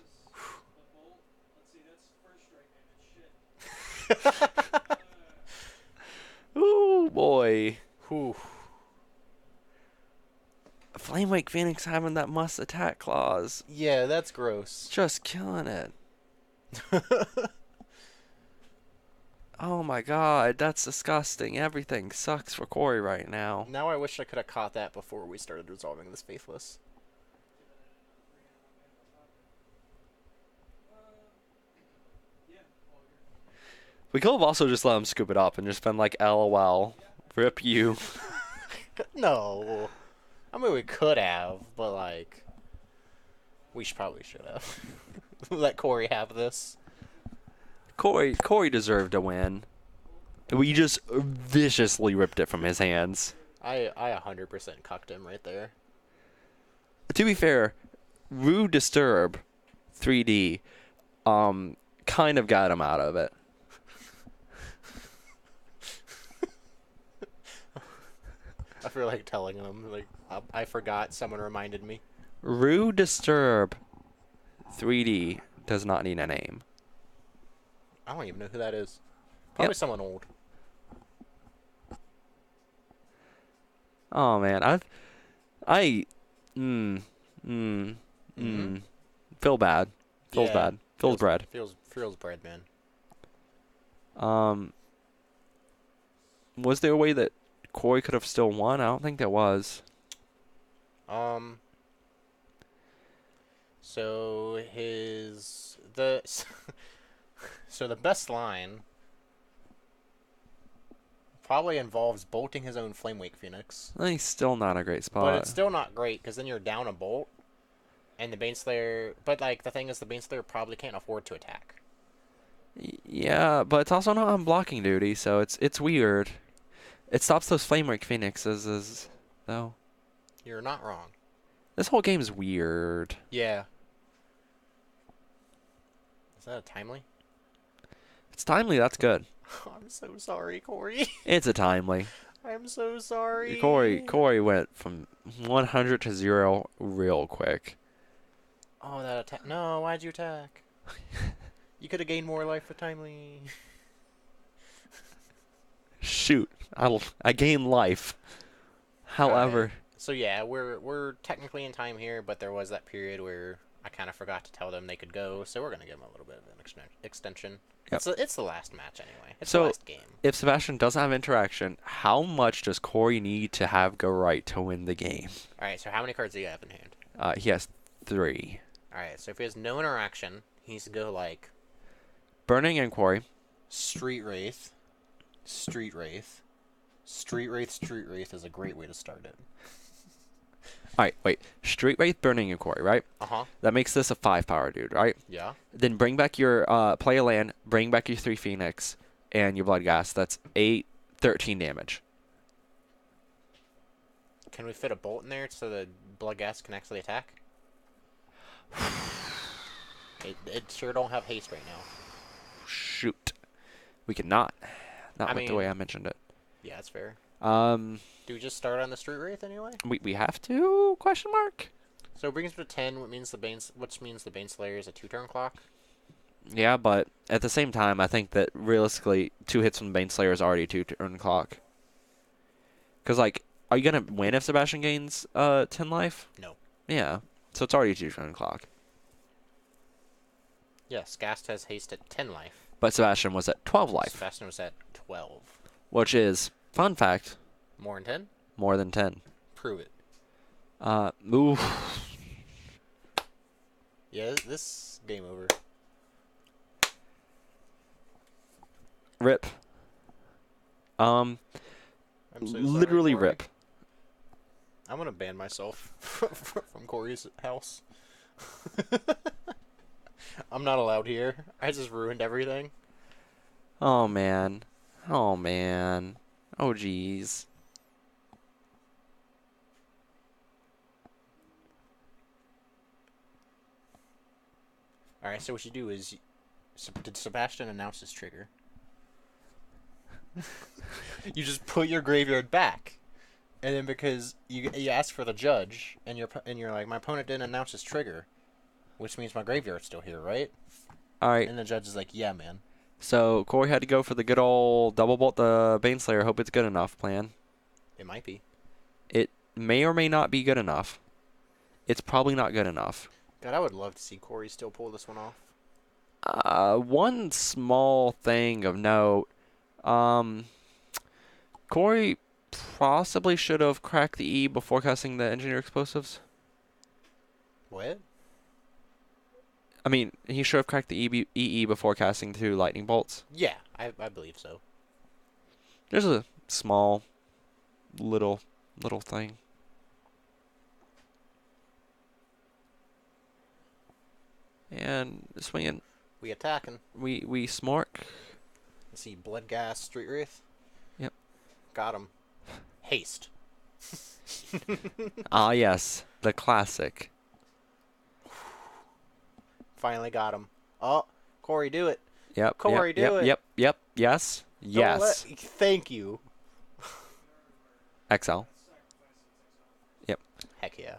Ooh, boy. Whew. Flamewake Phoenix having that must attack clause. Yeah, that's gross. Just killing it. Oh my god, that's disgusting. Everything sucks for Corey right now. Now I wish I could have caught that before we started resolving this Faithless. We could have also just let him scoop it up and just been like, LOL. Rip you. No. I mean, we could have, but, like, probably should have. Let Corey have this. Corey deserved a win. We just viciously ripped it from his hands. I 100% cucked him right there. To be fair, Rude Disturb 3D kind of got him out of it. I feel like telling him, like, I forgot, someone reminded me. Rude Disturb 3D does not need a name. I don't even know who that is. Probably Yep. someone old. Oh man, feel bad. Feels Yeah, bad. Feels bread. Feels bread, man. Was there a way that Corey could have still won? I don't think there was. So the best line probably involves bolting his own Flamewake Phoenix. I think still not a great spot. But it's still not great, because then you're down a bolt, and the Baneslayer... But, like, the thing is, the Baneslayer probably can't afford to attack. Yeah, but it's also not on blocking duty, so it's weird. It stops those Flamewake Phoenixes, though. You're not wrong. This whole game's weird. Yeah. Is that a timely? It's timely, that's good. I'm so sorry, Corey. It's a timely. I'm so sorry. Corey went from 100 to 0 real quick. Oh, that attack. No, why'd you attack? You could have gained more life with timely. Shoot, I gain life. However, So yeah, we're technically in time here, but there was that period where I kind of forgot to tell them they could go, so we're gonna give them a little bit of an extension. Yep. It's the last match anyway. It's So- the last game. if Sebastian doesn't have interaction, how much does Corey need to have go right to win the game? All right. So how many cards do you have in hand? He has 3. All right. So if he has no interaction, he needs to go like Burning Inquiry, Street Wraith, Street Wraith, Street Wraith, Street Wraith is a great way to start it. Alright, wait. Street Wraith, Burning Inquiry, right? Uh-huh. That makes this a 5-power dude, right? Yeah. Then bring back your, play a land, bring back your 3 Phoenix, and your Blood Gas. That's 8, 13 damage. Can we fit a bolt in there so the blood gas can actually attack? It sure don't have haste right now. Shoot. We cannot. Not I with the way mean- I mentioned it. Yeah, that's fair. Do Do we just start on the Street Wraith anyway? we have to? Question mark? So it brings him to 10, which means the Bane Slayer is a 2-turn clock. Yeah, but at the same time, I think that realistically, 2 hits from the Bane Slayer is already a 2-turn clock. Because, like, are you going to win if Sebastian gains 10 life? No. Yeah. So it's already a 2-turn clock. Yes, Gast has haste at 10 life. But Sebastian was at 12 life, Sebastian was at 12. which is, fun fact, More than 10? more than 10. Prove it. Oof. Yeah, this game over. Rip. I'm so sorry, Literally Corey. rip. I'm gonna ban myself from Corey's house. I'm not allowed here. I just ruined everything. Oh, man. Oh, man. Oh, jeez. Alright, so what you do is... Did Sebastian announce his trigger? You just put your graveyard back. And then because you ask for the judge, and you're like, my opponent didn't announce his trigger, which means my graveyard's still here, right? Alright. And the judge is like, yeah, man. So Corey had to go for the good old double bolt the Baneslayer. Hope it's good enough plan. It might be. It may or may not be good enough. It's probably not good enough. God, I would love to see Corey still pull this one off. One small thing of note. Corey possibly should have cracked the E before casting the engineer explosives. What? I mean, he should have cracked the EE before casting 2 lightning bolts. Yeah, I believe so. There's a small, little thing. And swinging, We attacking. we smork. Let's see, Blood Gas, Street Wraith. Yep. Got him. Haste. Ah, yes, the classic. Finally got him. Oh, Corey, do it. Yep. Corey, yep, do yep, it. Yep. Yep. Yes. Don't Yes. thank you. XL. Heck yeah.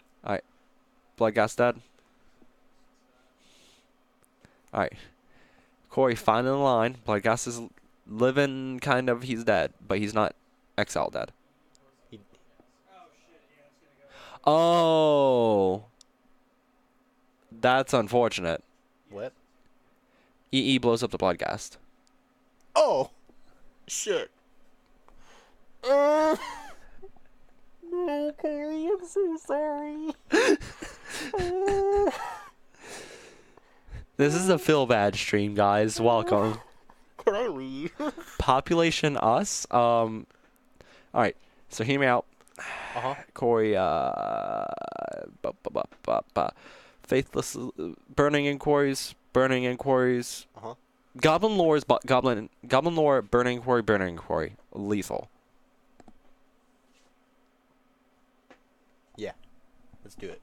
Blood gas dead. Alright. Corey finding the line. Blood gas is living kind of, he's dead, but he's not XL dead. Oh. That's unfortunate. What? EE blows up the blood gas. Oh! Shit. No, Corey, I'm so sorry. This is a feel bad stream, guys. Welcome. Can I leave? Population us. Alright, so hear me out. Uh-huh. Corey, faithless, burning inquiries. Uh-huh. Goblin lore is goblin lore, burning inquiry, lethal. Yeah. Let's do it.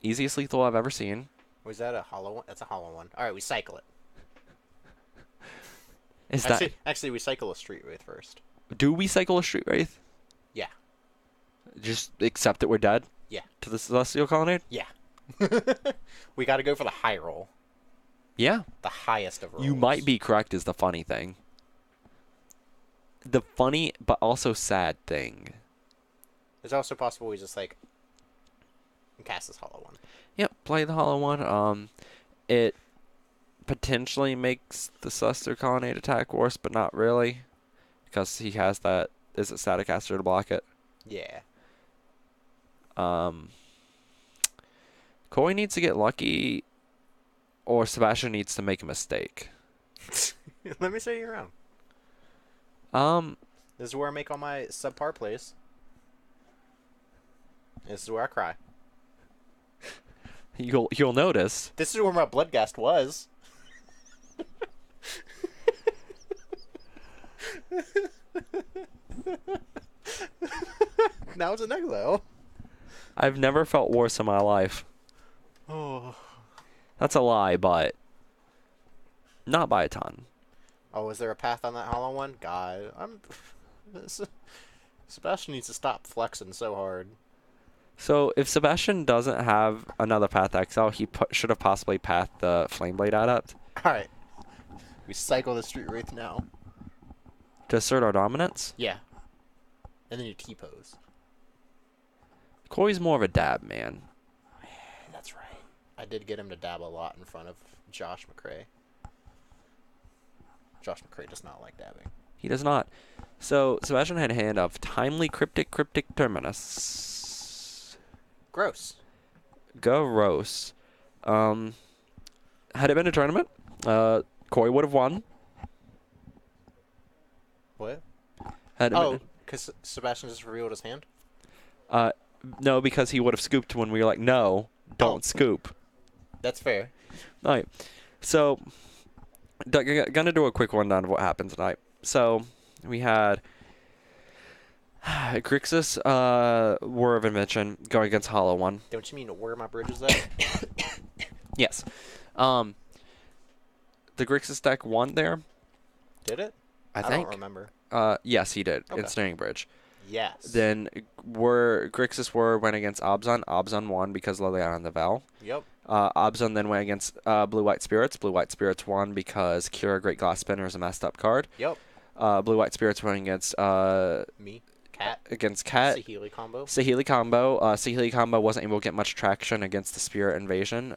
Easiest lethal I've ever seen. Was that a hollow one? That's a hollow one. Alright, we cycle it. Is Actually, we cycle a Street Wraith first. do we cycle a street wraith? Yeah. Just accept that we're dead? Yeah. To the celestial colonnade? Yeah. We gotta go for the high roll. Yeah. The highest of rolls. You might be correct is the funny thing. The funny but also sad thing It's also possible we just like cast this hollow one. Yep, play the hollow one. It potentially makes the Celestial Colonnade attack worse, but not really, because he has that. Is it Staticaster to block it? Yeah. Koi needs to get lucky, or Sebastian needs to make a mistake. Let me show you around. This is where I make all my subpar plays. This is where I cry. You'll notice. This is where my Bloodghast was. Now it's an exile. I've never felt worse in my life. Oh. That's a lie, but not by a ton. Oh, is there a path on that hollow one? God, Sebastian needs to stop flexing so hard. So if Sebastian doesn't have another Path Exile, he should have possibly pathed the Flameblade Adept Alright. We cycle the Street Wraith now. to assert our dominance. Yeah. And then you T-pose. Koi's more of a dab man. That's right. I did get him to dab a lot in front of Josh McCrae. Josh McCrae does not like dabbing. He does not. So Sebastian had a hand of Timely Cryptic Terminus. Gross. Gross. Had it been a tournament, Koi would have won. What? Had it Oh, been, because Sebastian just revealed his hand? no, because he would have scooped when we were like, no, don't Oh. scoop. That's fair. All right. So, gonna do a quick rundown of what happened tonight. So, we had Grixis, War of Invention, going against Hollow One. Don't you mean where my bridge is at? Yes. The Grixis deck won there. Did it? I think. don't remember. Yes, he did. Okay. In Standing Bridge. Yes. Then Grixis went against Obzon. Obzon won because Liliana and the Val. Yep. Obzon then went against Blue-White Spirits. Blue-White Spirits won because Kira Great Glass Spinner is a messed up card. Yep. Blue-White Spirits went against Me. Cat. Cat. Sahili combo. Sahili combo. Sahili combo wasn't able to get much traction against the Spirit Invasion.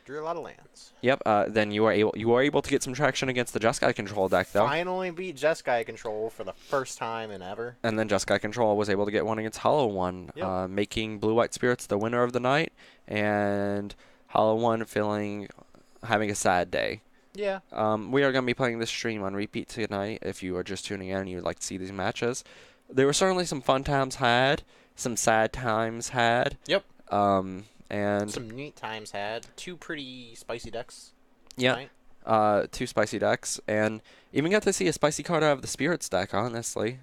Drew a lot of lands. Yep. Then you were able to get some traction against the Jeskai Control deck though. Finally beat Jeskai Control for the first time in ever. And then Jeskai Control was able to get one against Hollow One, Yep. making Blue-White Spirits the winner of the night, and Hollow One having a sad day. Yeah. We are going to be playing this stream on repeat tonight. If you are just tuning in and you would like to see these matches, there were certainly some fun times had, some sad times had. Yep. And Some neat times had. 2 pretty spicy decks. yeah, tonight. 2 spicy decks, and even got to see a spicy card out of the Spirits deck, honestly,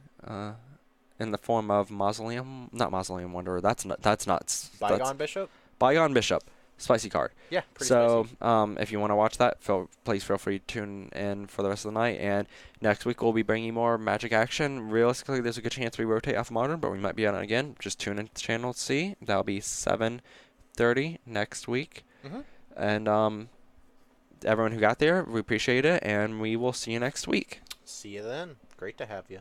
in the form of not Mausoleum Wanderer. That's not Bygone Bishop? Bygone Bishop. Spicy card. Yeah, pretty So, spicy. if you want to watch that, please feel free to tune in for the rest of the night. And next week we'll be bringing more Magic action. Realistically, there's a good chance we rotate off Modern, but we might be on it again. Just tune into the channel to see. That'll be 7:30 next week. Mhm. And everyone who got there, we appreciate it, and we will see you next week. See you then. Great to have you.